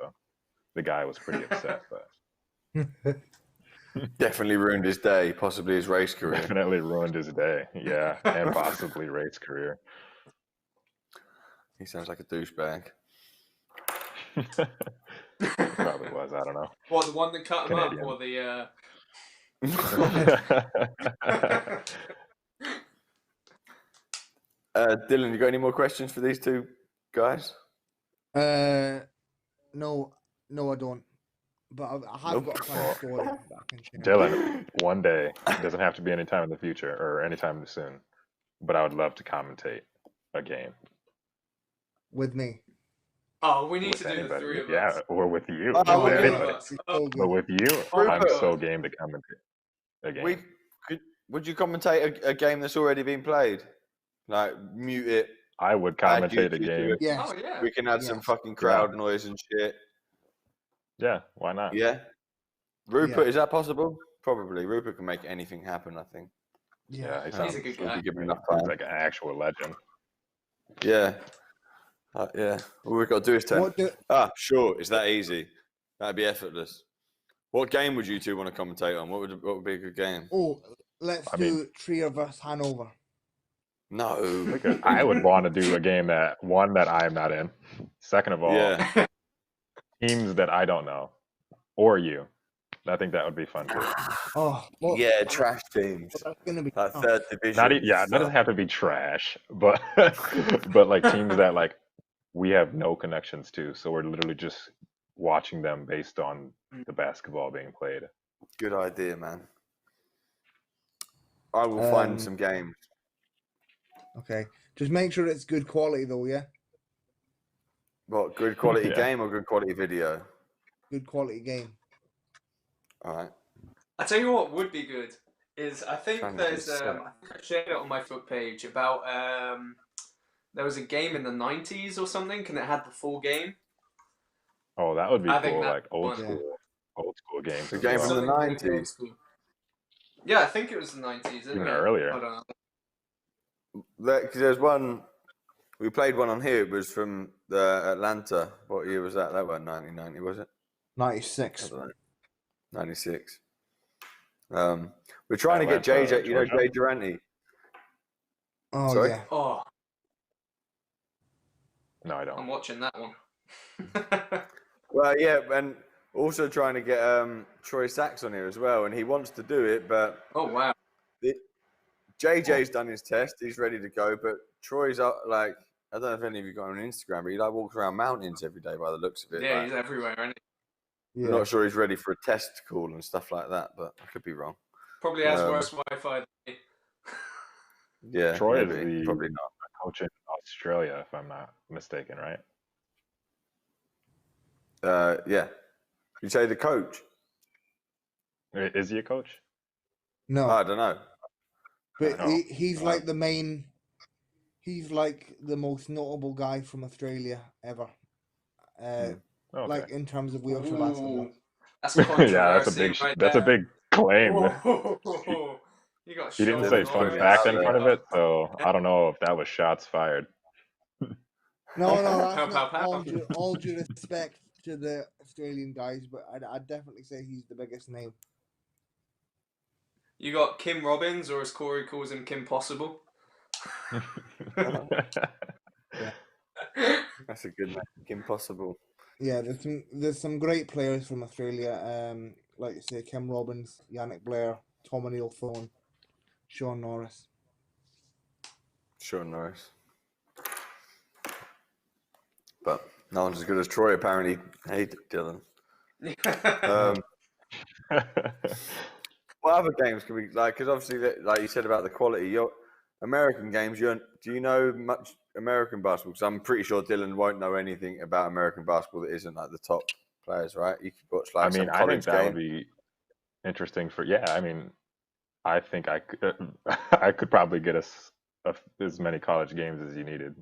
the guy was pretty upset, but Definitely ruined his day, possibly his race career. definitely ruined his day. Yeah, and possibly race career. He sounds like a douchebag. Probably was. I don't know. What, the one that cut him Canadian. up, or the? Dylan, you got any more questions for these two guys? No, I don't. But I have got a funny story that I can share. Dylan, one day, it doesn't have to be anytime in the future or anytime soon, but I would love to commentate a game. With me. Oh, we need With to do the anybody. three of Yeah, us. or with you. Oh, with with anybody. us. It's Oh, so But good. with you, Oh my I'm God. so game to commentate a game. Would you commentate a game that's already been played? Like mute it. I would add commentate a YouTube to game. it. Yes. Oh yeah. We can add some fucking crowd noise and shit. Yeah, why not? Yeah. Rupert, Yeah. is that possible? Probably. Rupert can make anything happen, I think. Yeah, he He's sounds a good If guy. you give him enough he's time. like an actual legend. Yeah. Yeah. All we've got to do is turn. What do, Sure. It's that easy. That'd be effortless. What game would you two want to commentate on? What would be a good game? let's I do mean- Trier versus Hanover. No. Because I would want to do a game that I am not in. Second of all, Yeah. teams that I don't know, or you. I think that would be fun too. Oh, well, Yeah, trash teams. that's gonna be Like tough. third division. That doesn't have to be trash, but but like teams that like we have no connections to, so we're literally just watching them based on the basketball being played. Good idea, man. I will find some games. Okay, just make sure it's good quality though. Yeah, What, good quality Yeah. game or good quality video? good quality game. All right. I tell you what would be good is I think Trying to there's do so. I think I shared it on my foot page about there was a game in the 90s or something and it had the full game. Oh, that would be I think cool, that's like old fun. school games. The as game well. from the Something really 90s. old school. Yeah, I think it was the 90s. Even earlier. Hold on. There's one. We played one on here. It was from the Atlanta. What year was that? That was 1990, was it? 96. I don't know. 96. We're trying to get Atlanta, JJ. You know Georgia. Jay Durante. Oh Sorry? yeah. Oh, No, I I'm don't. watching that one. Well, yeah, and also trying to get Troy Sachs on here as well, and he wants to do it, but Oh wow. JJ's done his test. He's ready to go, but Troy's up, like, I don't know if any of you got him on Instagram, but he like walks around mountains every day by the looks of it. Yeah, like, he's everywhere, isn't he? I'm not sure he's ready for a test call and stuff like that, but I could be wrong. Probably has Um, worse Wi-Fi than me. Yeah, Troy maybe, is probably not. coach in Australia, if I'm not mistaken, right? Yeah. You say the coach? Is he a coach? No, I don't know. but no. he's like the main. He's like the most notable guy from Australia ever. Okay. Like in terms of wheelchair basketball. Ooh, that's controversy. Yeah, that's a big right that's a there. big claim. Whoa. You got He didn't shot say all fun over fact the in out front of place. it, so I don't know if that was shots fired. No, Pow, that's pow, not pow. all due respect to the Australian guys, but I'd definitely say he's the biggest name. You got Kim Robbins, or as Corey calls him, Kim Possible. That's a good name. Impossible. Yeah, there's some great players from Australia. Like you say, Kim Robbins, Yannick Blair, Tom O'Neill Thorne, Sean Norris. Sure, Norris. But no one's as good as Troy, apparently. Hey, Dylan. What other games can we like? Because obviously, like you said about the quality, your American games. Do you know much American basketball? Because I'm pretty sure Dylan won't know anything about American basketball that isn't like the top players, right? You could watch like I mean, some I think college that game. would be interesting for. Yeah, I mean, I think I could I could probably get us as many college games as you needed.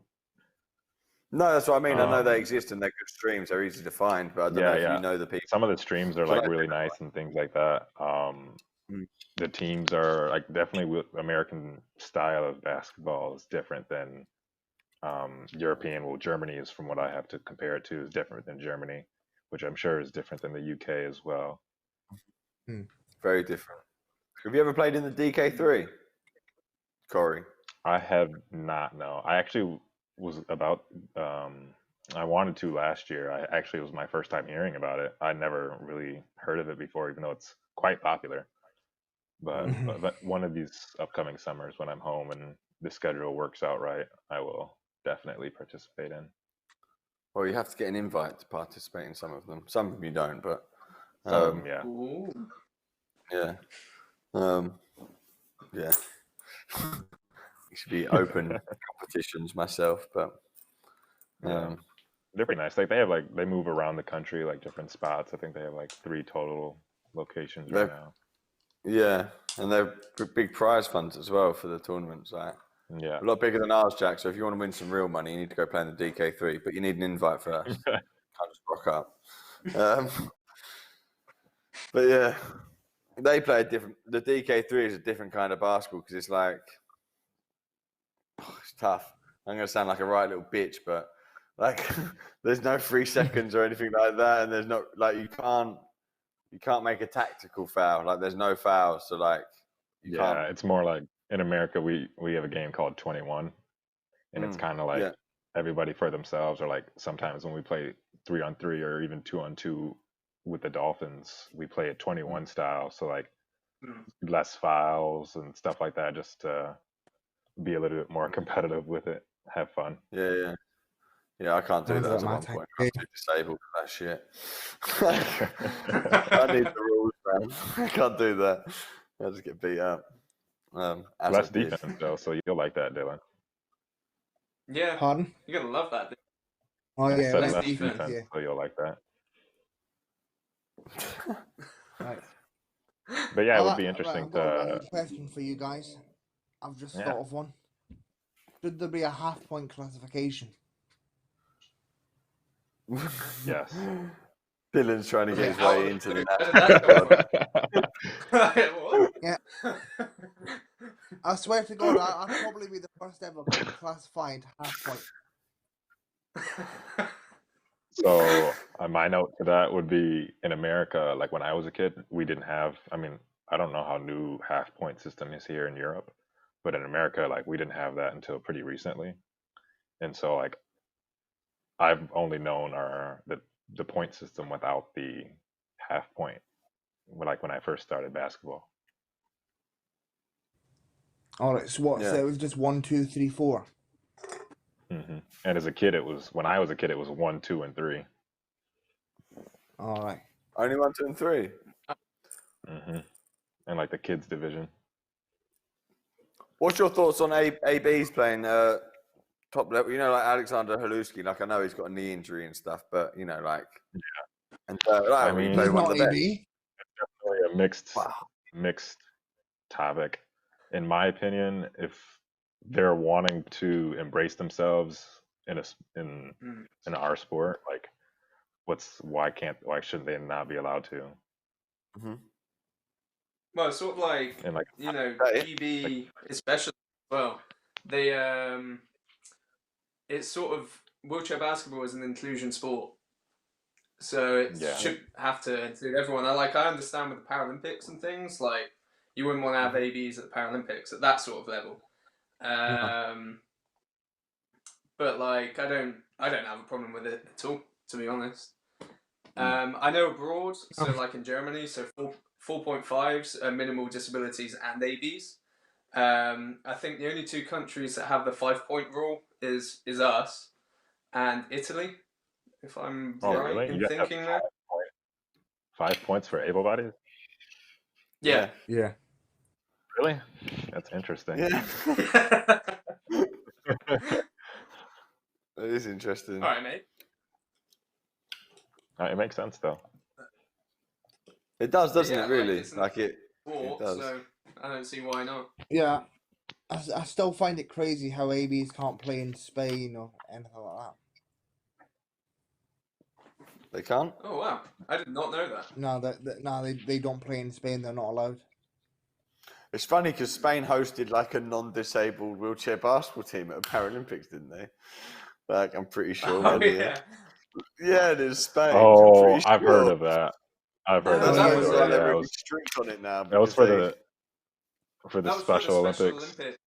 No, that's what I mean. I know they Um, exist and they're good streams. They're easy to find, but I don't know yeah, if you yeah. know the people. Some of the streams are But like I, really nice and things like that. Mm. The teams are like definitely American style of basketball is different than European. Well, Germany is, from what I have to compare it to, is different than Germany, which I'm sure is different than the UK as well. very different. Have you ever played in the DK3, Corey? I have not. No, I actually was about. I wanted to last year. I actually, it was my first time hearing about it. I never really heard of it before, even though it's quite popular. But, Mm. but one of these upcoming summers, when I'm home and the schedule works out right, I will definitely participate in. Well, you have to get an invite to participate in some of them. Some of them you don't, but Some of them, yeah. Ooh. yeah, yeah. It should be open competitions myself, but Yeah. They're pretty nice. Like they move around the country, like different spots. I think they have like 3 total locations right now. yeah, and they're big prize funds as well for the tournaments. Like Yeah. a lot bigger than ours, Jack. So if you want to win some real money, you need to go play in the DK3, but you need an invite first. Can't just rock up. But yeah, they play a different. The DK3 is a different kind of basketball because it's like it's tough. I'm gonna sound like a right little bitch, but like there's no 3 seconds or anything like that, and there's not like you can't make a tactical foul. Like there's no fouls, so like you can't. It's more like in America we have a game called 21, and it's kind of like everybody for themselves, or like sometimes when we play 3-on-3 or even 2-on-2 with the Dolphins, we play it 21 style, so like less fouls and stuff like that, just to be a little bit more competitive with it, have fun. Yeah. I can't do Sounds that like at my one type point. of I'm game. too disabled for that shit. I need the rules, man. I can't do that. I just get beat up. As Less I did. defense though, so you'll like that, Dylan. Yeah, Pardon? you're gonna love that. Oh I yeah, said less less defense, defense, yeah. so you'll like that. Right. But yeah, it would be Right, interesting I've got a to. random question for you guys. I've just Yeah. thought of one. Should there be a half-point classification? Yes. Dylan's trying to get his way into the What? Yeah. I swear to God, I'd probably be the first ever classified half-point. So my note to that would be, in America, like when I was a kid, we didn't have. I mean, I don't know how new half point system is here in Europe, but in America, like we didn't have that until pretty recently, and so like I've only known the point system without the half point, like when I first started basketball. All right, so what? Yeah. So it was just 1, 2, 3, 4. And as a kid, when I was a kid, it was 1, 2, and 3. All right. Only 1, 2, and 3. And like the kids division. What's your thoughts on AB's playing top level? You know, like Alexander Haluski. Like I know he's got a knee injury and stuff, but you know, like and I mean, he played He's one of not the best. AB. Definitely a mixed topic. In my opinion, if they're wanting to embrace themselves in our sport, like why shouldn't they not be allowed to? Well, it's sort of like, And like, you know, GB especially. Well, they it's sort of wheelchair basketball is an inclusion sport, so it should have to include everyone. I understand with the Paralympics and things, like you wouldn't want to have ABs at the Paralympics at that sort of level. But like I don't have a problem with it at all, to be honest. I know abroad, so like in Germany, so 4.5s are minimal disabilities and ABs. I think the only 2 countries that have the 5-point rule is us and Italy, if I'm right in thinking that. 5 points for able-bodied? Yeah. Really? That's interesting. Yeah. That is interesting. All right, mate. It makes sense though. It does, doesn't it? Really, it's like it sport, does. so I I don't see why not. Yeah, I still find it crazy how ABs can't play in Spain or anything like that. They can't. Oh wow, I did not know that. No, they don't play in Spain. They're not allowed. It's funny because Spain hosted like a non-disabled wheelchair basketball team at the Paralympics, didn't they? Like, I'm pretty sure. Oh Maybe, yeah. yeah, there's Spain. I'm Oh, pretty I've sure. heard of that. I've heard Oh, of That's that that why was they're, story. like, they're Yeah, it really was strict on it now. that was Because for the That was for the Special Special Olympics. Olympics.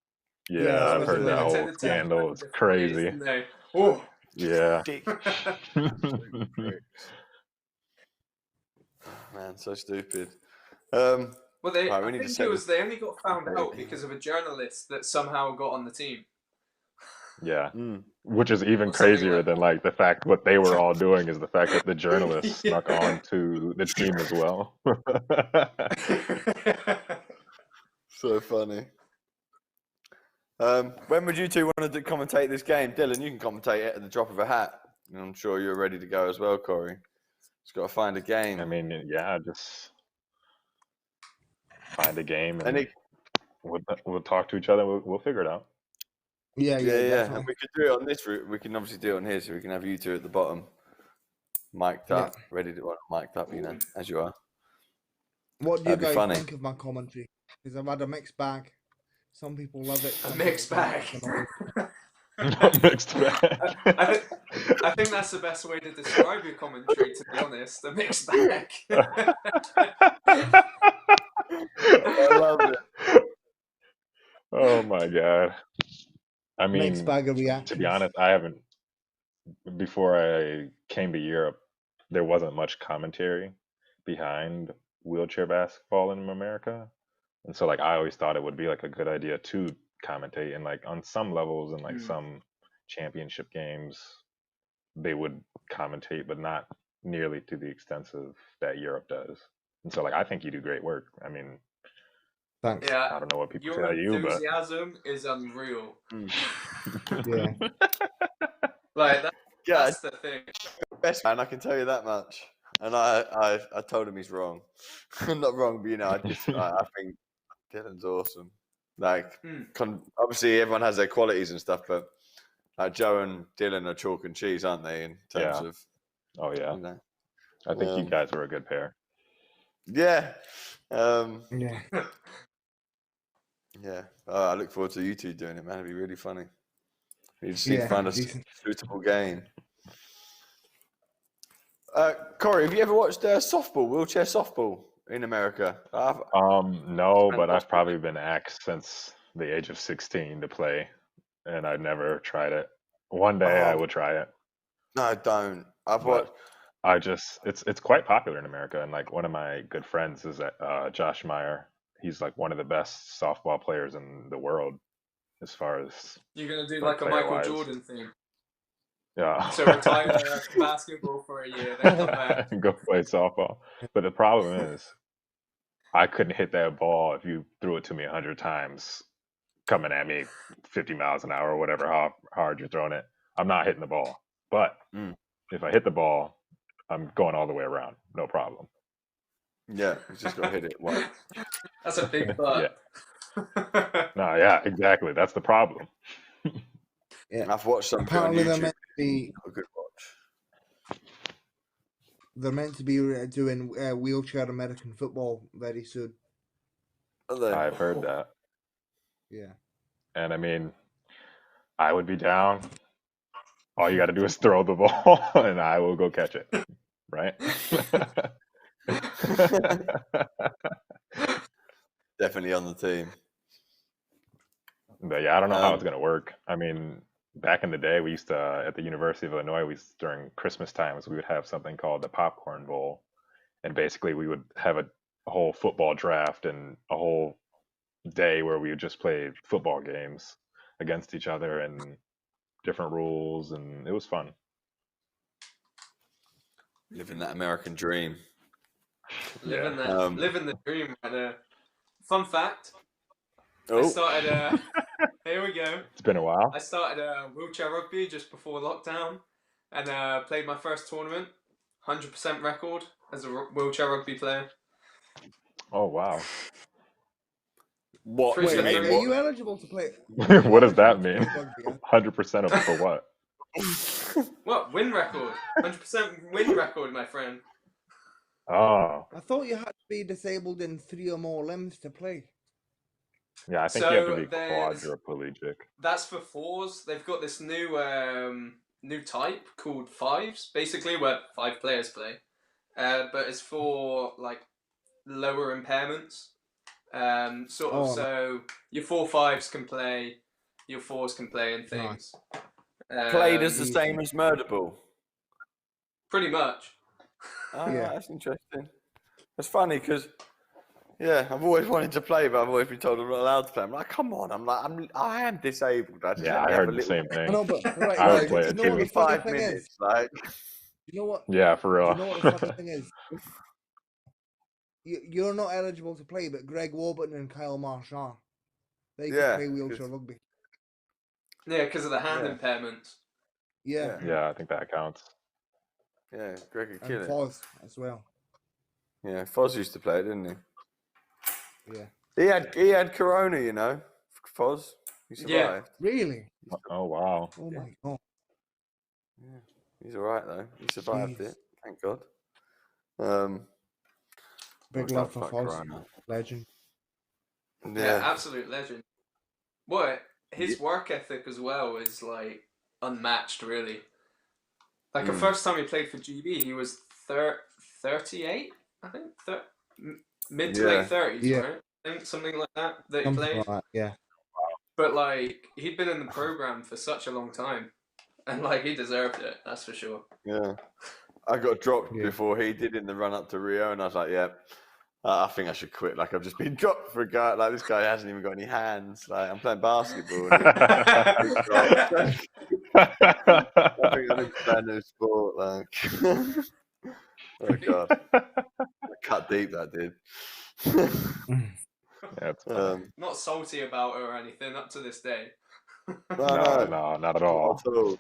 Yeah, I've Special heard that They whole intended to have it like scandal. in It's different ways, crazy. didn't they? Oh. Yeah. Man, so stupid. Well, Right, I we need to think set it this- was they only got found out because of a journalist that somehow got on the team. Yeah. Mm. Which is even Or something crazier like than like the fact what they were all doing is the fact that the journalist snuck Yeah. on to the team as well. So funny. When would you two want to commentate this game? Dylan, you can commentate it at the drop of a hat. And I'm sure you're ready to go as well, Corey. Just got to find a game. I mean, yeah, just find a game and And we'll talk to each other. We'll figure it out. Yeah, yeah. And definitely. we could do it on this route. We can obviously do it on here, so we can have you two at the bottom, mic'd up, ready to mic'd up, you know, as you are. What do you That'd be guys funny. think of my commentary? Because I've had a mixed bag. Some people love it. A some mixed people bag. don't. Mixed bag. I think that's the best way to describe your commentary, to be honest. A mixed bag. I love it. Oh my god. I Mixed mean, bag of to reactions. be honest, I haven't. Before I came to Europe, there wasn't much commentary behind wheelchair basketball in America, and so like I always thought it would be like a good idea to commentate, and like on some levels and like some championship games, they would commentate, but not nearly to the extensive that Europe does. And so like I think you do great work. I mean, Thanks. Yeah, I don't know what people your tell you, but enthusiasm is unreal. Yeah. Like Yeah, that's the thing. best man, I can tell you that much. And I told him he's wrong. Not wrong, but you know, I think Dylan's awesome. Like, obviously everyone has their qualities and stuff, but like Joe and Dylan are chalk and cheese, aren't they? In terms of, oh yeah, you know, I think you guys were a good pair. yeah, Yeah. yeah. I look forward to you two doing it, man. It'd be really funny. You just need to find a decent. suitable game. Corey, have you ever watched softball, wheelchair softball in America? No, but I've probably been asked since the age of 16 to play, and I've never tried it. One day I will try it. No, don't. I've But watched. I just it's quite popular in America, and like one of my good friends is Josh Meyer. He's like one of the best softball players in the world, as far as You're gonna do like like a Michael player-wise. Jordan thing. Yeah. So retire basketball for a year, then come back. Go play softball. But the problem is, I couldn't hit that ball if you threw it to me 100 times, coming at me 50 miles an hour or whatever, how hard you're throwing it. I'm not hitting the ball. But if I hit the ball, I'm going all the way around. No problem. Yeah, you just got to hit it once. That's a big butt. No, yeah, exactly. That's the problem. Yeah. I've watched some Apparently on they're YouTube. meant to be. A good watch. They're meant to be doing wheelchair American football very soon. Are they? I've heard that. Yeah. And I mean, I would be down. All you got to do is throw the ball, and I will go catch it. Right? Definitely on the team. But yeah, I don't know how it's going to work. I mean, back in the day, we used to, at the University of Illinois, during Christmas times, we would have something called the Popcorn Bowl. And basically, we would have a whole football draft and a whole day where we would just play football games against each other and different rules. And it was fun. Living that American dream. Living the dream right there. Fun fact. I Oh, started here we go. It's been a while. I started wheelchair rugby just before lockdown and played my first tournament. 100% record as a wheelchair rugby player. Oh, wow. What? Wait, Wait, so are three- you eligible to play? What does that mean? Rugby, yeah? 100% of for what? What? Win record. 100% win record, my friend. Oh, I thought you had to be disabled in 3 or more limbs to play. yeah. I think you have to So be there's- quadriplegic. That's for 4s. They've got this new new type called 5s, basically where 5 players play. But it's for like lower impairments. Sort of, Oh, so your 4-5s can play, your 4s can play and things. Played as the easy. same as Murderball. Pretty much. Oh, Yeah. that's interesting. It's funny because, yeah, I've always wanted to play, but I've always been told I'm not allowed to play. I'm like, come on, I am disabled. I just Yeah, let me I have heard a the little same I thing. know, but right, I would right, play do you it know what too. the funny 5 thing minutes, is? like. You know what? Yeah, for Do real. you know what the funny thing is? You're not eligible to play, but Greg Warburton and Kyle Marsh are. They can Yeah, play wheelchair 'cause- rugby. Yeah, because of the hand Yeah. impairments. Yeah, Yeah, I think that counts. Yeah, Greg could kill and it. Foz as well. Yeah, Foz used to play, didn't he? Yeah. He had corona, you know. Foz, he Yeah. survived. Really? Oh wow. Oh my god. Yeah, he's all right though. He survived Jeez. it, thank God. Big oh, love God, for fuck Foz. corona. Legend. Yeah, absolute legend. What? His work ethic as well is like unmatched, really. Like the first time he played for GB, he was 38, I think, mid to late 30s, Yeah. right? I think something like that he Something played. like that, yeah. But like he'd been in the program for such a long time, and like he deserved it. That's for sure. Yeah, I got dropped Yeah. before he did in the run up to Rio, and I was like, yeah. I think I should quit. Like I've just been dropped for a guy. Like this guy hasn't even got any hands. Like I'm playing basketball. And I think I need to play a new sport. Like, oh god, I cut deep. That did. Yeah, it's fine. Not salty about it or anything up to this day. No, not at all. Not at all.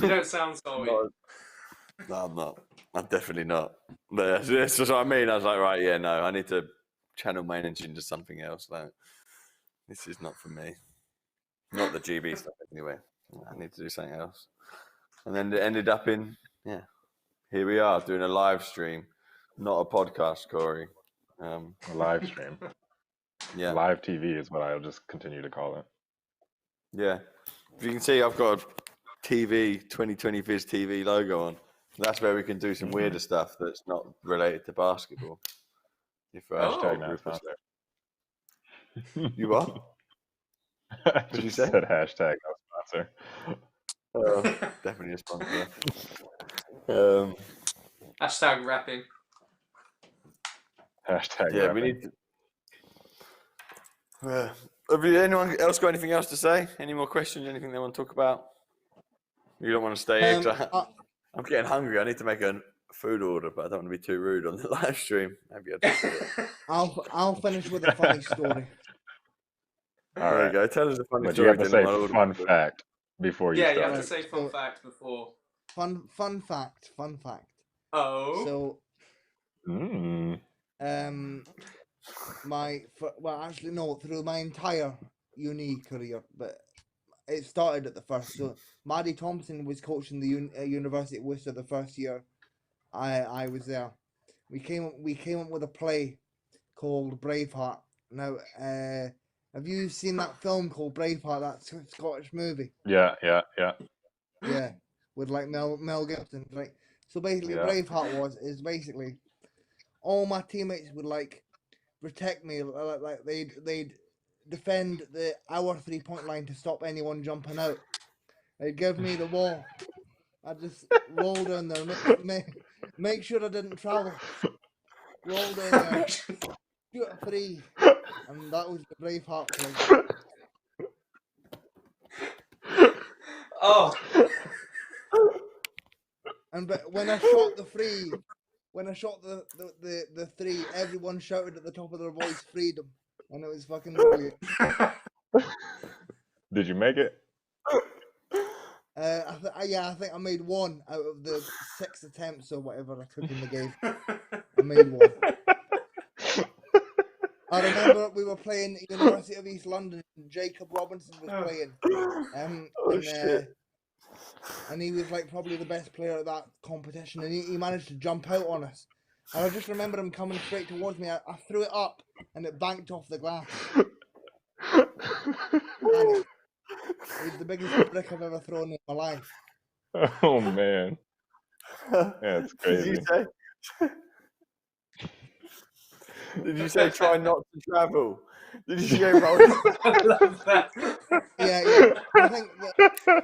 You don't sound salty. No, I'm not. I'm definitely not. But that's just what I mean. I was like, right, yeah, no, I need to channel my energy into something else. Like, this is not for me. Not the GB stuff, anyway. I need to do something else. And then it ended up in, yeah, here we are doing a live stream, not a podcast, Corey. A live stream. Yeah. Live TV is what I'll just continue to call it. Yeah. If you can see, I've got a TV, 2020 Viz TV logo on. That's where we can do some weirder stuff that's not related to basketball. If Hashtag not group is sponsor. there. You what? I What'd you just say? said hashtag no sponsor. Definitely a sponsor. Hashtag rapping. Hashtag Yeah, rapping. we need to. Have anyone else got anything else to say? Any more questions? Anything they want to talk about? You don't want to stay here? 'Cause I'm getting hungry. I need to make a food order, but I don't want to be too rude on the live stream. Maybe I'll just do it. I'll finish with a funny story. All There right. you go. Tell us a funny But story. you have to then say I'll order fun food. fact before you Yeah, you start. have to say fun So- fact before. Fun fact. Oh. So Mm. through my entire uni career, but it started at the first. So Maddie Thompson was coaching the University of Worcester the first year I was there. We came up with a play called Braveheart. Now, have you seen that film called Braveheart? That Scottish movie. Yeah. Yeah, with like Mel Gibson. Right. So basically, Yeah. Braveheart is basically all my teammates would like protect me, like they'd defend our 3-point line to stop anyone jumping out. They'd give me the ball. I just roll down there, make sure I didn't travel. Roll down there, shoot a free, and that was the Braveheart play. Oh. And but when I shot the free, the three, everyone shouted at the top of their voice, "Freedom!" And it was fucking brilliant. Did you make it? I think I made one out of the 6 attempts or whatever I took in the game. I made one. I remember we were playing at University of East London. Jacob Robinson was playing, Oh shit! and he was like probably the best player at that competition, and he managed to jump out on us. And I just remember him coming straight towards me. I threw it up, and it banked off the glass. And it was the biggest brick I've ever thrown in my life. Oh man, that's Did you crazy. say? Did you say try not to travel? Did you say roll? I love that. Yeah. I think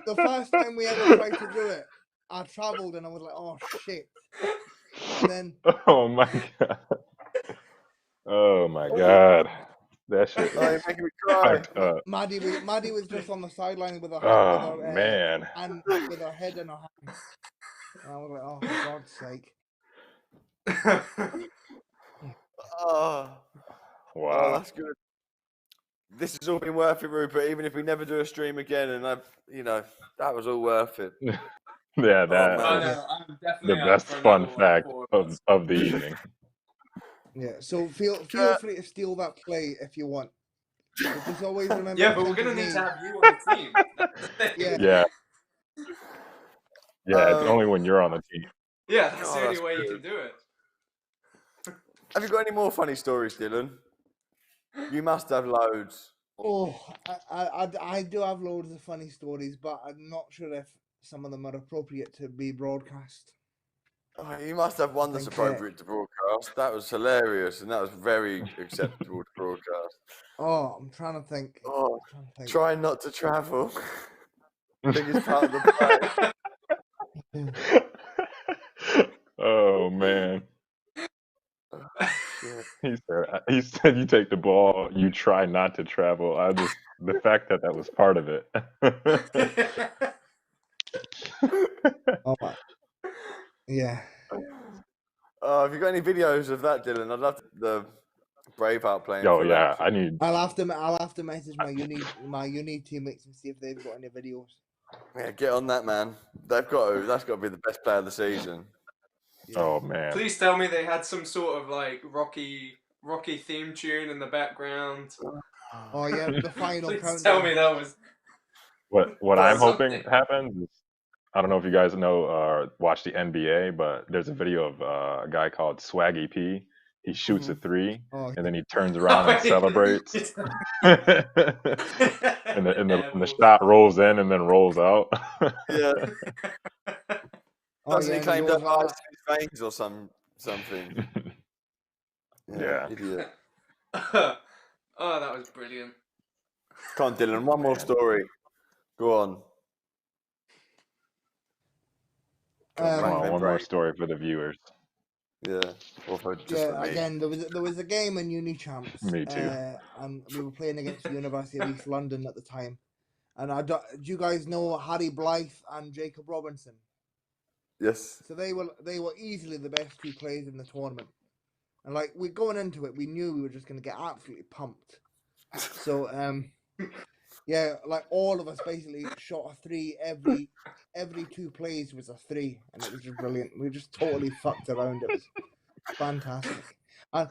the first time we ever tried to do it, I travelled and I was like, oh shit. And then Oh my god. Oh my god. That shit Oh, was you're making me cry. fucked up. Maddie was just on the sideline with her Oh man. and with her head in her hands. And I was like, oh, for God's sake. Oh, Wow. that's good. This has all been worth it, Rupert. Even if we never do a stream again, and that was all worth it. Yeah, Oh, that man. was I'm the definitely up best for fun another one fact for of the evening. Yeah, so feel free to steal that play if you want. But just always remember. Yeah, but we're gonna need to have you on the team. That's the thing. Yeah. Yeah, it's only when you're on the team. Yeah, that's Oh, the only that's way you good. can do it. Have you got any more funny stories, Dylan? You must have loads. Oh, I do have loads of funny stories, but I'm not sure if some of them are appropriate to be broadcast. Oh, you must have one that's appropriate to broadcast. That was hilarious, and that was very acceptable to broadcast. Oh, I'm trying to think. Oh, try not to travel. Biggest part of the play. Oh man. Yeah. He said you take the ball, you try not to travel. The fact that was part of it. Oh my. Yeah. Have you got any videos of that, Dylan? I'd love the Braveheart playing. Oh for yeah, that. I need. I'll have to message my uni teammates and see if they've got any videos. Yeah, get on that, man. That's got to be the best player of the season. Oh man. Please tell me they had some sort of like Rocky theme tune in the background. Oh yeah, the final Please countdown. tell me that was. What I'm something. hoping happens is, I don't know if you guys know or watch the NBA, but there's a video of a guy called Swaggy P. He shoots a three, and then he turns around and celebrates. and the shot rolls in and then rolls out. Yeah. Oh, Doesn't yeah, he claim he to goes have like ice in his veins or something? Yeah. Idiot. Oh, that was brilliant. Come on, Dylan. One more story. Go on. Come on, one more story for the viewers. Yeah. Or for just for me. Again, there was a game in Uni Champs. Me too. And we were playing against the University of East London at the time. And do you guys know Harry Blythe and Jacob Robinson? Yes. So they were easily the best two players in the tournament. And like we going into it, we knew we were just going to get absolutely pumped. So yeah, like all of us basically shot a three every 2 plays was a three, and it was just brilliant. We just totally fucked around. It was fantastic. And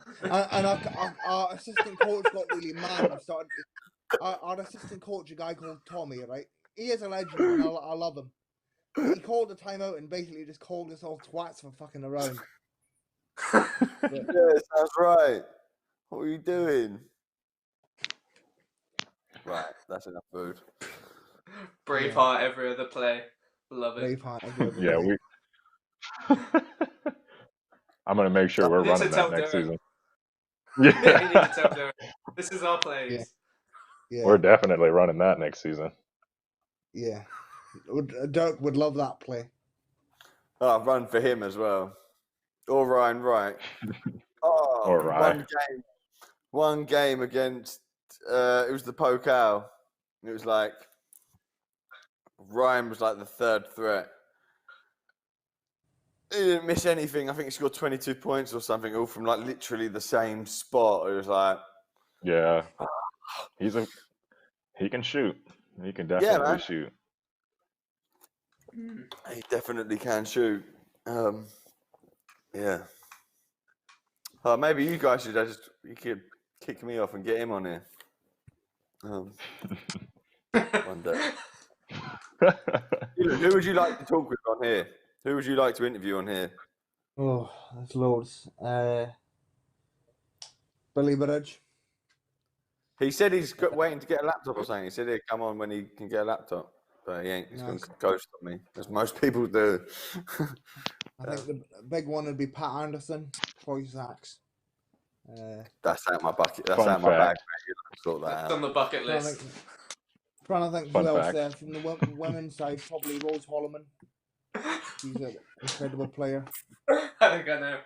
our assistant coach got really mad and started. Our assistant coach, a guy called Tommy, right? He is a legend, and I love him. But he called the timeout and basically just called us all twats for fucking around. Yes, that's right. What are you doing? Right, that's enough food. Braveheart every other play. Love it. Braveheart every other Yeah, play. I'm gonna make sure we're running that next season. Yeah, you need to tell Derek. This is our plays. Yeah. We're definitely running that next season. Yeah. Dirk would love that play. Oh, I've run for him as well. Or Ryan Wright. Oh, Or Ryan. One game against, it was the Pokal. It was like, Ryan was like the third threat. He didn't miss anything. I think he scored 22 points or something, all from like literally the same spot. It was like, yeah, he can shoot. He can definitely shoot. He definitely can shoot. Yeah. Maybe you guys should you could kick me off and get him on here. One day. Who would you like to talk with on here? Who would you like to interview on here? Oh, there's loads. Billy Bridge. He said he's waiting to get a laptop or something. He said he'd come on when he can get a laptop, but he ain't. He's going to ghost on me, as most people do. I think the big one would be Pat Anderson, Troy Sachs. That's out my bucket. That's Fun out my bag. fact. Mate. You don't sort that That's out. on the bucket list. Trying to think Fun who else fact. there from the women's side. Probably Rose Holloman. She's an incredible player. I think I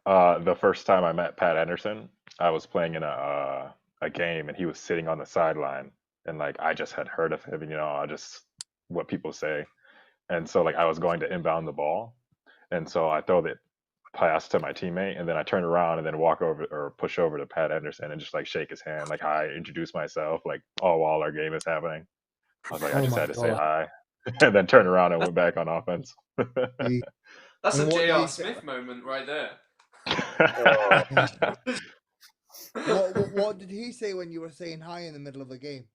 know. The first time I met Pat Anderson, I was playing in a game and he was sitting on the sideline, and like I just had heard of him, just what people say, and so like I was going to inbound the ball, and so I throw the pass to my teammate, and then I turn around and then walk over or push over to Pat Anderson and just like shake his hand, like hi, introduce myself, like all while our game is happening. I was like, I just had to say hi, and then turn around and went back on offense. That's a J.R. Smith moment right there. What did he say when you were saying hi in the middle of the game?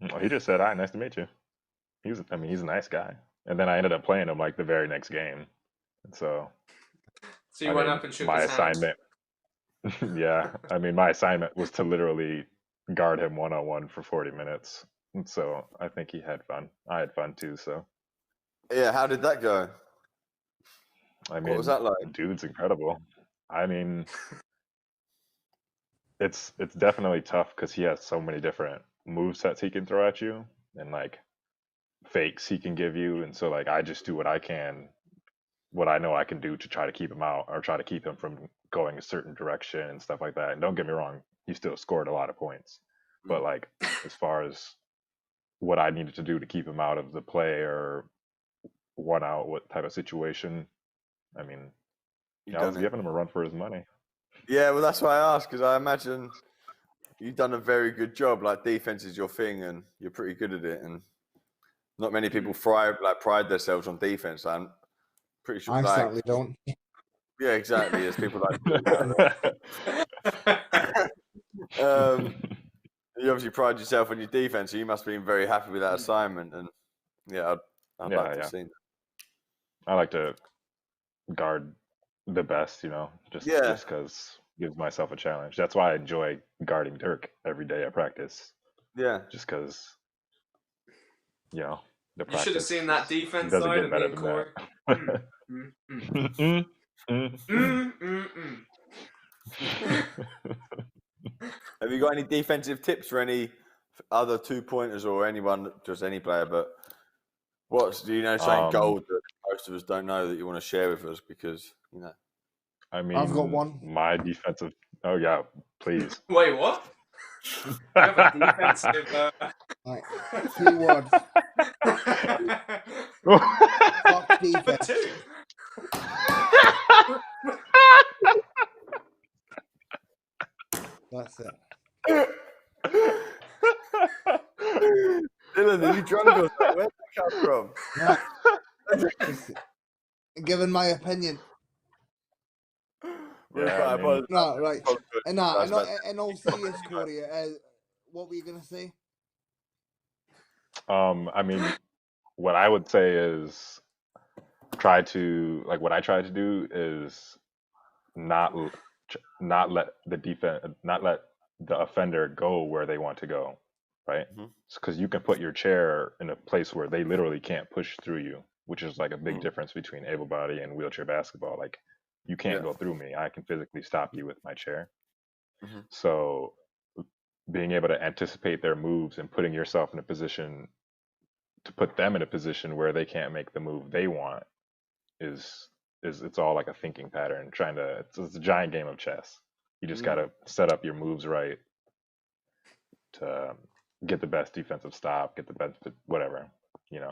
Well, he just said, "Hi, nice to meet you." He's a nice guy. And then I ended up playing him like the very next game. And so you went up and shook my his hand. assignment. Yeah, I mean, my assignment was to literally guard him 1-on-1 for 40 minutes. And so I think he had fun. I had fun too. So Yeah, how did that go? I mean, What was that like? Dude's incredible. I mean, it's definitely tough because he has so many different move sets he can throw at you, and like fakes he can give you, and so like I just do what I know I can do to try to keep him out or try to keep him from going a certain direction and stuff like that. And don't get me wrong, he still scored a lot of points, but like as far as what I needed to do to keep him out of the play or one out what type of situation, I mean, I was giving him a run for his money. Yeah, well, that's why I asked, because I imagine you've done a very good job. Like, defense is your thing, and you're pretty good at it. And not many people pride themselves on defense. I'm pretty sure. I certainly don't. Yeah, exactly. There's people like you obviously pride yourself on your defense, so you must have been very happy with that assignment. And yeah, I'd like to see that. I like to guard the best, just because gives myself a challenge. That's why I enjoy guarding Dirk every day at practice. Yeah, just because the you practice should have seen that defense doesn't side get of better me and Correy. Have you got any defensive tips for any other 2-pointers or anyone, just any player? But something gold that most of us don't know that you want to share with us? Because I mean, I've got one. My defensive. Oh yeah, please. Wait, what? You have a defensive. Right. 3 words. Fuck defense. Two. That's it. Dylan, are you drunk or something? Where'd that come from? Given my opinion. Yeah, No, right. And in all serious, Corey, what were you gonna say? I mean, what I would say is what I try to do is not let the offender go where they want to go, right? Because you can put your chair in a place where they literally can't push through you, which is like a big difference between able body and wheelchair basketball. Like, you can't go through me. I can physically stop you with my chair. So being able to anticipate their moves and putting yourself in a position to put them in a position where they can't make the move they want is it's all like a thinking pattern. It's a giant game of chess. You just got to set up your moves right to get the best defensive stop, get the best whatever, Going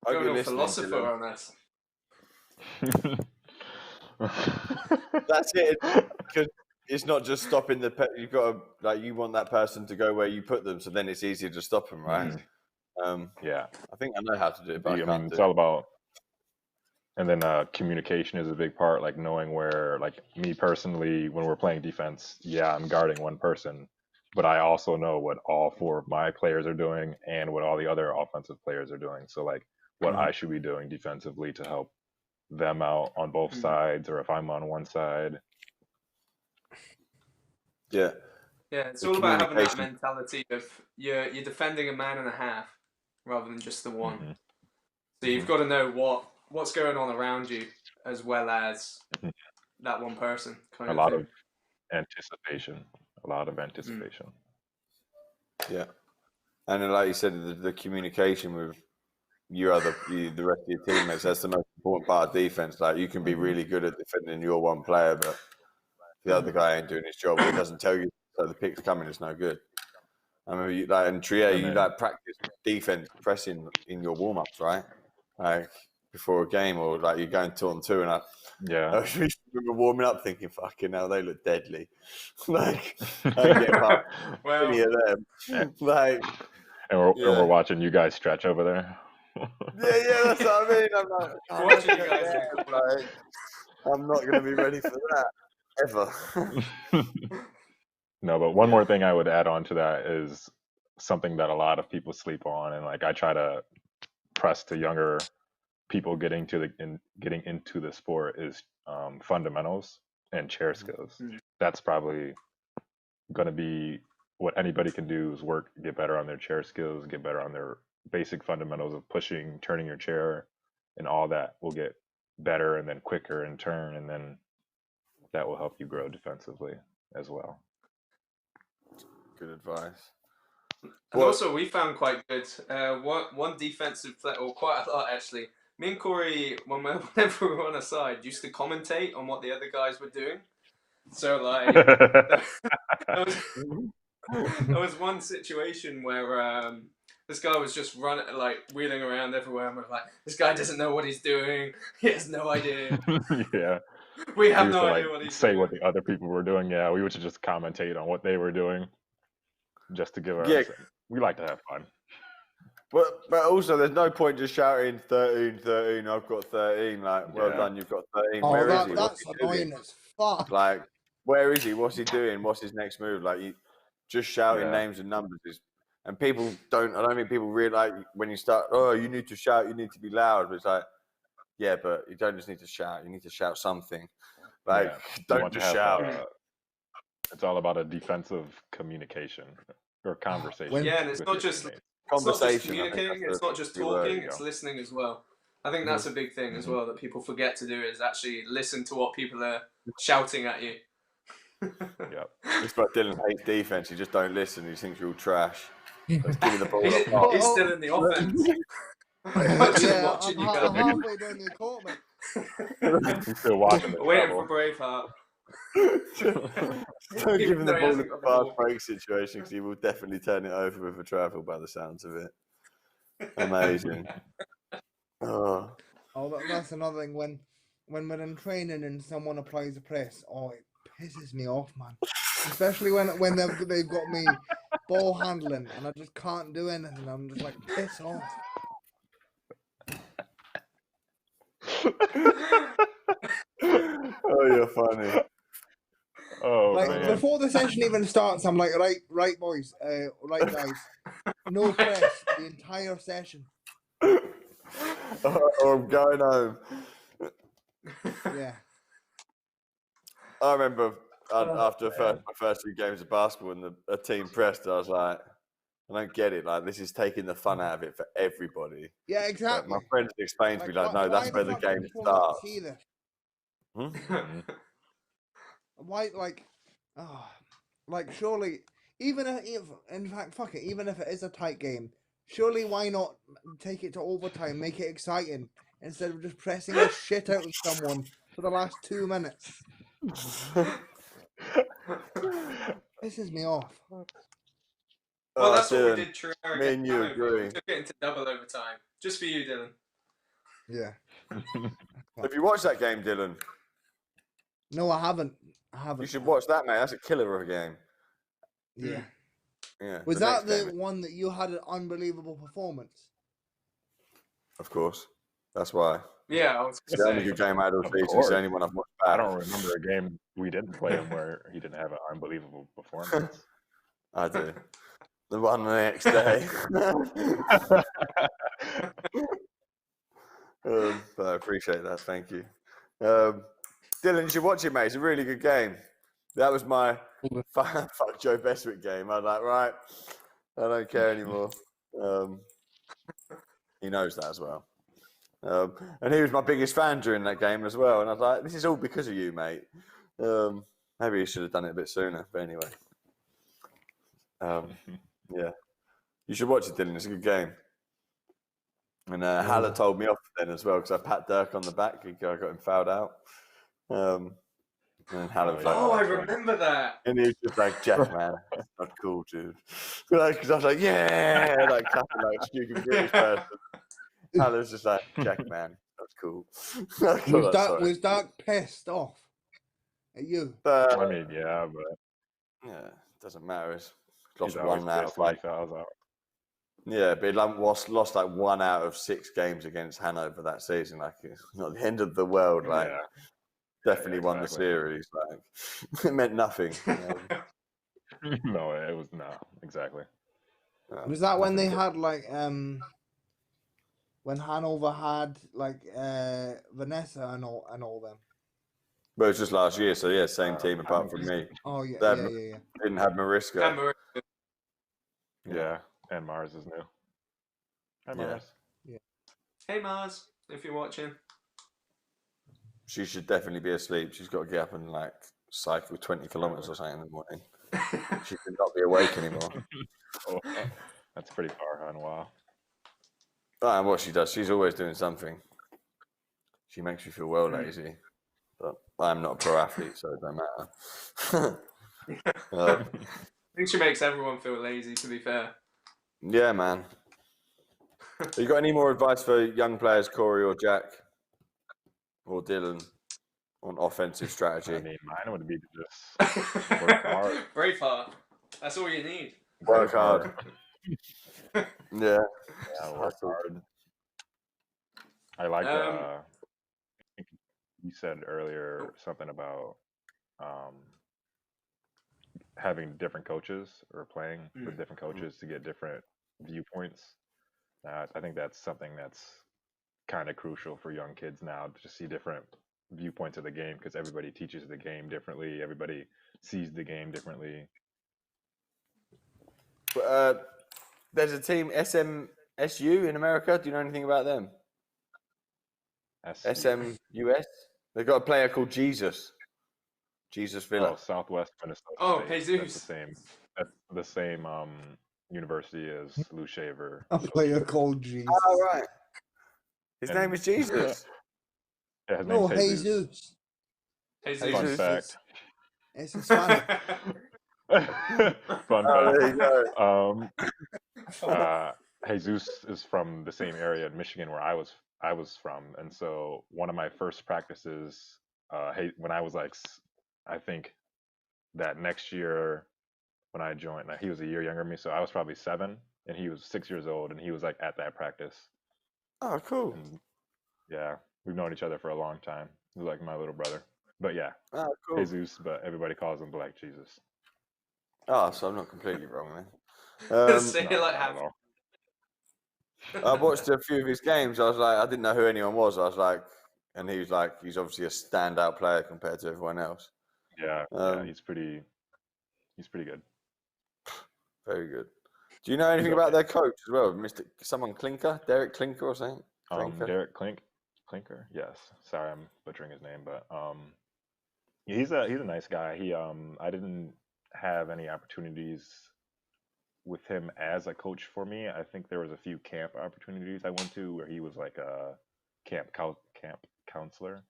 on philosopher on us. That's it. Because it's not just stopping you've got to, you want that person to go where you put them, so then it's easier to stop them, right? Yeah. I think I know how to do it, but it's all about And then communication is a big part, like knowing where, like me personally, when we're playing defense, yeah, I'm guarding one person, but I also know what all 4 of my players are doing and what all the other offensive players are doing. So like what I should be doing defensively to help them out on both sides, or if I'm on one side. Yeah. Yeah, it's The all about having that communication. mentality of you're defending a man and a half rather than just the one. Mhm. So you've got to know what's going on around you as well as that one person kind A of lot thing. of anticipation. A lot of anticipation. Yeah. And then, like you said, the communication with the rest of your teammates, that's the most important part of defense. Like, you can be really good at defending your one player, but the other guy ain't doing his job, or he doesn't tell you, so the pick's coming, it's no good. I mean, in Trier, And you then- like practice defense pressing in your warm-ups, right? Like before a game, or like you're going 2-on-2, and I Yeah. remember warming up thinking, fucking hell, they look deadly. Like, I ain't getting past Well, any of them. Like, And we're watching you guys stretch over there. yeah, that's what I mean. I'm like, oh, watching look you at guys in that. the corner. Like, I'm not going to be ready for that ever. No, but one more thing I would add on to that is something that a lot of people sleep on, and like I try to press to younger people getting into the sport is fundamentals and chair skills. That's probably going to be what anybody can do is get better on their chair skills, get better on their basic fundamentals of pushing, turning your chair, and all that will get better and then quicker in turn, and then that will help you grow defensively as well. Good advice. And also, we found quite good one defensive player, or quite a lot actually. Me and Corey, whenever we were on a side, used to commentate on what the other guys were doing. So like, there was one situation where this guy was just running, like wheeling around everywhere, and we're like, this guy doesn't know what he's doing. He has no idea. Yeah. We have used no to idea what he's say doing. what the other people were doing. Yeah, we would just commentate on what they were doing, just to give our. Yeah. We like to have fun. But also, there's no point just shouting 13, 13. I've got 13. Like, well done, you've got 13. Oh, Where is he? that's annoying as fuck. Like, where is he? What's he doing? What's his next move? Like, you just shouting Yeah. names and numbers and people don't. I don't think people realize when you start. Oh, you need to shout. You need to be loud. But it's like, yeah, but you don't just need to shout. You need to shout something. Like, You don't want to just have, shout. it's all about a defensive communication or conversation. Yeah, and it's with not your just teammates. Conversation. communicating. It's not just talking. It's listening as well. I think that's a big thing as well that people forget to do is actually listen to what people are shouting at you. Yep. It's like Dylan hates defense. You just don't listen. He thinks you're all trash. Let's give you the ball. He's still in the offense. I'm watching you I'm guys. halfway down the court, man. He's still watching the Waiting trouble. for Braveheart. Don't give him the though he ball in hasn't a got the fast ball. break situation because he will definitely turn it over with a travel by the sounds of it. Amazing. Oh, That's another thing. When we're in training and someone applies a press, it pisses me off, man. Especially when they've got me ball handling and I just can't do anything. I'm just like, piss off. oh, you're funny. Oh Like man. before the session even starts, I'm like, right, boys, right, guys, no press the entire session. Or I'm going home. Yeah. I remember after my first 2 games of basketball and a team pressed, I was like, I don't get it. Like, this is taking the fun out of it for everybody. Yeah, But exactly. my friends explained to me, like, no, that's where the game people not starts. see this? Why, surely, even if in fact, fuck it, even if it is a tight game, surely why not take it to overtime, make it exciting, instead of just pressing the shit out of someone for the last 2 minutes? Pisses me off. Well, that's what Dylan, we did. me and you agree. We took it into double overtime, just for you, Dylan. Yeah. Have you watched that game, Dylan? No, I haven't. You should watch that, mate. That's a killer of a game. Yeah. Yeah. Was the that next the game, one that you had an unbelievable performance? Of course. That's why. Yeah, I was It's gonna the only say. good game I had all Of season. It's course. the only one I've watched I back. don't remember a game we didn't play him where he didn't have an unbelievable performance. I do. The one the next day. But I appreciate that. Thank you. Dylan, you should watch it, mate. It's a really good game. That was my fuck Joe Bestwick game. I was like, right, I don't care anymore. He knows that as well. And he was my biggest fan during that game as well. And I was like, this is all because of you, mate. Maybe he should have done it a bit sooner. But anyway. Yeah. You should watch it, Dylan. It's a good game. And Haller told me off then as well because I pat Dirk on the back. I got him fouled out. And Haller was like, Oh, I remember that. and he was just like, Jack, man, that's not cool, dude. Because I was like, yeah, like clapping like a stupid British person. Haller's just like, Jack, man, that's cool. Was Dark pissed off at you? I mean, yeah, but yeah, it doesn't matter. It's he's lost always one out pissed of when he like, fouls out. yeah, but he lost like 1 out of 6 games against Hanover that season. Like, it's not the end of the world. Like, Yeah. definitely won the series. Like, it meant nothing. No, it was no, exactly. Was that when they had like when Hanover had like Vanessa and all them? But it was just last year, so yeah, same team apart from me. Oh yeah, They yeah. didn't have Mariska. Yeah, and Mars is new. Hi, Mars. Yeah. Hey Mars, if you're watching. She should definitely be asleep. She's got to get up and like cycle 20 kilometers or something in the morning. She could not be awake anymore. Oh, that's pretty far, huh? Wow. And what she does, she's always doing something. She makes me feel well lazy. But I'm not a pro athlete, so it don't matter. I think she makes everyone feel lazy, to be fair. Yeah, man. You got any more advice for young players, Corey or Jack or Dylan, on offensive strategy? I mean, mine would be to just work hard. Braveheart. That's all you need. Work hard. Yeah. Yeah, work hard. I like you said earlier something about having different coaches or playing with different coaches to get different viewpoints. I think that's something that's kind of crucial for young kids now to see different viewpoints of the game because everybody teaches the game differently. Everybody sees the game differently. There's a team, SMSU in America. Do you know anything about them? SMUS? They've got a player called Jesus. Jesus Villa. Oh, Southwest Minnesota. Oh, State. Jesus. That's the same university as Lou Shaver. A player called Jesus. Oh, right. His name is Jesus. Yeah, his No, name's Jesus. Jesus. Fun fact. It's Hispanic. Fun There you fact. go. Jesus is from the same area in Michigan where I was from, and so one of my first practices, when I was like, I think that next year when I joined, he was a year younger than me, so I was probably 7, and he was 6 years old, and he was like at that practice. Oh, cool. And, yeah, we've known each other for a long time. He's like my little brother. But yeah, cool. Jesus, but everybody calls him Black Jesus. Oh, so I'm not completely wrong then. Say it like half. I watched a few of his games. I was like, I didn't know who anyone was. I was like, and he was like, he's obviously a standout player compared to everyone else. Yeah, he's pretty good. Very good. Do you know anything about their coach as well, someone Clinker, Derek Clinker or something? Derek Clinker. Yes. Sorry, I'm butchering his name, but he's a nice guy. I didn't have any opportunities with him as a coach for me. I think there was a few camp opportunities I went to where he was like a camp counselor,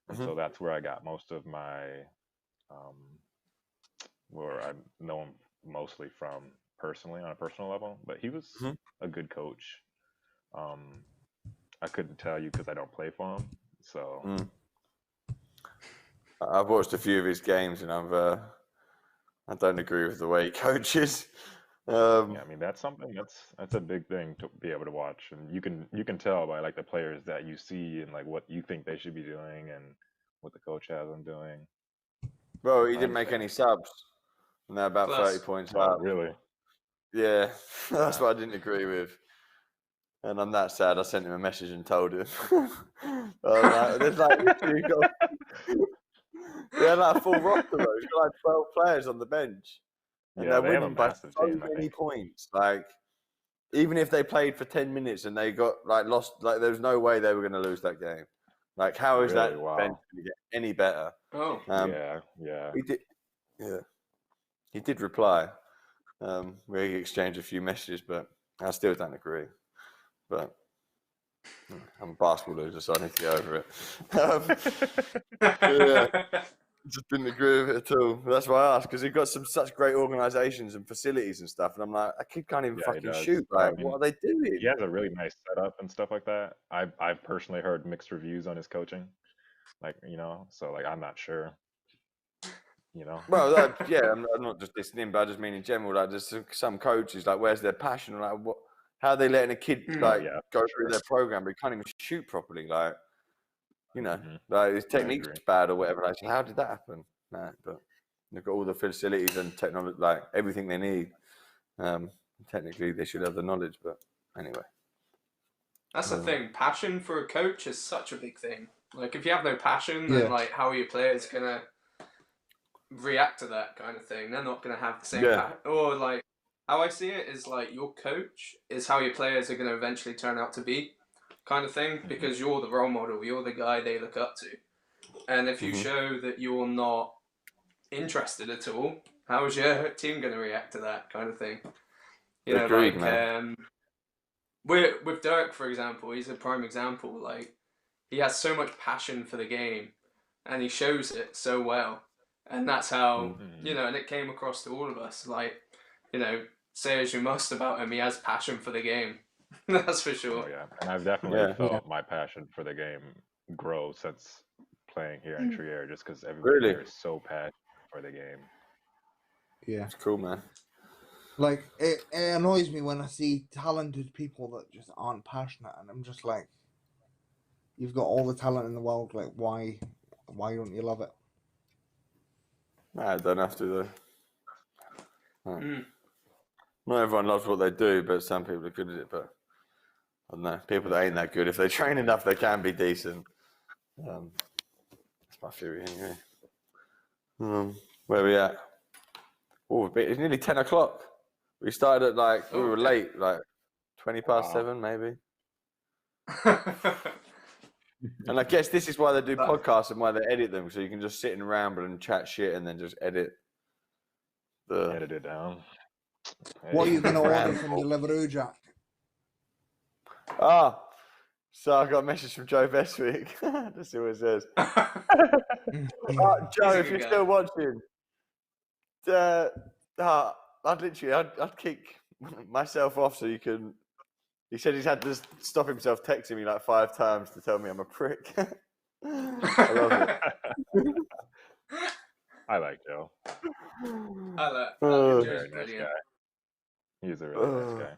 and so that's where I got most of my where I know him mostly from personally on a personal level. But he was a good coach. I couldn't tell you because I don't play for him. So I've watched a few of his games, and I don't agree with the way he coaches. Yeah, I mean that's something that's a big thing to be able to watch, and you can tell by like the players that you see and like what you think they should be doing and what the coach has them doing. Well, he I didn't make understand. any subs, and they're about Plus, 30 points Oh, up. really? Yeah, that's Yeah. what I didn't agree with. And I'm that sad. I sent him a message and told him. There's like literally got, he had like a full roster though. He's got like 12 players on the bench, and Yeah, they're they have a winning by massive so team, I many think. points. Like even if they played for 10 minutes and they got like lost, like there's no way they were going to lose that game. Like how is Really? that Wow. bench going to get any better? oh, Yeah, yeah. He did. Yeah, he did reply. We exchanged a few messages, but I still don't agree. But I'm a basketball loser, so I need to get over it. Yeah, just didn't agree with it at all. That's why I asked, because he's got such great organisations and facilities and stuff, and I'm like, that kid can't even Yeah, he fucking does. shoot. I Like, mean, what are they doing? he has a really nice setup and stuff like that. I've personally heard mixed reviews on his coaching, like so like I'm not sure, Well, yeah, I'm not just dissing him, but I just mean in general. Like, there's some coaches, like, where's their passion? Like, what? How are they letting a kid Hmm. like yeah, go for through sure. their program, but he can't even shoot properly? Like, Mhm. like his I technique's agree. bad or whatever. Like, so how did that happen? Nah, but they've got all the facilities and technology, like everything they need. Technically, they should have the knowledge, but anyway. that's the thing. Passion for a coach is such a big thing. Like, if you have no passion, Yeah. then like, how are your players gonna react to that kind of thing? They're not gonna have the same Yeah. passion. Or like, how I see it is like your coach is how your players are gonna eventually turn out to be, kind of thing. Mhm. Because you're the role model. You're the guy they look up to. And if you Mhm. show that you're not interested at all, how is your team going to react to that kind of thing? Agreed, Like man. with Dirk, for example, he's a prime example. Like he has so much passion for the game, and he shows it so well, and that's how Mhm. And it came across to all of us. Like say as you must about him, he has passion for the game. That's for sure. Oh yeah, and I've definitely Yeah. felt my passion for the game grow since playing here in Trier, just because everybody Really? here is so passionate for the game. Yeah. It's cool, man. Like it annoys me when I see talented people that just aren't passionate, and I'm just like, you've got all the talent in the world. Like, why don't you love it? Nah, I don't have to though. No. Mm. Not everyone loves what they do, but some people are good at it. But I don't know. People that ain't that good, if they train enough, they can be decent. That's my theory, anyway. Where we at? Oh, it's nearly 10 o'clock. We started at we were late, like 20 past Wow. 7, maybe. And I guess this is why they do podcasts and why they edit them, so you can just sit and ramble and chat shit and then just edit Edit it down. What are you Hey, gonna order Ramble. from Deliveroo, Jack? So I got a message from Joe Bestwick. Let's see what it says. Joe, if you're still watching, I'd kick myself off so you can. He said he's had to stop himself texting me like 5 times to tell me I'm a prick. I love it. I like Joe. I like Oh. Joe's Very nice brilliant. guy. He's a really nice guy.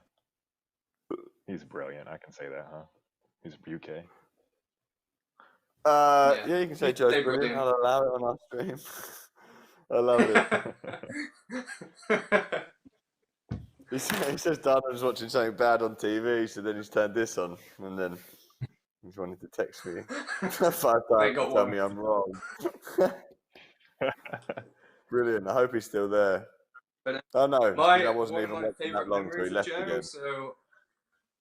He's brilliant. I can say that, huh? He's UK. Yeah, you can say Joe's They're brilliant. brilliant. I'll allow it on our stream. I love it. He says Dad was watching something bad on TV, so then he's turned this on, and then he's wanted to text me 5 times They to got tell one. me I'm wrong. Brilliant. I hope he's still there. But Oh no, I wasn't one of even my watching that favorite long till he memories of left Joe. again.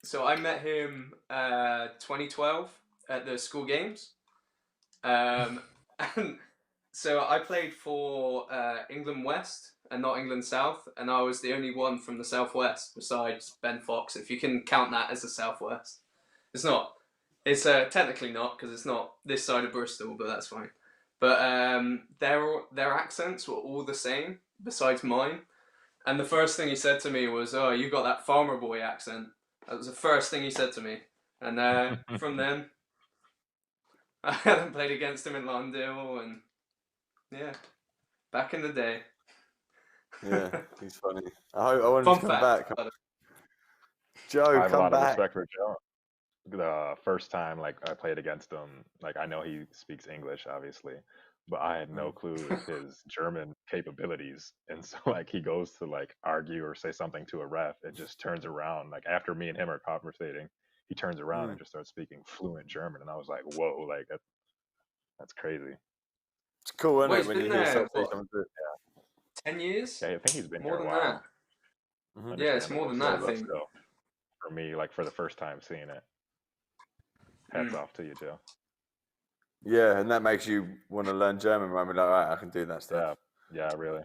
So I met him 2012 at the school games, and so I played for England West and not England South, and I was the only one from the Southwest besides Ben Fox, if you can count that as the Southwest. It's not. It's technically not because it's not this side of Bristol, but that's fine. But their accents were all the same besides mine. And the first thing he said to me was, "Oh, you got that farmer boy accent." That was the first thing he said to me. And from then, I hadn't played against him in Londale, and yeah, back in the day. Yeah, he's funny. I want him Fun to come fact. back. I Joe, have a come lot of back. respect for Joe. The first time like I played against him, like I know he speaks English, obviously, but I had no clue his German capabilities. And so like he goes to like argue or say something to a ref and just turns around. Like after me and him are conversating, he turns around and just starts speaking fluent German. And I was like, whoa, like that's crazy. It's cool, isn't Well, it, he's when you been hear there, something what, come through? 10 years? Yeah, I think he's been More there a than while. that. Mhm. Yeah, it's more Understandable. than So that, I but think. still, for me, like for the first time seeing it, hats off to you, Joe. Yeah, and that makes you want to learn German, right? Be like, all right, I can do that stuff. Yeah, really.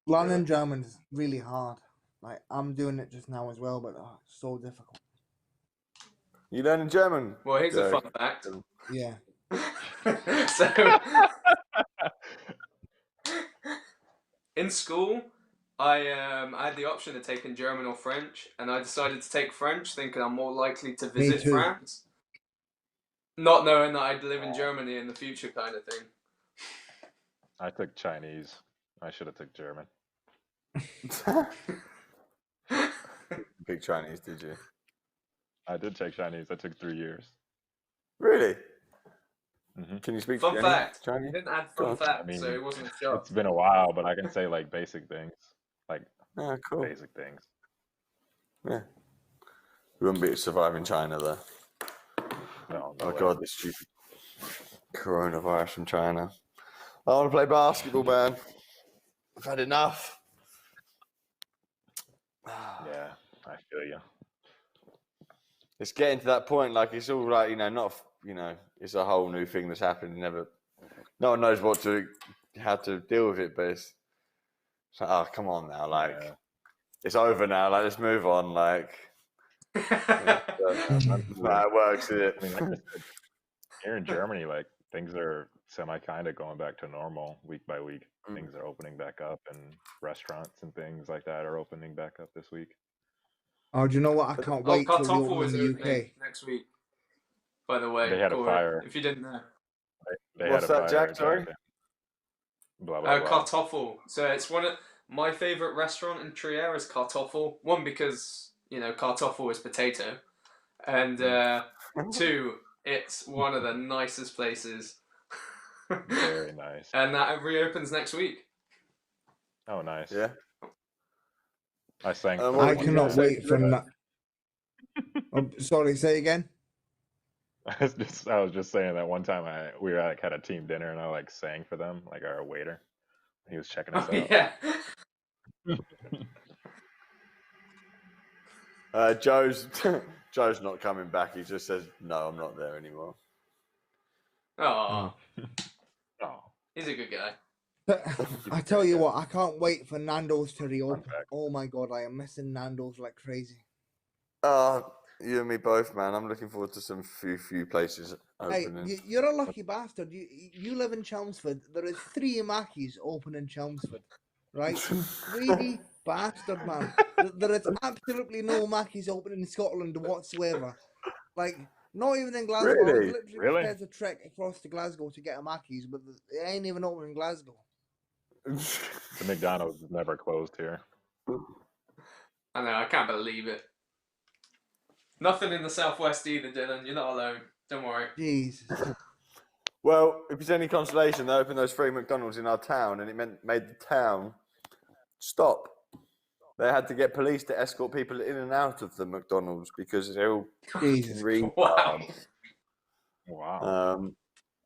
Learning Really? German is really hard. Like I'm doing it just now as well, but it's so difficult. You learning German? Well, here's a Joe? fun fact. Yeah. So, in school, I had the option of taking German or French, and I decided to take French, thinking I'm more likely to Me visit too. France, not knowing that I'd live in Germany in the future, kind of thing. I took Chinese. I should have took German. Big Chinese, did you? I did take Chinese. I took 3 years. Really? hmm Can you speak Fun any fact. You Chinese? didn't add Go fun on. fact, I mean, so it wasn't a shock. it's been a while, but I can say like basic things, like Ah, cool. basic things. Yeah. We wouldn't be able to survive in China, though. No, Oh, way. God, this stupid coronavirus from China. I want to play basketball, man. I've had enough. Yeah, I feel you. It's getting to that point, like, it's all like, it's a whole new thing that's happened. No one knows how to deal with it, but it's like, oh, come on now. Like, Yeah. it's over now. Like, let's move on. Like, that's not how it works, is it? I mean, like I said, here in Germany, like things are semi kind of going back to normal week by week. Things are opening back up, and restaurants and things like that are opening back up this week. Oh, do you know what? I can't Oh, wait till they Kartoffel open is in the opening UK. next week, by the way, They had a Corey, fire. if you didn't know. They What's had a that, fire, Jack? Sorry? Blah blah blah. Kartoffel. So it's one of my favorite restaurant in Trier is Kartoffel. One, because Kartoffel is potato, and two, it's one of the nicest places. Very nice. And that reopens next week. Oh, nice. Yeah. I sang. What for were I you one gonna cannot time. say, wait for that. Oh, sorry, say again. I was just saying that one time we like had a team dinner and I like sang for them, like our waiter. He was checking us out. Yeah. Joe's not coming back. He just says, no, I'm not there anymore. Oh, Oh, he's a good guy. I tell you what, I can't wait for Nando's to reopen. fact. Oh my god, I am missing Nando's like crazy. You and me both, man. I'm looking forward to some few places Hey, opening. you're a lucky bastard. You live in Chelmsford. There is 3 Mackies open in Chelmsford, right? Greedy bastard, man. There is absolutely no Mackies open in Scotland whatsoever. Like, not even in Glasgow. I was Really? literally Really? prepared to trek across to Glasgow to get a Mackies, but it ain't even open in Glasgow. the McDonald's is never closed here. I know, I can't believe it. Nothing in the southwest either, Dylan. You're not alone. Don't worry. Jesus. Well, if it's any consolation, they opened those 3 McDonald's in our town, and it made the town stop. They had to get police to escort people in and out of the McDonald's because they're all Jesus. Wow. Wow.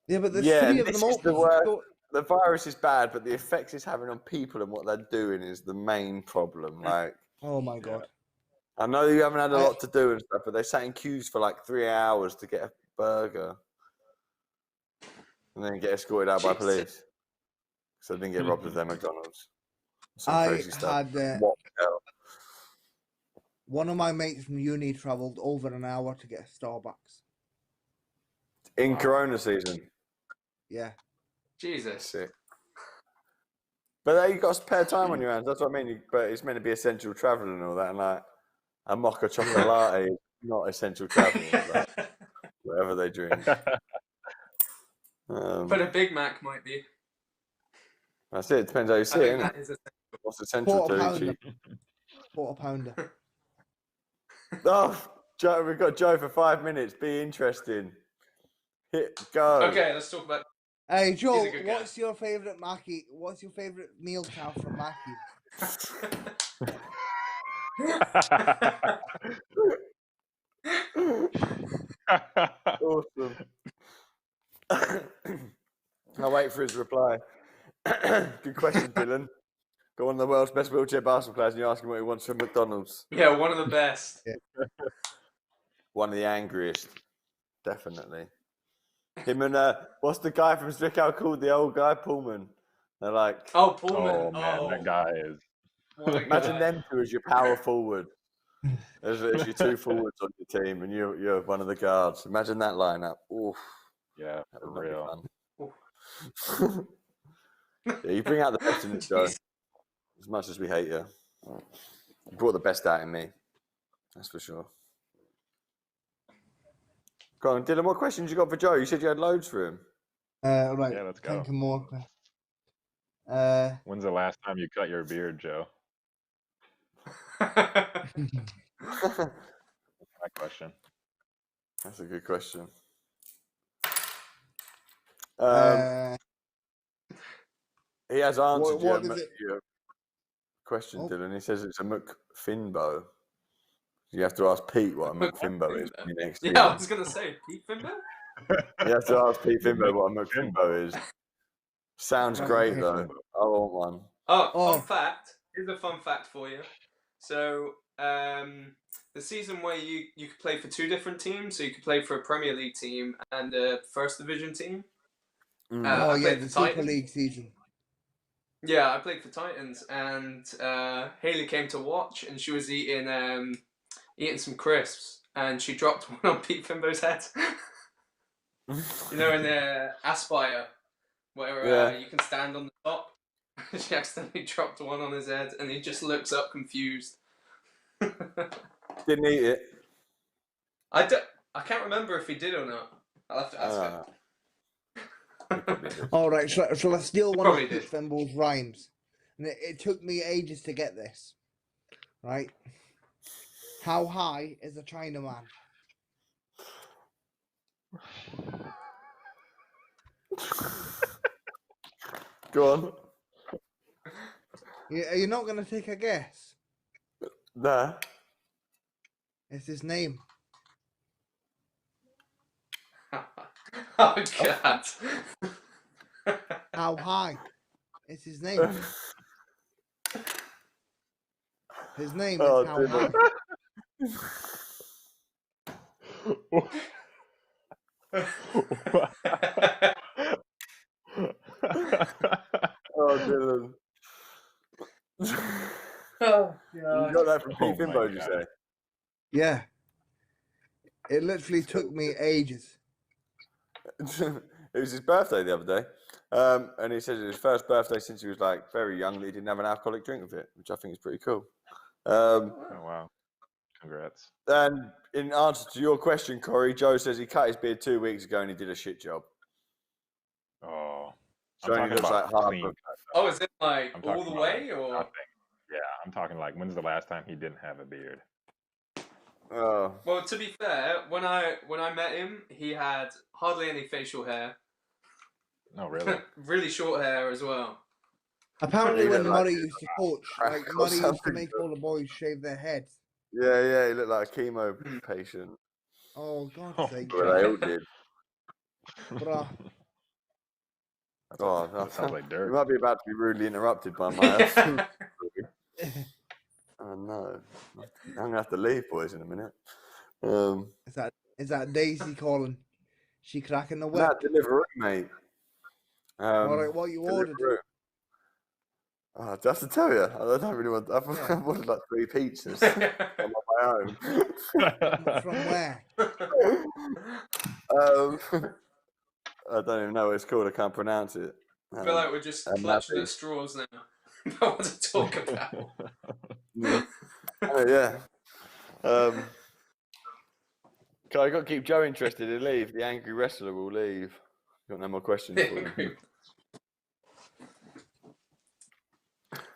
Yeah, but there's yeah, 3 and of this them is open. the worst. So- The virus is bad, but the effects it's having on people and what they're doing is the main problem. Like, oh my god. I know you haven't had a lot to do and stuff, but they sat in queues for like 3 hours to get a burger, and then get escorted out by police. So they didn't get robbed of their McDonald's. Some I crazy stuff. had What the hell? one of my mates from uni travelled over an hour to get a Starbucks. In Corona season. Yeah. Jesus. Sick. But there you got spare time on your hands. That's what I mean. But it's meant to be essential travel and all that. And like a mocha chocolate latte is not essential travel. Like, whatever they drink. But a Big Mac might be. That's it. Depends how you see I it, think innit? that is essential. What's the central Quarter to? pounder. Quarter pounder. Oh, Joe, we've got Joe for 5 minutes. Be interesting. Hit go. Okay, let's talk about. Hey Joe, He's a good guy. what's your favourite Mackie? What's your favourite meal cow from Mackie? Awesome. I'll wait for his reply. Good question, Dylan. Got one of the world's best wheelchair basketball players, and you're asking what he wants from McDonald's. Yeah, one of the best. One of the angriest, definitely. Him and what's the guy from Zwickau called? The old guy, Pullman. They're like, Oh, Pullman. Oh man, that guy is. What a imagine guy. them two as your power forward. As your two forwards on your team, and you're one of the guards. Imagine that lineup. Oof, Yeah, that for would not be real. fun. Yeah, you bring out the best in it, Joe. Jeez. As much as we hate you, you brought the best out in me. That's for sure. Go on, Dylan. What questions you got for Joe? You said you had loads for him. Right. Yeah, let's go. Think of more. When's the last time you cut your beard, Joe? That's My question. a good question. He has answered what is it? your question, Oh. Dylan. He says it's a McFinbo. You have to ask Pete what a McFinbo is when he next to Yeah, I him. was gonna say Pete Finbo. You have to ask Pete Finbo what a McFinbo is. Sounds Right, great okay. though. I want one. Oh, Oh. fun fact. Here's a fun fact for you. So, the season where you could play for two different teams, so you could play for a Premier League team and a First Division team. Mm. I Oh yeah, played the for Super Titans. League season. Yeah, I played for Titans, and Haley came to watch, and she was eating some crisps, and she dropped one on Pete Finbo's head. You know, in the Aspire, where Yeah. you can stand on the top. She accidentally dropped one on his head, and he just looks up confused. Didn't eat it. I can't remember if he did or not. I'll have to ask him. He probably did. All right, shall I steal one Probably of Pete did. Fimble's rhymes? And it took me ages to get this. Right? How high is a Chinaman? Go on. Are you not going to take a guess? Nah. It's his name. Oh God! How high? It's his name. His name is Oh, How Dylan. High. Oh, Dylan. Oh You God! got that from Oh Pete my Finbo, did you God. say? Yeah. It literally took me ages. It was his birthday the other day, and he said it was his first birthday since he was like very young that he didn't have an alcoholic drink with it, which I think is pretty cool. Oh wow. Congrats. And in answer to your question, Correy, Joe says he cut his beard 2 weeks ago and he did a shit job. Oh. So he I'm talking looks about like hard. clean cut. Oh, is it like I'm all talking the about, way, like, or? nothing. Yeah, I'm talking like when's the last time he didn't have a beard? Oh, Well, to be fair, when I met him, he had hardly any facial hair. No, really. Really short hair as well. Apparently, He when looked like Murray used to coach, crack like or Murray used to something. make all the boys shave their heads. yeah, he looked like a chemo patient. Oh, God's Oh, sake. Well, they all did. Bruh. Oh, That sounds like we dirt. might be about to be rudely interrupted by my. Oh no, I'm gonna have to leave, boys, in a minute. Is that Daisy calling? She cracking the whip. Nah, Deliveroo, mate. All right, what you ordered? Deliveroo. Oh, do I have to tell you? I don't really want. I've ordered like 3 pizzas. I'm on my own. From where? I don't even know what it's called. I can't pronounce it. I feel like we're just clutching at straws now. About what to talk about. Oh, yeah. Okay, I got to keep Joe interested. He'll leave. The angry wrestler will leave. Got no more questions for him.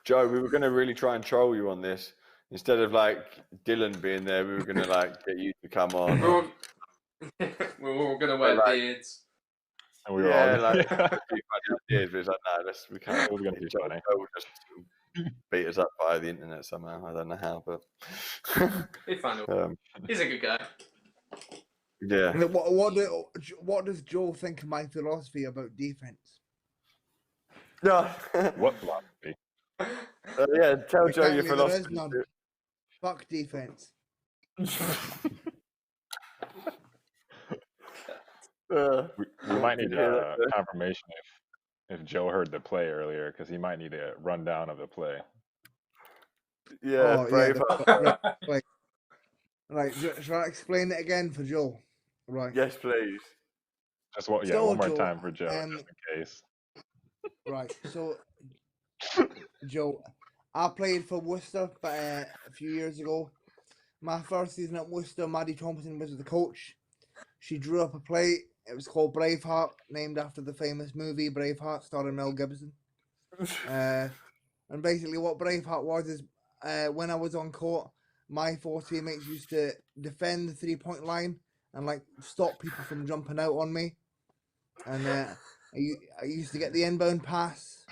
Joe, we were going to really try and troll you on this. Instead of like Dylan being there, we were going to like get you to come on. We're all gonna wear like- beards. And we were Yeah, all like a few funny ideas, but it's like, no, we can't. It was gonna be Joe funny. will just beat us up via the internet somehow. I don't know how, but He's fine. He's a good guy. yeah. And what does Joe think of my philosophy about defense? No. What philosophy? Yeah, tell Joe your Exactly, there is philosophy. none. Fuck defense. We might need yeah, confirmation if Joe heard the play earlier, because he might need a rundown of the play. yeah, Braveheart. Right, shall I explain it again for Joe? Right. Yes, please. Just one So, more Joe, time for Joe, just in case. Right, so Joe, I played for Worcester a few years ago. My first season at Worcester, Maddie Thompson was the coach. She drew up a play. It was called Braveheart, named after the famous movie Braveheart, starring Mel Gibson. And basically, what Braveheart was is when I was on court, my four teammates used to defend the 3-point line and like stop people from jumping out on me. And I used to get the inbound pass,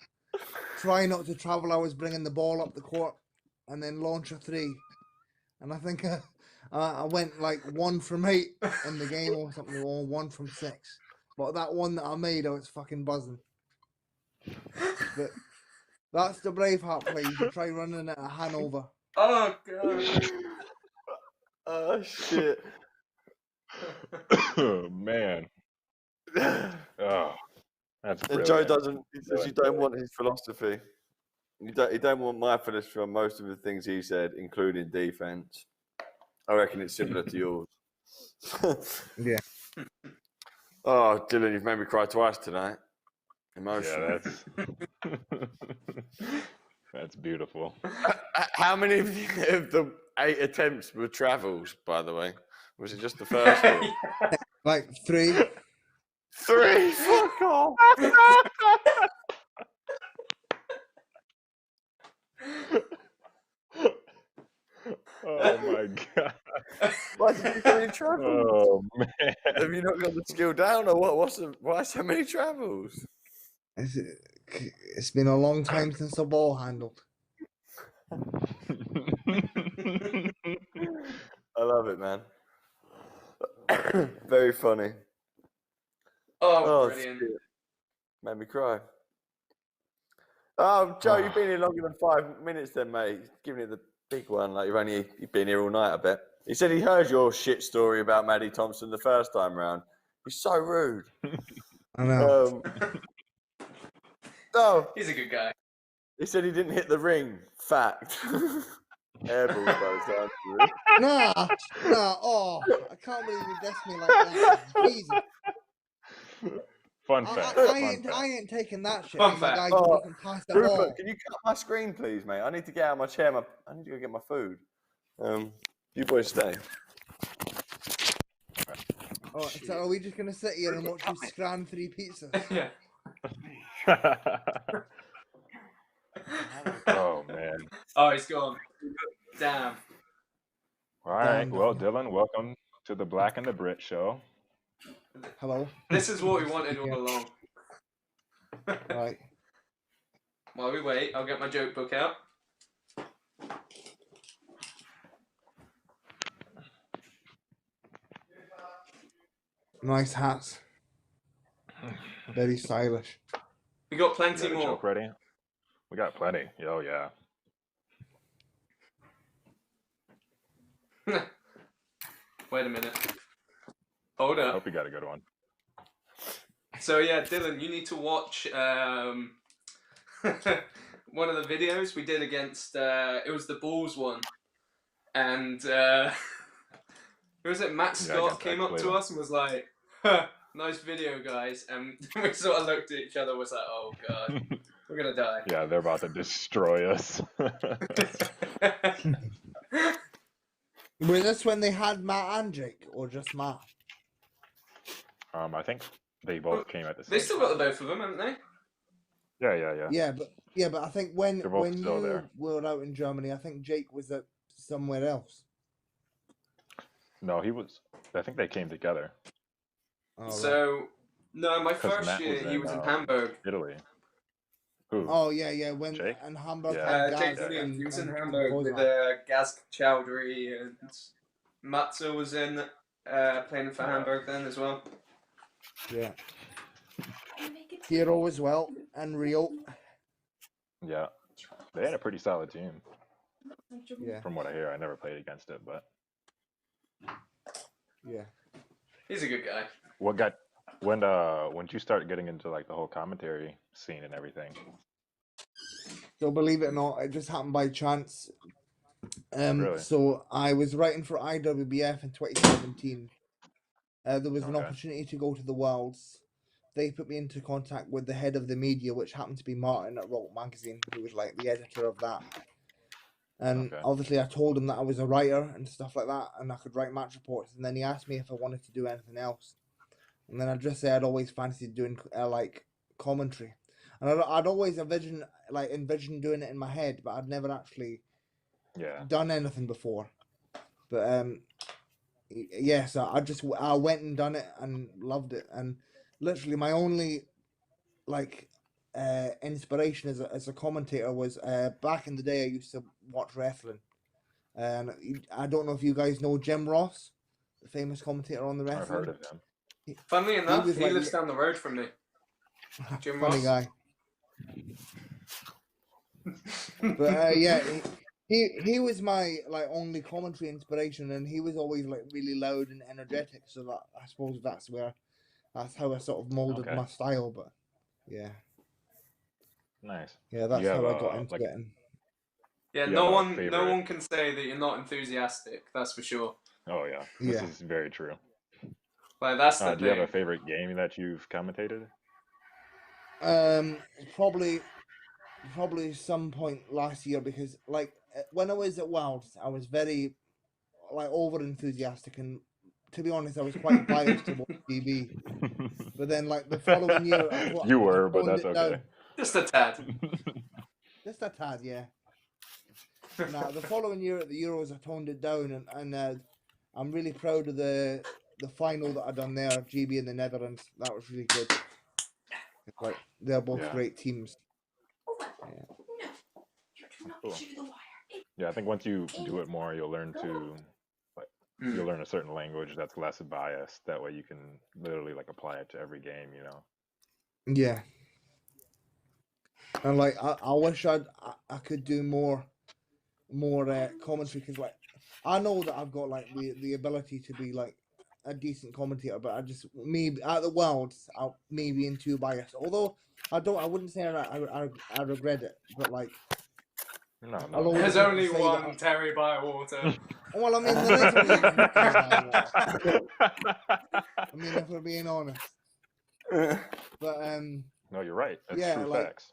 try not to travel. I was bringing the ball up the court, and then launch a three. And I think I went like 1 from 8 in the game or something, or 1 from 6. But that one that I made, I was fucking buzzing. But that's the Braveheart play. You should try running it at Hanover. Oh god. Oh shit. Oh man. Oh, that's And brilliant. Joe doesn't. He says you don't want his philosophy. You don't want my philosophy on most of the things he said, including defense. I reckon it's similar to yours. Yeah. Oh, Dylan, you've made me cry twice tonight. Emotional. Yeah, that's beautiful. How many of the 8 attempts were travels, by the way? Was it just the first one? Like 3. 3? Fuck off! Oh my god. Why did you so many travels? Oh man. Have you not got the skill down, or what? Why so many travels? It's been a long time since the ball handled. I love it, man. Very funny. Oh, brilliant. Shit. Made me cry. Oh, Joe, you've been here longer than 5 minutes then, mate. Giving it the big one. Like you've been here all night, I bet. He said he heard your shit story about Maddie Thompson the first time round. He's so rude. I know. No. He's a good guy. He said he didn't hit the ring. Fact. Airballs by the sound of it. Nah. Oh, I can't believe you dissed me like that. Jesus. Fun fact. I ain't taking that shit. Fun I'm the fact. guy who doesn't pass the ball. Rupert, can you cut my screen, please, mate? I need to get out of my chair. I need to go get my food. You boys stay. Oh, so are we just gonna sit here and watch you scram 3 pizzas? Yeah. Oh man. Oh, he's gone. Damn. All right. Well, Dylan, welcome to the Black and the Brit show. Hello. This is what we wanted all along. Right. While we wait, I'll get my joke book out. Nice hats. Very stylish. We got plenty Got a more. joke ready? We got plenty. Oh yeah. Wait a minute. Hold I up. hope you got a good one. So yeah, Dylan, you need to watch one of the videos we did against. It was the Bulls one, and who was it? Matt Yeah, Scott against came up to Cleveland. us and was like, huh, "Nice video, guys," and we sort of looked at each other. Was like, "Oh god, we're gonna die." Yeah, they're about to destroy us. Was this when they had Matt and Jake, or just Matt? I think they both came at the same They still time. got the both of them, haven't they? Yeah, but I think when They're both when still you there. were out in Germany, I think Jake was at somewhere else. No, he was. I think they came together Oh, right. So, no, my because first Matt year was he in was in Hamburg. Italy. Who? Oh yeah. When Jake? and Hamburg Yeah. had Jake Gaz Williams, he was in and Hamburg with Kozak. Gaz Chowdhury, and Matzo was in playing for Yeah. Hamburg then as well. Yeah. Hero as well and Rio. Yeah. They had a pretty solid team, Yeah. from what I hear. I never played against it, but Yeah. He's a good guy. what got when you start getting into like the whole commentary scene and everything? So believe it or not, it just happened by chance. Really? So I was writing for IWBF in 2017. There was an Okay. opportunity to go to the Worlds. They put me into contact with the head of the media, which happened to be Martin at Rock Magazine, who was like the editor of that. And Okay. obviously, I told him that I was a writer and stuff like that, and I could write match reports. And then he asked me if I wanted to do anything else. And then I just said I'd always fancied doing like commentary, and I'd always envisioned doing it in my head, but I'd never actually done anything before. But yeah, so I went and done it and loved it, and literally my only like inspiration as a commentator was back in the day I used to watch wrestling, and I don't know if you guys know Jim Ross, the famous commentator on the wrestling. I've heard of him. Funnily enough, was he like lives down the road from me. Jim funny Ross. guy. But yeah, he was my like only commentary inspiration, and he was always like really loud and energetic. So that I suppose that's how I sort of molded my style. But yeah, Nice. yeah, that's how I got into it. And Yeah, You no have a one favorite- can say that you're not enthusiastic. That's for sure. Oh yeah, this is very true. Like that's the Do you have a thing. favorite game that you've commentated? Probably some point last year, because like when I was at Worlds, I was very like over enthusiastic, and to be honest, I was quite biased towards GB. But then like the following year, You were, I but toned that's it okay. down. Just a tad. Just a tad, yeah. Now the following year at the Euros, I toned it down, and I'm really proud of the final that I done there, GB in the Netherlands. That was really good. Like they're both great teams. Cool. Yeah, I think once you do it more, you'll learn to you'll learn a certain language that's less biased. That way, you can literally like apply it to every game. You know. Yeah. And like I wish I could do more commentary, because like I know that I've got like the ability to be like a decent commentator, but I just me at the Worlds, me being too biased. Although I wouldn't say I regret it, but like no. There's only one Terry Bywater. Well, I mean, there is only one Terry Bywater. I mean, if we're being honest. But no, you're right. That's true like, facts.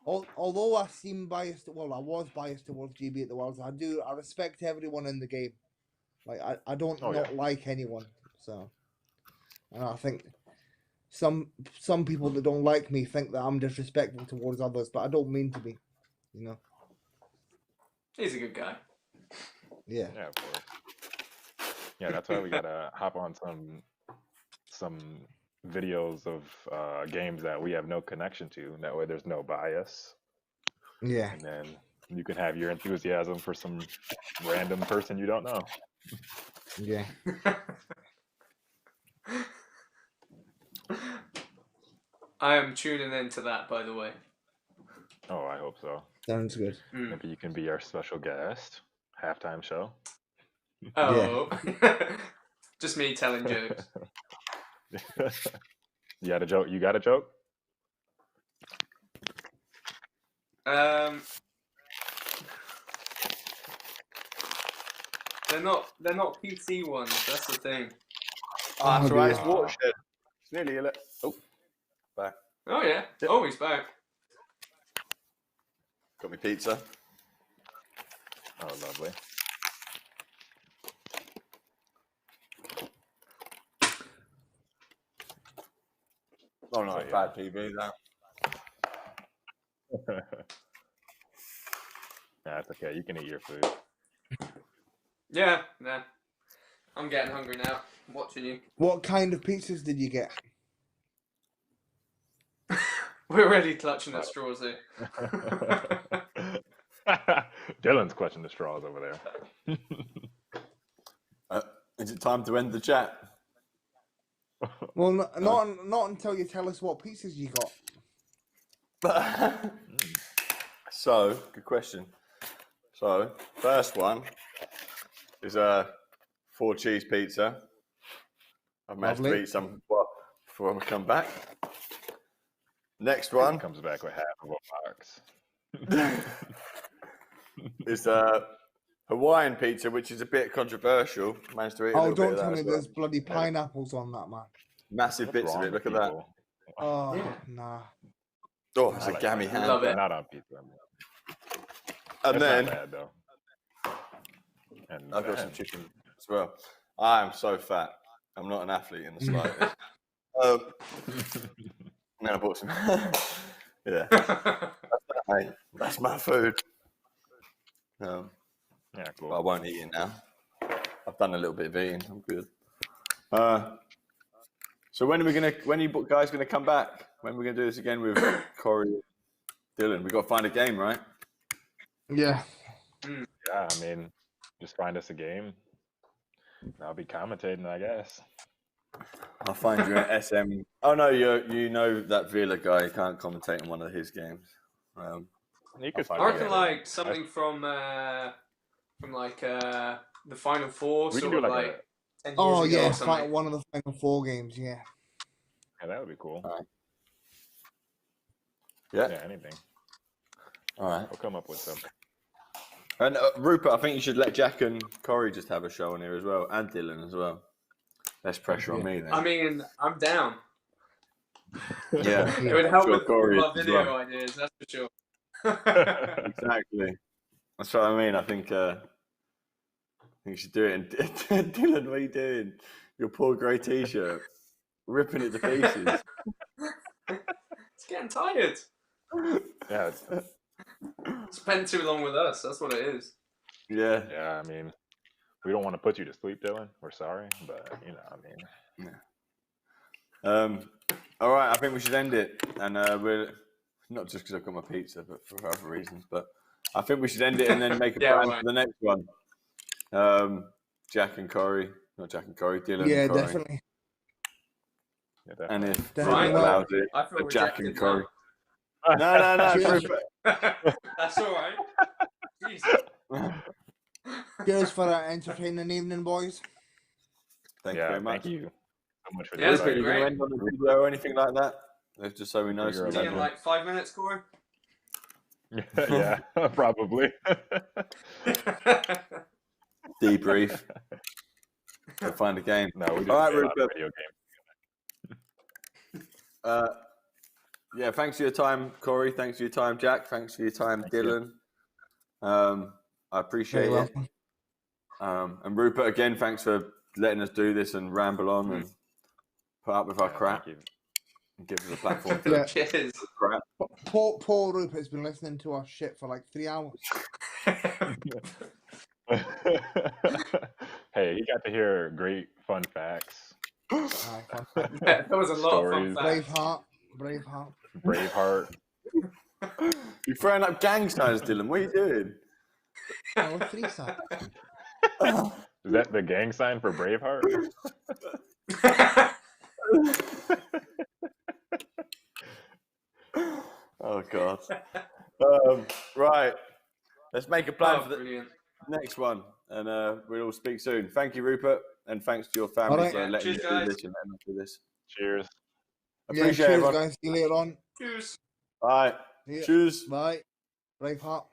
Although I seem biased, well, I was biased towards GB at the Worlds. I respect everyone in the game. Like I don't like anyone. So, and I think some people that don't like me think that I'm disrespectful towards others, but I don't mean to be. You know. He's a good guy. Yeah. Yeah, of course. Yeah, that's why we gotta hop on some videos of games that we have no connection to. That way, there's no bias. Yeah. And then you can have your enthusiasm for some random person you don't know. Yeah. I am tuning into that, by the way. Oh, I hope so. Sounds good. Maybe you can be our special guest. Halftime show. Oh. Just me telling jokes. You got a joke? You got a joke? They're not PC ones. That's the thing. Oh, that's right. It's watershed. It's nearly back. Oh yeah. Yep. Oh, he's back. Got me pizza. Oh, lovely. Oh no, bad PB that. That's okay. You can eat your food. Yeah, nah. I'm getting hungry now. I'm watching you. What kind of pizzas did you get? We're really clutching at straws here. Dylan's clutching the straws over there. Is it time to end the chat? Well, not until you tell us what pizzas you got. So, good question. So, first one is a 4-cheese pizza. I've managed to Lovely. eat some before I come back. Next One one comes back with half of a box. is a Hawaiian pizza, which is a bit controversial. Managed to eat a Oh, little bit don't of that tell me as well. there's bloody pineapples on that, man. Massive What's bits of wrong it. with Look at that. people? Oh, Yeah. nah. Oh, it's I a like gammy that. hand. Love it. Not on pizza. And That's then not bad though. And I've got some then- chicken as well. I am so fat. I'm not an athlete in the slightest. And then I bought some. Yeah, mate, that's my food. yeah, But I cool. won't eat it now. I've done a little bit of eating. I'm good. So when are you guys gonna come back? When are we gonna do this again with Corey and Dylan? We got to find a game, right? Yeah. Yeah, I mean, just find us a game. I'll be commentating, I guess. I'll find you an SM. Oh no, you know that Villa guy. You can't commentate on one of his games. You could find I a reckon game. like something from like the Final Four, We can sort do of like like 10 years Oh, ago yeah. or something. One of the Final Four games, yeah. Yeah, that would be cool. Yeah. Yeah, anything. All right. We'll come up with something. And Rupert, I think you should let Jack and Corey just have a show on here as well, and Dylan as well. Less pressure on me then. I mean, I'm down. Yeah. It would help Sure, with Corey our is as video well. ideas, that's for sure. Exactly. That's what I mean. I think you should do it. And Dylan, what are you doing? Your poor grey t-shirt, ripping it to pieces. It's getting tired. Yeah, Spent too long with us, that's what it is. Yeah. yeah. I mean, we don't want to put you to sleep, Dylan. We're sorry, but you know, I mean, All right. I think we should end it, and we're not just because I've got my pizza, but for other reasons. But I think we should end it and then make a Yeah, plan right. for the next one. Jack and Corey, not Jack and Corey, Dylan Yeah, and Corey. definitely. yeah, And definitely. if Definitely. Rupert allows it, I feel Jack and rejected Corey. now. No, Cheers. Rupert. That's alright. Jesus. Cheers for an entertaining evening, boys. Thank you Yeah, very much. thank you so much for Yeah, it's Rupert, been you going to great. end on a video or anything like that? Just so we know. You're See you in like 5 minutes, Corey. Yeah, probably. Debrief. We'll find a game. No, we just All right, play a lot of Rupert. video games. Yeah, thanks for your time, Corey. Thanks for your time, Jack. Thanks for your time, Thank you. Dylan. I appreciate Very it. And Rupert, again, thanks for letting us do this and ramble on and put up with our Yeah, crap thank you. and give us a platform for Yeah. Cheers. crap. Paul Rupert's been listening to our shit for like 3 hours. Hey, you got to hear great fun facts. Aye, fun fact. Yeah, that was a lot of fun Stories. facts. Braveheart. Braveheart. You're throwing up gang signs, Dylan. What are you doing? Oh, 3 sides. Is that the gang sign for Braveheart? Oh, God. Right. Let's make a plan Oh, for the brilliant. next one. And we'll all speak soon. Thank you, Rupert. And thanks to your family All right. for Yeah, letting cheers, you guys. do this and letting us do this. Cheers. Yeah, Appreciate cheers, everyone. guys. See you later on. Cheers. Bye. See ya. Cheers. Bye. Braveheart.